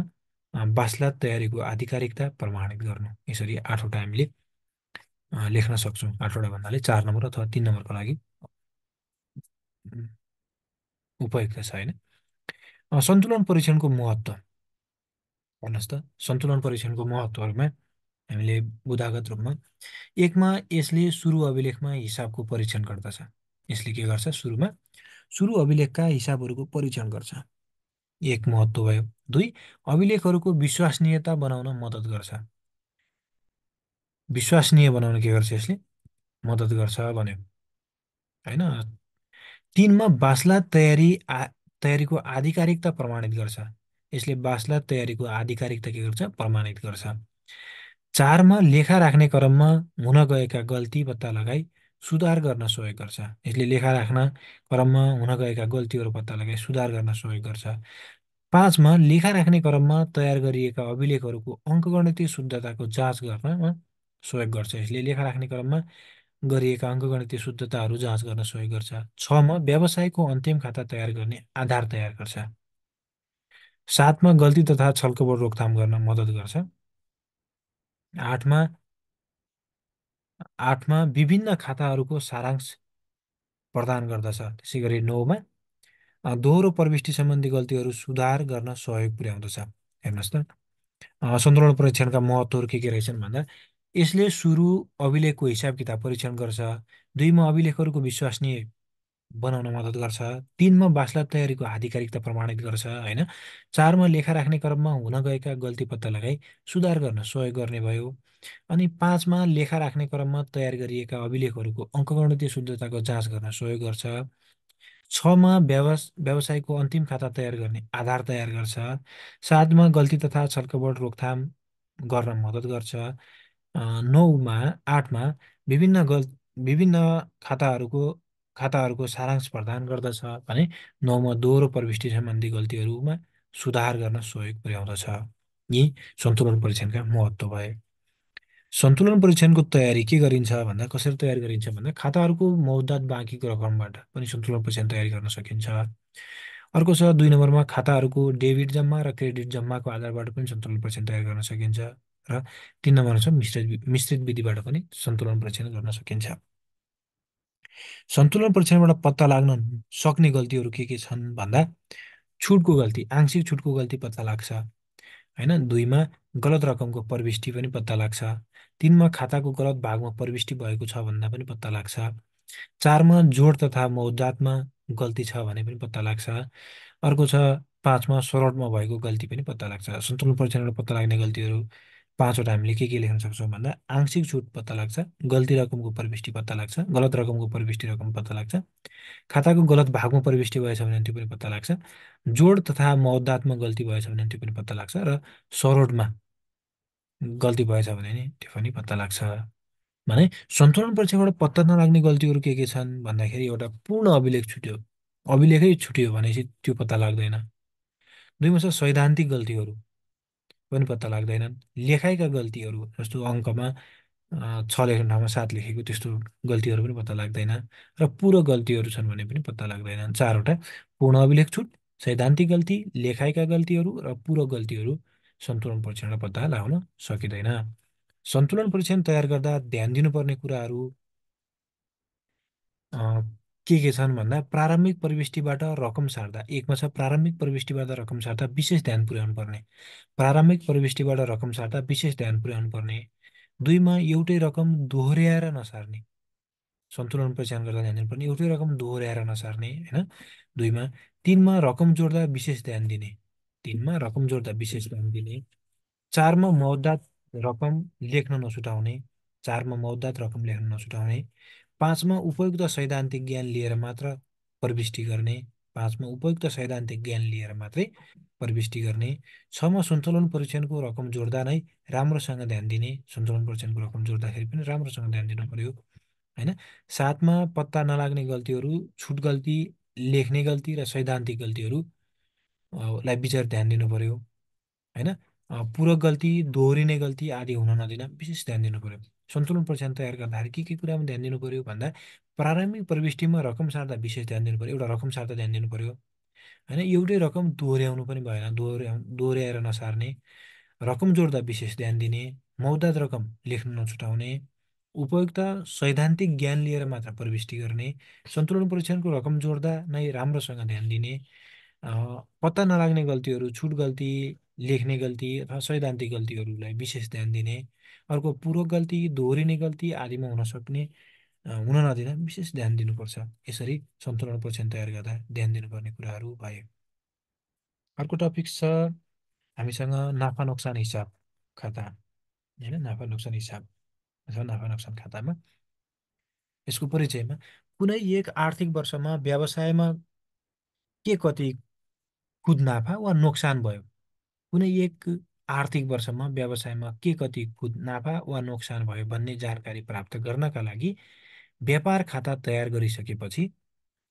वासलात तयारीको आधिकारिकता प्रमाणित गर्नु। यसरी आठवटा हामीले लेख्न सक्छौँ। आठवटा भन्नाले 4 नम्बर अथवा 3 नम्बरको लागि उम्, उपयुक्त छ होइन। सन्तुलन परीक्षणको महत्त्व भन्नुहोस् त। सन्तुलन परीक्षणको महत्त्वहरूमा हामीले बुदागत रूपमा एकमा यसले सुरु अभिलेखमा हिसाबको परीक्षण गर्दछ। यसले के गर्छ? सुरु अभिलेखका हिसाबहरूको परीक्षण गर्छ। एक महत्त्व भयो। दुई, अभिलेखहरूको विश्वसनीयता बनाउन मद्दत गर्छ। विश्वसनीय बनाउन के गर्छ? यसले मद्दत गर्छ भन्यो होइन। तिनमा तयारीको आधिकारिकता प्रमाणित गर्छ। यसले वासलात तयारीको आधिकारिकता के गर्छ? प्रमाणित गर्छ। चारमा लेखा राख्ने क्रममा हुन गएका गल्ती पत्ता लगाई सुधार गर्न सहयोग गर्छ। यसले लेखा राख्न क्रममा हुन गएका गल्तीहरू पत्ता लगाई सुधार गर्न सहयोग गर्छ। पाँचमा लेखा राख्ने क्रममा तयार गरिएका अभिलेखहरूको अङ्कगणितीय शुद्धताको जाँच गर्नमा सहयोग गर्छ। यसले लेखा राख्ने क्रममा गरिएका अङ्कगणितीय शुद्धताहरू जाँच गर्न सहयोग गर्छ। छमा व्यवसायको अन्तिम खाता तयार गर्ने आधार तयार गर्छ। सातमा गल्ती तथा छलकपट रोकथाम गर्न मद्दत गर्छ। आठमा आठमा विभिन्न खाताहरूको सारांश प्रदान गर्दछ। त्यसै गरी नौमा दोहोरो प्रविष्टि सम्बन्धी गल्तीहरू सुधार गर्न सहयोग पुर्याउँदछ। हेर्नुहोस् त, सन्तुलन परीक्षणका महत्त्वहरू के रहेछन् भन्दा यसले सुरु अभिलेखको हिसाब किताब परीक्षण गर्छ। दुईमा अभिलेखहरूको विश्वसनीय बनाउन मद्दत गर्छ। तिनमा वासलात तयारीको आधिकारिकता प्रमाणित गर्छ होइन। चारमा लेखा राख्ने क्रममा हुन गएका गल्ती पत्ता लगाई सुधार गर्न सहयोग गर्ने भयो। अनि पाँचमा लेखा राख्ने क्रममा तयार गरिएका अभिलेखहरूको अङ्कगणितीय शुद्धताको जाँच गर्न सहयोग गर्छ। छमा व्यवसायको अन्तिम खाता तयार गर्ने आधार तयार गर्छ। सातमा गल्ती तथा छलकपट रोकथाम गर्न मद्दत गर्छ। नौमा आठमा विभिन्न खाताहरूको सारांश प्रदान गर्दछ भने नौमा दोहोरो प्रविष्टि सम्बन्धी गल्तीहरूमा सुधार गर्न सहयोग पुर्याउँदछ। यी सन्तुलन परीक्षणका महत्त्व भए। सन्तुलन परीक्षणको तयारी के गरिन्छ भन्दा कसरी तयारी गरिन्छ भन्दा खाताहरूको मौद्दात बाँकीको रकमबाट पनि सन्तुलन परीक्षण तयारी गर्न सकिन्छ। अर्को छ 2 नम्बरमा खाताहरूको डेबिट जम्मा र क्रेडिट जम्माको आधारबाट पनि सन्तुलन परीक्षण तयार गर्न सकिन्छ। र 3 नम्बरमा छ मिश्रित विधिबाट पनि सन्तुलन परीक्षण गर्न सकिन्छ। सन्तुलन परीक्षणबाट पत्ता लाग्न सक्ने गल्तीहरू के छन् भन्दा छुटको गल्ती, आंशिक छुटको गल्ती पत्ता लाग्छ होइन। दुईमा गलत रकमको प्रविष्टि पनि पत्ता लाग्छ। तिनमा खाताको गलत भागमा प्रविष्टि भएको छ भन्दा पनि पत्ता लाग्छ। चारमा जोड तथा मौद्दातमा गल्ती छ भने पनि पत्ता लाग्छ। अर्को छ पाँचमा सरटमा भएको गल्ती पनि पत्ता लाग्छ। सन्तुलन परीक्षणबाट पत्ता लाग्ने गल्तीहरू पाँचवटा हामीले के लेख्न सक्छौँ भन्दा आंशिक छुट पत्ता लाग्छ, गल्ती रकमको प्रविष्टि पत्ता लाग्छ, गलत रकमको प्रविष्टि रकम पत्ता लाग्छ, खाताको गलत भागमा प्रविष्टि भएछ भने त्यो पनि पत्ता लाग्छ, जोड तथा मौद्दातमा गल्ती भएछ भने त्यो पनि पत्ता लाग्छ र सरोडमा गल्ती भएछ भने नि त्यो पनि पत्ता लाग्छ। भने सन्तुलन परीक्षाबाट पत्ता नलाग्ने गल्तीहरू के छन् भन्दाखेरि एउटा पूर्ण अभिलेख छुट्यो, अभिलेखै छुट्यो भनेपछि त्यो पत्ता लाग्दैन। दुईमा छ सैद्धान्तिक गल्तीहरू पनि पत्ता लाग्दैनन्। लेखाइका गल्तीहरू जस्तो अङ्कमा 6 लेख्ने ठाउँमा 7 लेखेको त्यस्तो गल्तीहरू पनि पत्ता लाग्दैन। र पूरक गल्तीहरू छन् भने पनि पत्ता लाग्दैनन्। चारवटा पूर्ण अभिलेख छुट, सैद्धान्तिक गल्ती, लेखाइका गल्तीहरू र पूरक गल्तीहरू सन्तुलन परीक्षणबाट पत्ता लगाउन सकिँदैन। सन्तुलन परीक्षण तयार गर्दा ध्यान दिनुपर्ने कुराहरू के छन् भन्दा प्रारम्भिक प्रविष्टिबाट रकम सार्दा एकमा छ प्रारम्भिक प्रविष्टिबाट रकम सार्दा विशेष ध्यान पुर्याउनु पर्ने। प्रारम्भिक प्रविष्टिबाट रकम सार्दा विशेष ध्यान पुर्याउनु पर्ने। दुईमा एउटै रकम दोहोऱ्याएर नसार्ने। सन्तुलन परीक्षण गर्दा ध्यान दिनुपर्ने एउटै रकम दोहोऱ्याएर नसार्ने होइन। दुईमा तिनमा रकम जोड्दा विशेष ध्यान दिने। तिनमा रकम जोड्दा विशेष ध्यान दिने। चारमा मौद्दात रकम लेख्न नछुटाउने। चारमा मौद्दात रकम लेख्न नछुटाउने। पाँचमा उपयुक्त सैद्धान्तिक ज्ञान लिएर मात्र प्रविष्टि गर्ने। पाँचमा उपयुक्त सैद्धान्तिक ज्ञान लिएर मात्रै प्रविष्टि गर्ने। छमा सन्तुलन परीक्षणको रकम जोड्दा नै राम्रोसँग ध्यान दिने। सन्तुलन परीक्षणको रकम जोड्दाखेरि पनि राम्रोसँग ध्यान दिनु पर्यो होइन। सातमा पत्ता नलाग्ने गल्तीहरू छुट गल्ती, लेख्ने गल्ती र सैद्धान्तिक गल्तीहरू लाई विचार ध्यान दिनु पर्यो होइन। पूरक गल्ती, दोहोरिने गल्ती आदि हुन नदिन विशेष ध्यान दिनु पर्यो। सन्तुलन परीक्षण तयार गर्दाखेरि के कुरामा ध्यान दिनु पर्यो भन्दा प्रारम्भिक प्रविष्टिमा रकम सार्दा विशेष ध्यान दिनु पर्यो। एउटा रकम सार्दा ध्यान दिनु पर्यो होइन। एउटै रकम दोहोऱ्याउनु पनि भएन, दोहोऱ्याएर नसार्ने, रकम जोड्दा विशेष ध्यान दिने, मौद्दात रकम लेख्न नछुटाउने, उपयुक्त सैद्धान्तिक ज्ञान लिएर मात्र प्रविष्टि गर्ने, सन्तुलन परीक्षणको रकम जोड्दा नै राम्रोसँग ध्यान दिने, पत्ता नलाग्ने गल्तीहरू, छुट गल्ती, लेख्ने गल्ती अथवा सैद्धान्तिक गल्तीहरूलाई विशेष ध्यान दिने, अर्को पूरक गल्ती, दोहोरिने गल्ती आदिमा हुन सक्ने हुन नदिन विशेष ध्यान दिनुपर्छ। यसरी सन्तुलन परीक्षण तयार गर्दा ध्यान दिनुपर्ने कुराहरू भए। अर्को टपिक छ हामीसँग नाफा नोक्सान हिसाब खाता होइन। नाफा नोक्सान हिसाब अथवा नाफा नोक्सान खातामा यसको परिचयमा कुनै एक आर्थिक वर्षमा व्यवसायमा के कति खुद नाफा वा नोक्सान भयो, कुनै एक आर्थिक वर्षमा व्यवसायमा के कति खुद नाफा वा नोक्सान भयो भन्ने जानकारी प्राप्त गर्नका लागि व्यापार खाता तयार गरिसकेपछि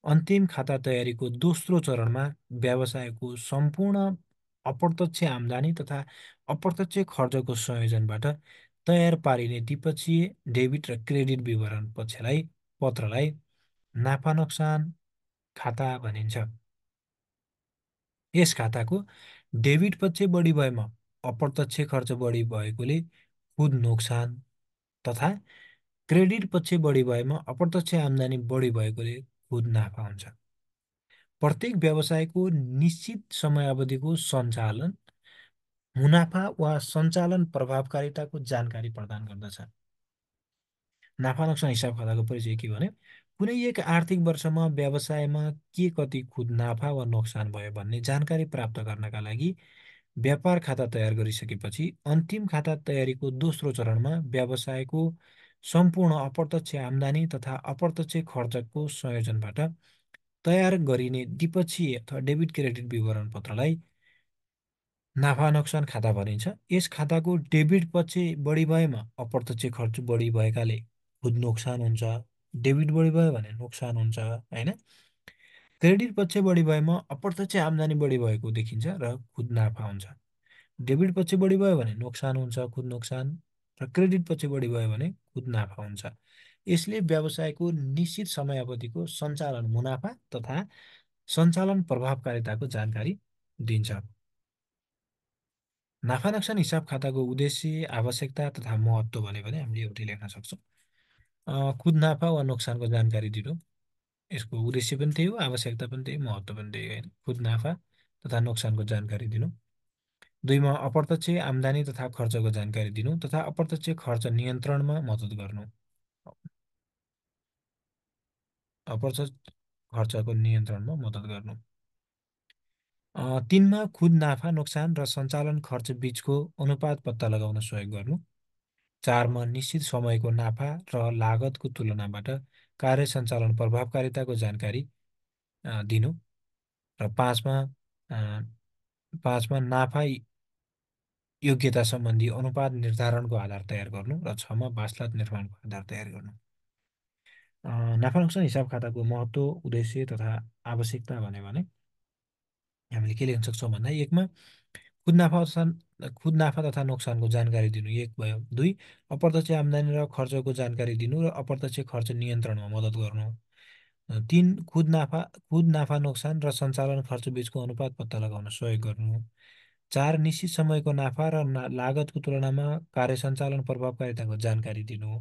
अन्तिम खाता तयारीको दोस्रो चरणमा व्यवसायको सम्पूर्ण अप्रत्यक्ष आम्दानी तथा अप्रत्यक्ष खर्चको संयोजनबाट तयार पारिने द्विपक्षीय डेबिट र क्रेडिट विवरण पत्रलाई नाफा नोक्सान खाता भनिन्छ। यस खाताको डेबिट पक्ष बढी भएमा अप्रत्यक्ष खर्च बढी भएकोले खुद नोक्सान तथा क्रेडिट पक्ष बढी भएमा अप्रत्यक्ष आम्दानी बढी भएकोले खुद नाफा हुन्छ। प्रत्येक व्यवसायको निश्चित समयावधिको सञ्चालन मुनाफा वा सञ्चालन प्रभावकारिताको जानकारी प्रदान गर्दछ। नाफा नोक्सान हिसाब खाताको परिचय के भने कुनै एक आर्थिक वर्षमा व्यवसायमा के कति खुद नाफा वा नोक्सान भयो भन्ने जानकारी प्राप्त गर्नका लागि व्यापार खाता तयार गरिसकेपछि अन्तिम खाता तयारीको दोस्रो चरणमा व्यवसायको सम्पूर्ण अप्रत्यक्ष आम्दानी तथा अप्रत्यक्ष खर्चको संयोजनबाट तयार गरिने द्विपक्षीय अथवा डेबिट क्रेडिट विवरण पत्रलाई नाफा नोक्सान खाता भनिन्छ। यस खाताको डेबिट पक्ष बढी भएमा अप्रत्यक्ष खर्च बढी भएकाले खुद नोक्सान हुन्छ। डेबिट बढी भयो भने नोक्सान हुन्छ होइन। क्रेडिट पक्ष बढी भएमा अप्रत्यक्ष आम्दानी बढी भएको देखिन्छ र खुद नाफा हुन्छ। डेबिट पक्ष बढी भयो भने नोक्सान हुन्छ, खुद नोक्सान, र क्रेडिट पक्ष बढी भयो भने खुद नाफा हुन्छ। यसले व्यवसायको निश्चित समयावधिको सञ्चालन मुनाफा तथा सञ्चालन प्रभावकारिताको जानकारी दिन्छ। नाफा नोक्सान हिसाब खाताको उद्देश्य, आवश्यकता तथा महत्त्व भने हामीले एउटै लेख्न सक्छौँ। खुद नाफा वा नोक्सानको जानकारी दिनु, यसको उद्देश्य पनि त्यही हो, आवश्यकता पनि त्यही, महत्त्व पनि त्यही होइन। खुद नाफा तथा नोक्सानको जानकारी दिनु। दुईमा अप्रत्यक्ष आम्दानी तथा खर्चको जानकारी दिनु तथा अप्रत्यक्ष खर्च नियन्त्रणमा मद्दत गर्नु। अप्रत्यक्ष खर्चको नियन्त्रणमा मद्दत गर्नु। तिनमा खुद नाफा नोक्सान र सञ्चालन खर्च बीचको अनुपात पत्ता लगाउन सहयोग गर्नु। चारमा निश्चित समयको नाफा र लागतको तुलनाबाट कार्य सञ्चालन प्रभावकारिताको जानकारी दिनु। र पाँचमा नाफा योग्यता सम्बन्धी अनुपात निर्धारणको आधार तयार गर्नु। र छमा वास्लात निर्माणको आधार तयार गर्नु। नाफा नोक्सान हिसाब खाताको महत्त्व, उद्देश्य तथा आवश्यकता भने हामीले के लेख्न सक्छौँ भन्दा एकमा खुद नाफा तथा नोक्सानको जानकारी दिनु एक भयो। दुई, अप्रत्यक्ष आम्दानी र खर्चको जानकारी दिनु र अप्रत्यक्ष खर्च नियन्त्रणमा मद्दत गर्नु। तीन, खुद नाफा नोक्सान र सञ्चालन खर्च बीचको अनुपात पत्ता लगाउन सहयोग गर्नु। चार, निश्चित समयको नाफा र लागतको तुलनामा कार्य सञ्चालन प्रभावकारिताको जानकारी दिनु।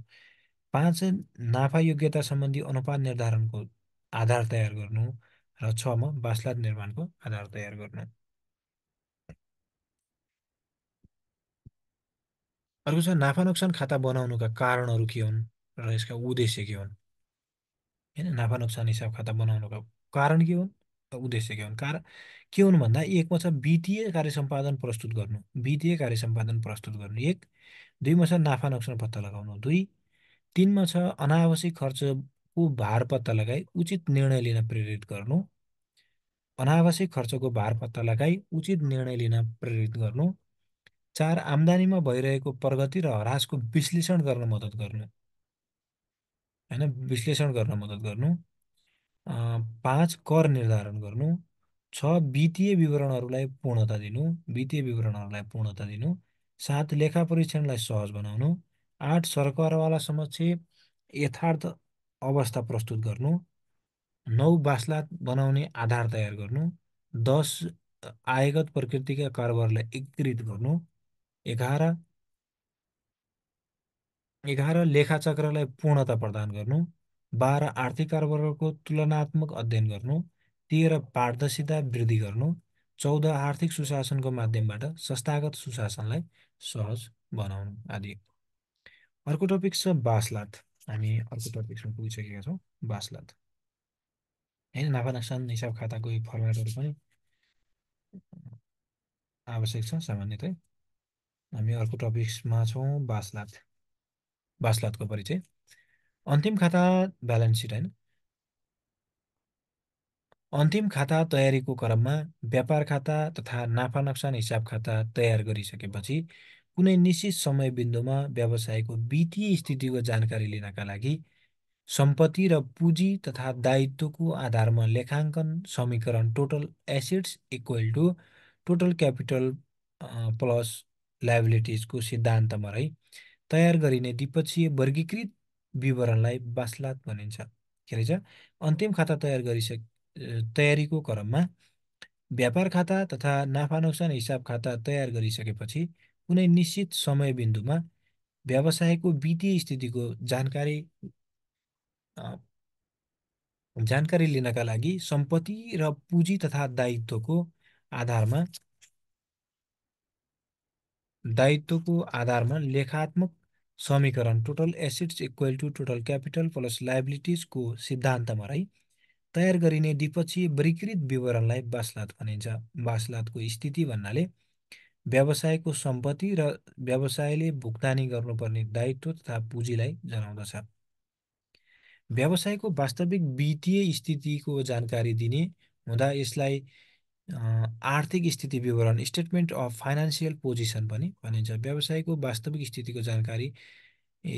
पाँच, नाफा योग्यता सम्बन्धी अनुपात निर्धारणको आधार तयार गर्नु। र छमा वास्लात निर्माणको आधार तयार गर्नु। अर्को छ नाफा नोक्सान खाता बनाउनुका कारणहरू के हुन् र यसका उद्देश्य के हुन् होइन। नाफा नोक्सान हिसाब खाता बनाउनुका कारण के हुन् र उद्देश्य के हुन्। के हुन् भन्दा एकमा छ वित्तीय कार्य सम्पादन प्रस्तुत गर्नु। वित्तीय कार्य सम्पादन प्रस्तुत गर्नु एक। दुईमा छ नाफा नोक्सान पत्ता लगाउनु। दुई, तिनमा छ अनावश्यक खर्चको भार पत्ता लगाई उचित निर्णय लिन प्रेरित गर्नु। अनावश्यक खर्चको भार पत्ता लगाई उचित निर्णय लिन प्रेरित गर्नु। चार, आम्दानीमा भइरहेको प्रगति र ह्रासको विश्लेषण गर्न मद्दत गर्नु होइन, विश्लेषण गर्न मद्दत गर्नु। पाँच, कर निर्धारण गर्नु। छ, वित्तीय विवरणहरूलाई पूर्णता दिनु। सात, लेखा परीक्षणलाई सहज बनाउनु। 8 सरकारवाला समक्ष यथार्थ अवस्था प्रस्तुत गर्नु। 9 वासलात बनाउने आधार तयार गर्नु। 10 आयगत प्रकृतिका कारोबारलाई एकीकृत गर्नु। 11 लेखाचक्रलाई पूर्णता प्रदान गर्नु। 12 आर्थिक कारोबारको तुलनात्मक अध्ययन गर्नु। 13 पारदर्शिता वृद्धि गर्नु। 14 आर्थिक सुशासनको माध्यमबाट संस्थागत सुशासनलाई सहज बनाउनु आदि। अर्को टपिक छ वासलात। हामी अर्को टपिकमा पुगिसकेका छौँ। वासलात होइन, नाफानक्सान हिसाब खाताको एक फर्मेटहरू पनि आवश्यक छ सामान्यतः। हामी अर्को टपिक्समा छौँ, वासलात। वासलातको परिचय। अन्तिम खाता ब्यालेन्स सिट होइन। अन्तिम खाता तयारीको क्रममा व्यापार खाता तथा नाफा नोक्सान हिसाब खाता तयार गरिसकेपछि कुनै निश्चित समय बिन्दुमा व्यवसायको वित्तीय स्थितिको जानकारी लिनका लागि सम्पत्ति र पुँजी तथा दायित्वको आधारमा लेखाङ्कन समीकरण total assets equal to total capital plus लायबिलिटिजको सिद्धान्तमा रही तयार गरिने द्विपक्षीय वर्गीकृत विवरणलाई वासलात भनिन्छ। के रहेछ? अन्तिम खाता तयारीको क्रममा व्यापार खाता तथा नाफा नोक्सान हिसाब खाता तयार गरिसकेपछि कुनै निश्चित समय बिन्दुमा व्यवसायको वित्तीय स्थितिको जानकारी लिनका लागि सम्पत्ति र पुँजी तथा दायित्वको आधारमा लेखात्मक समीकरण total assets equal to total capital plus लायबिलिटिजको सिद्धान्तमा रही तयार गरिने द्विपक्षीय वर्गीकृत विवरणलाई वासलात भनिन्छ। वासलातको स्थिति भन्नाले व्यवसायको सम्पत्ति र व्यवसायले भुक्तानी गर्नुपर्ने दायित्व तथा पुँजीलाई जनाउँदछ। व्यवसायको वास्तविक वित्तीय स्थितिको जानकारी दिने हुँदा यसलाई आर्थिक स्थिति विवरण स्टेटमेन्ट अफ फाइनान्सियल पोजिसन पनि भनिन्छ। व्यवसायको वास्तविक स्थितिको जानकारी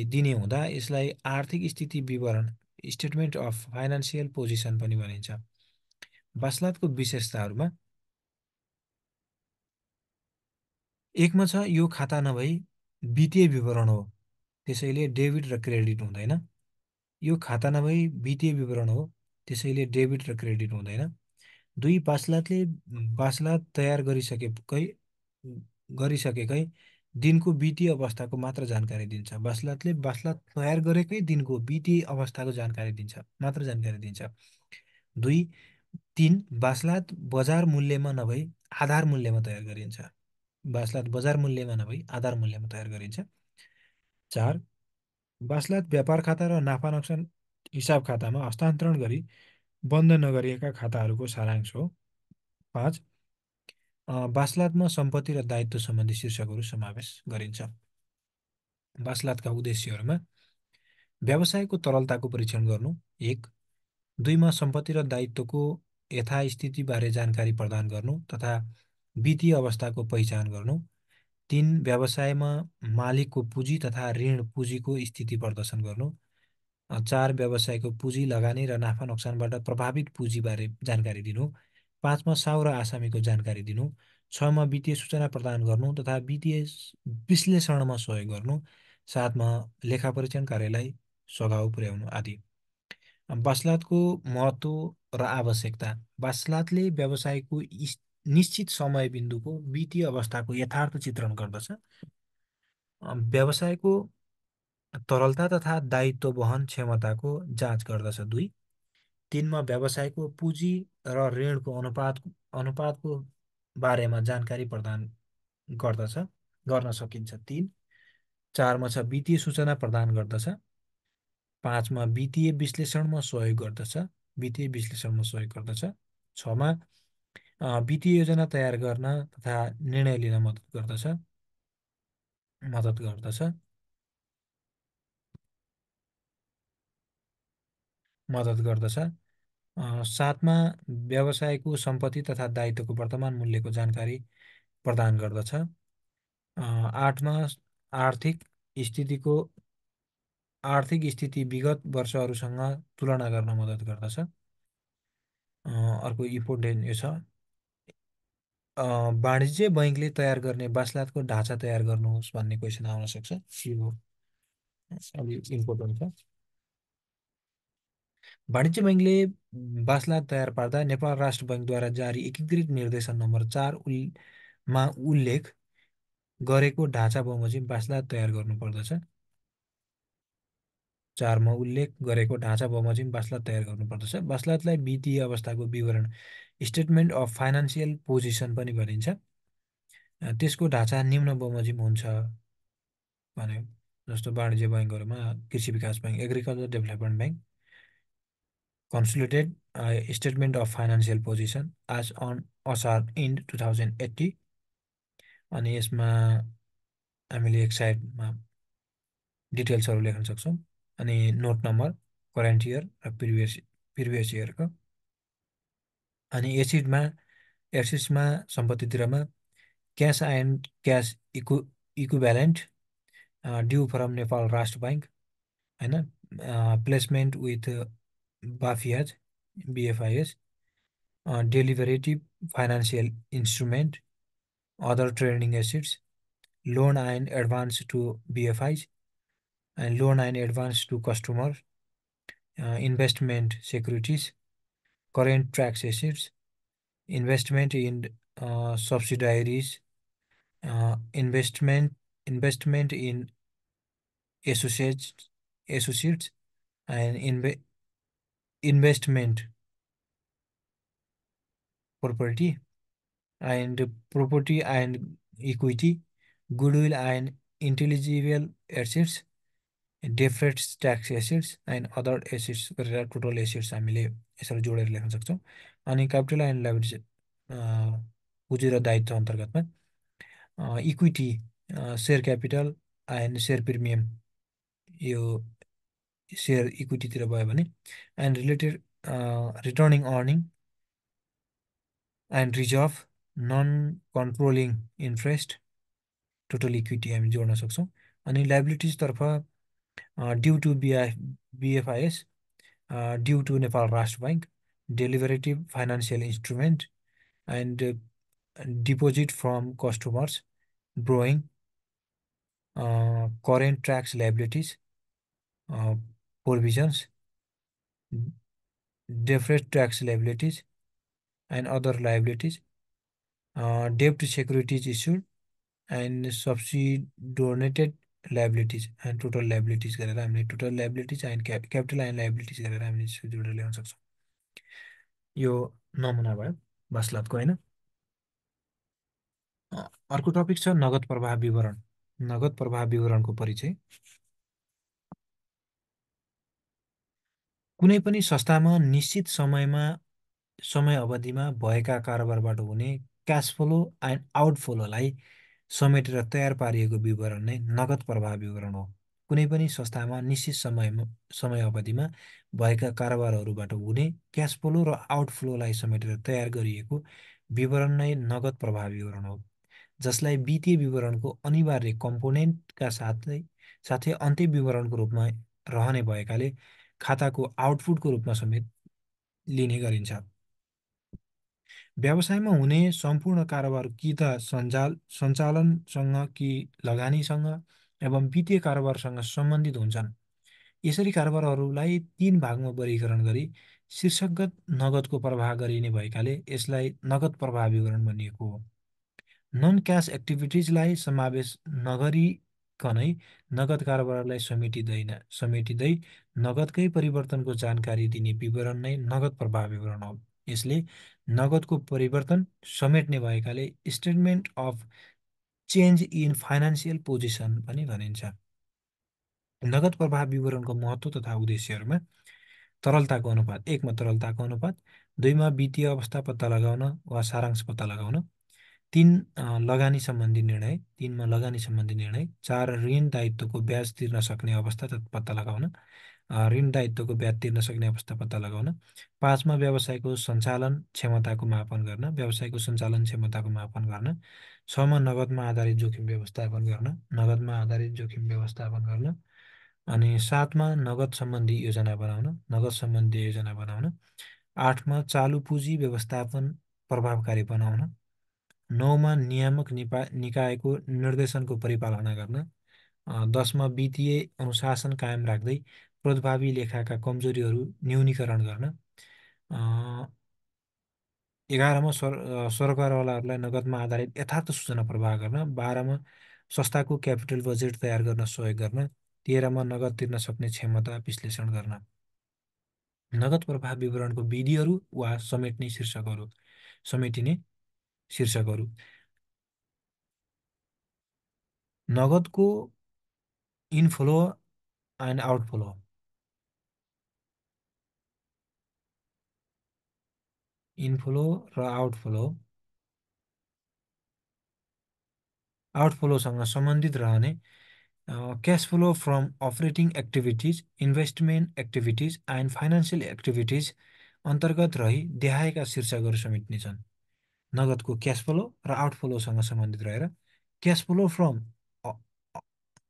दिने हुँदा यसलाई आर्थिक स्थिति विवरण स्टेटमेन्ट अफ फाइनान्सियल पोजिसन पनि भनिन्छ। वासलातको विशेषताहरूमा एकमा छ, यो खाता नभई वित्तीय विवरण हो, त्यसैले डेबिट र क्रेडिट हुँदैन। यो खाता नभई वित्तीय विवरण हो, त्यसैले डेबिट र क्रेडिट हुँदैन। 2 वासलात तयार गरिसकेकै दिनको वित्तीय अवस्थाको मात्र जानकारी दिन्छ। वासलात तयार गरेकै दिनको वित्तीय अवस्थाको जानकारी दिन्छ, मात्र जानकारी दिन्छ। 2 3 वासलात बजार मूल्यमा नभई आधार मूल्यमा तयार गरिन्छ। वासलात बजार मूल्यमा नभई आधार मूल्यमा तयार गरिन्छ। 4 वासलात व्यापार खाता र नाफा नोक्सान हिसाब खातामा हस्तान्तरण गरी बन्द नगरिएका खाताहरूको सारांश हो। 5 वासलातमा सम्पत्ति र दायित्व सम्बन्धी शीर्षकहरू समावेश गरिन्छ। वासलातका उद्देश्यहरूमा व्यवसायको तरलताको परीक्षण गर्नु 1, 2 मा सम्पत्ति र दायित्वको यथास्थितिबारे जानकारी प्रदान गर्नु तथा वित्तीय अवस्थाको पहिचान गर्नु। 3 व्यवसायमा मालिकको पुँजी तथा ऋण पुँजीको स्थिति प्रदर्शन गर्नु। 4 व्यवसायको पुँजी लगानी र नाफा नोक्सानबाट प्रभावित पुँजीबारे जानकारी दिनु। 5 मा साउ र आसामीको जानकारी दिनु। 6 मा वित्तीय सूचना प्रदान गर्नु तथा वित्तीय विश्लेषणमा सहयोग गर्नु। 7 मा लेखा परीक्षण कार्यलाई सघाउ पुर्याउनु आदि। वासलातको महत्त्व र आवश्यकता। वासलातले व्यवसायको निश्चित समय बिन्दुको वित्तीय अवस्थाको यथार्थ चित्रण गर्दछ। व्यवसायको तरलता तथा दायित्व वहन क्षमताको जाँच गर्दछ। 2, 3 मा व्यवसायको पुँजी र ऋणको अनुपातको बारेमा जानकारी प्रदान गर्न सकिन्छ। 3 4 मा छ वित्तीय सूचना प्रदान गर्दछ। 5 मा वित्तीय विश्लेषणमा सहयोग गर्दछ। 6 मा वित्तीय योजना तयार गर्न तथा निर्णय लिन मद्दत गर्दछ। 7 मा व्यवसायको सम्पत्ति तथा दायित्वको वर्तमान मूल्यको जानकारी प्रदान गर्दछ। 8 मा आर्थिक स्थिति विगत वर्षहरूसँग तुलना गर्न मद्दत गर्दछ। अर्को इम्पोर्टेन्ट यो छ, वाणिज्य बैङ्कले तयार गर्ने वासलातको ढाँचा तयार गर्नुहोस् भन्ने क्वेसन आउन सक्छ। अलि इम्पोर्टेन्ट छ। वाणिज्य बैङ्कले बासला तयार पार्दा नेपाल राष्ट्र बैङ्कद्वारा जारी एकीकृत निर्देशन नम्बर 4 मा उल्लेख गरेको ढाँचा बमोजिम बासला तयार गर्नुपर्दछ। 4 मा उल्लेख गरेको ढाँचा बमोजिम बासला तयार गर्नुपर्दछ। बासलातलाई वित्तीय अवस्थाको विवरण स्टेटमेन्ट अफ फाइनान्सियल पोजिसन पनि भनिन्छ। त्यसको ढाँचा निम्न बमोजिम हुन्छ भन्यो। जस्तो वाणिज्य बैङ्कहरूमा कृषि विकास bank, agriculture development bank, consolidated statement of financial position as on असार end 2080। अनि यसमा हामीले एक साइडमा डिटेल्सहरू लेख्न सक्छौँ। अनि नोट नम्बर, करेन्ट इयर र प्रिभियस इयरको। अनि एसिडमा सम्पत्तितिरमा cash and cash equivalent due from Nepal Rastra bank, होइन, प्लेसमेन्ट विथ बाफियाज BFIs, derivative financial instrument, other trading assets, loan and advance to BFIs and loan and advance to customer, investment securities, current tax assets, investment in subsidiaries, investment in associates and investment property and equity, goodwill and intelligible assets, deferred tax assets and other assets गरेर टोटल एसेट्स हामीले यसरी जोडेर लेख्न सक्छौँ। अनि क्यापिटल एन्ड लायबिलिटी पुँजी र दायित्व अन्तर्गतमा equity, share capital and share premium, यो सेयर इक्विटीतिर भयो भने, and related returning earning and reserve, non controlling interest, total equity हामी जोड्न सक्छौँ। अनि लाइबिलिटिजतर्फ due to BFIs, due to Nepal Rastra bank, derivative financial instrument and deposit from customers, borrowing, current tax liabilities, provisions, deferred tax liabilities and other liabilities, debt securities issued and subordinated liabilities and total liabilities गरेर हामीले total liabilities and capital and liabilities गरेर हामीले जोडेर ल्याउन सक्छौँ। यो नमुना भयो बासलातको, होइन। अर्को टपिक छ नगद प्रवाह विवरण। नगद प्रवाह विवरणको परिचय। कुनै पनि संस्थामा निश्चित समय अवधिमा भएका कारोबारबाट हुने क्यास फ्लो एन्ड आउटफ्लोलाई समेटेर तयार पारिएको विवरण नै नगद प्रवाह विवरण हो। कुनै पनि संस्थामा निश्चित समय अवधिमा भएका कारोबारहरूबाट हुने क्यास फ्लो र आउटफ्लोलाई समेटेर तयार गरिएको विवरण नै नगद प्रवाह विवरण हो, जसलाई वित्तीय विवरणको अनिवार्य कम्पोनेन्टका साथै अन्त्य विवरणको रूपमा रहने भएकाले खाताको आउटपुटको रूपमा समेत लिने गरिन्छ। व्यवसायमा हुने सम्पूर्ण कारोबार कि त सञ्चालनसँग कि लगानीसँग एवं वित्तीय कारोबारसँग सम्बन्धित हुन्छन्। यसरी कारोबारहरूलाई 3 भागमा वर्गीकरण गरी शीर्षकगत नगदको प्रवाह गरिने भएकाले यसलाई नगद प्रवाह विवरण भनिएको हो। नन क्यास एक्टिभिटिजलाई समावेश नगरिकनै नगद कारोबारलाई समेटिँदै नगदकै परिवर्तनको जानकारी दिने विवरण नै नगद प्रवाह विवरण हो। यसले नगदको परिवर्तन समेट्ने भएकाले statement of change in financial position पनि भनिन्छ। नगद प्रवाह विवरणको महत्त्व तथा उद्देश्यहरूमा तरलताको अनुपात। 1 मा तरलताको अनुपात, 2 मा वित्तीय अवस्था पत्ता लगाउन वा सारांश पत्ता लगाउन, 3 लगानी सम्बन्धी निर्णय, 3 मा लगानी सम्बन्धी निर्णय, 4 ऋण दायित्वको ब्याज तिर्न सक्ने अवस्था पत्ता लगाउन, ऋण दायित्वको ब्याज तिर्न सक्ने अवस्था पत्ता लगाउन, 5 मा व्यवसायको सञ्चालन क्षमताको मापन गर्न, 6 मा नगदमा आधारित जोखिम व्यवस्थापन गर्न, अनि 7 मा नगद सम्बन्धी योजना बनाउन, 8 मा चालु पुँजी व्यवस्थापन प्रभावकारी बनाउन, 9 मा नियामक निकायको निर्देशनको परिपालना गर्न, 10मा वित्तीय अनुशासन कायम राख्दै प्रभावी लेखाका कमजोरीहरू न्यूनीकरण गर्न। 11मा सरकारवालाहरूलाई नगदमा आधारित यथार्थ सूचना प्रवाह गर्न। 12मा संस्थाको क्यापिटल बजेट तयार गर्न सहयोग गर्न। 13मा नगद तिर्न सक्ने क्षमता विश्लेषण गर्न। नगद प्रवाह विवरणको विधिहरू वा समेटिने शीर्षकहरू। नगदको इनफ्लो एन्ड आउटफ्लो। इनफ्लो र आउटफ्लोसँग सम्बन्धित रहने cash flow from operating activities, investment activities and financial activities अन्तर्गत रही देखाएका शीर्षकहरू समेट्ने छन्। नगदको क्यास फ्लो र आउटफ्लोसँग सम्बन्धित रहेर cash flow from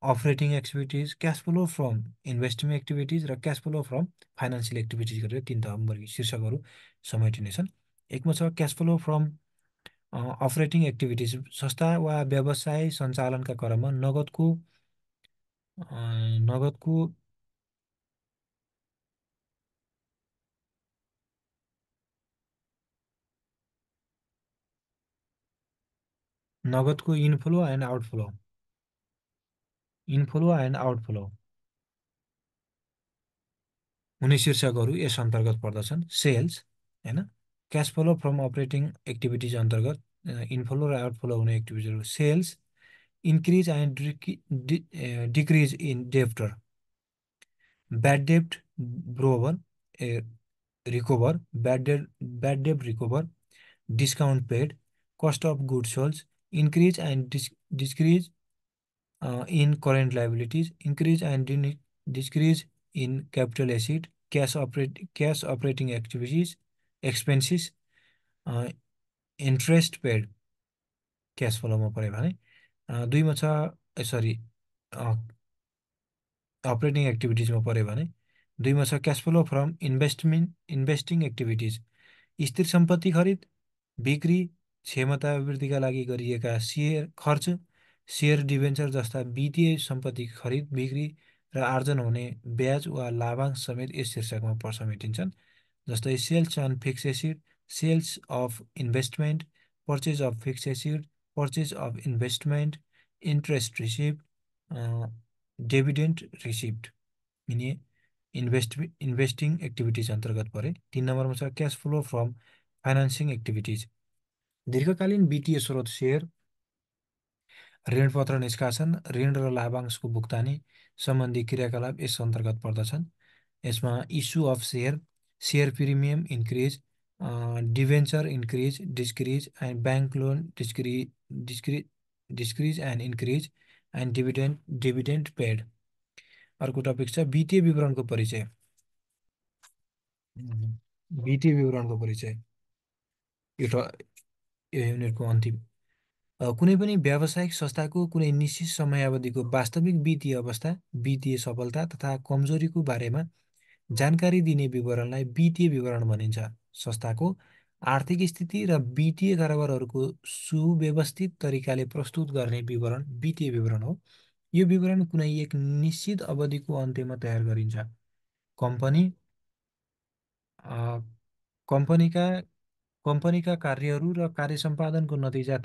operating activities, cash flow from investment activities र cash flow from financial activities गरेर तीनवटा वर्गीय शीर्षकहरू समेटिनेछन्। एकमा छ cash flow from operating activities. संस्था वा व्यवसाय सञ्चालनका क्रममा नगदको नगदको इनफ्लो एन्ड आउटफ्लो हुने शीर्षकहरू यस अन्तर्गत पर्दछन्। सेल्स, होइन, cash flow from operating activities अन्तर्गत इनफ्लो र आउटफ्लो हुने एक्टिभिटिजहरू। Sales increase and decrease in debtor, bad डेब्ट ब्रोवर ए रिकभर, ब्याड डेब्ट recover, discount paid, cost of goods sold, increase and decrease in current liabilities, increase and decrease in capital asset, cash operating activities, expenses, uh, interest paid, cash फ्लोमा पऱ्यो भने। दुईमा छ सरी अपरेटिङ एक्टिभिटिजमा पऱ्यो भने दुईमा छ cash flow from investing activities, स्थिर सम्पत्ति खरिद, बिक्री, क्षमता वृद्धिका लागि गरिएका खर्च, सेयर डिभेन्चर जस्ता वित्तीय सम्पत्ति खरिद, बिक्री र आर्जन हुने ब्याज वा लाभांश समेत यस शीर्षकमा समेटिन्छन्। जस्तै sales on fix asset, sales of investment, purchase of fix asset, purchase of investment, interest receipt, dividend receipt यिनी इन्भेस्टिङ एक्टिभिटिज अन्तर्गत परे। 3 नम्बरमा छ cash flow from financing activities. दीर्घकालीन वित्तीय स्रोत सेयर, ऋणपत्र निष्कासन, ऋण र लाभांशको भुक्तानी सम्बन्धी क्रियाकलाप यस अन्तर्गत पर्दछन्। यसमा issue of share, share premium increase, debenture increase decrease and bank loan decrease and increase and dividend paid. अर्को टपिक छ वित्तीय विवरणको परिचय। वित्तीय विवरणको परिचय यो युनिटको अन्तिम। कुनै पनि व्यावसायिक संस्थाको कुनै निश्चित समयावधिको वास्तविक वित्तीय अवस्था, वित्तीय सफलता तथा कमजोरीको बारेमा जानकारी दिने विवरणलाई वित्तीय विवरण भनिन्छ। संस्थाको आर्थिक स्थिति र वित्तीय कारोबारहरूको सुव्यवस्थित तरिकाले प्रस्तुत गर्ने विवरण वित्तीय विवरण हो। यो विवरण कुनै एक निश्चित अवधिको अन्त्यमा तयार गरिन्छ। कम्पनी कम्पनीका कम्पनीका कार्यहरू र कार्य सम्पादनको नतिजा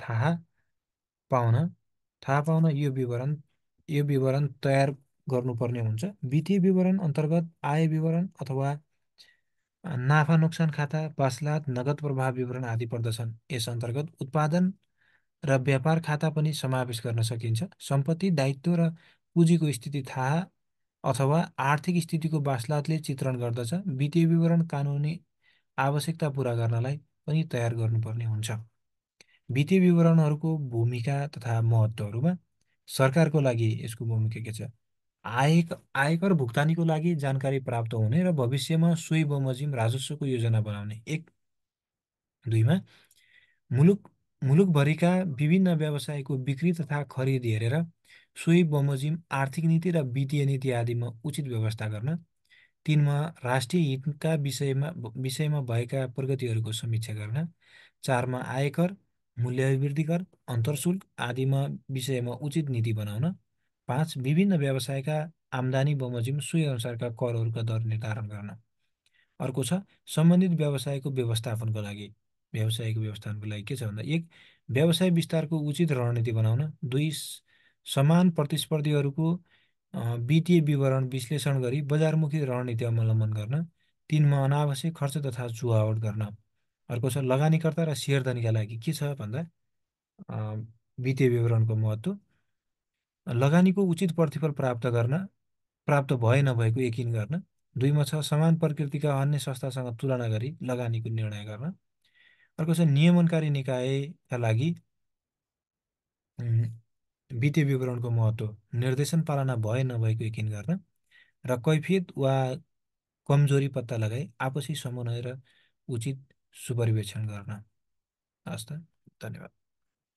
पाउन यो विवरण तयार गर्नुपर्ने हुन्छ। वित्तीय विवरण अन्तर्गत आय विवरण अथवा नाफा नोक्सान खाता, वास्लात, नगद प्रवाह विवरण आदि पर्दछन्। यस अन्तर्गत उत्पादन र व्यापार खाता पनि समावेश गर्न सकिन्छ। सम्पत्ति, दायित्व र पुँजीको स्थिति अथवा आर्थिक स्थितिको वास्लातले चित्रण गर्दछ। वित्तीय विवरण कानुनी आवश्यकता पूरा गर्नलाई पनि तयार गर्नुपर्ने हुन्छ। वित्तीय विवरणहरूको भूमिका तथा महत्त्वहरूमा सरकारको लागि यसको भूमिका के छ? आयकर भुक्तानीको लागि जानकारी प्राप्त हुने र भविष्यमा सोही बमोजिम राजस्वको योजना बनाउने। 2मा मुलुकभरिका विभिन्न व्यवसायको बिक्री तथा खरिद हेरेर सोही बमोजिम आर्थिक नीति र वित्तीय नीति आदिमा उचित व्यवस्था गर्न। 3मा राष्ट्रिय हितका विषयमा भएका प्रगतिहरूको समीक्षा गर्न। 4मा आयकर, मूल्य अभिवृद्धि कर, अन्तरशुल्क आदिमा विषयमा उचित नीति बनाउन। 5 विभिन्न व्यवसायका आम्दानी बमोजिम सोही अनुसारका करहरूका दर निर्धारण गर्न। अर्को छ सम्बन्धित व्यवसायको व्यवस्थापनको लागि के छ भन्दा 1 व्यवसाय विस्तारको उचित रणनीति बनाउन। 2 समान प्रतिस्पर्धीहरूको वित्तीय विवरण विश्लेषण गरी बजारमुखी रणनीति अवलम्बन गर्न। 3 मा अनावश्यक खर्च तथा चुहावट गर्न। अर्को छ लगानीकर्ता र सेयरधनीका लागि के छ भन्दा वित्तीय विवरणको महत्त्व। लगानीको उचित प्रतिफल प्राप्त भए नभएको यकिन गर्न। 2 मा छ समान प्रकृतिका अन्य संस्थासँग तुलना गरी लगानीको निर्णय गर्न। अर्को छ नियमनकारी निकायका लागि वित्तीय विवरणको महत्त्व निर्देशन पालना भए नभएको यकिन गर्न र कैफियत वा कमजोरी पत्ता लगाई आपसी समन्वय र उचित सुपरिवेक्षण गर्न। हस् त, धन्यवाद।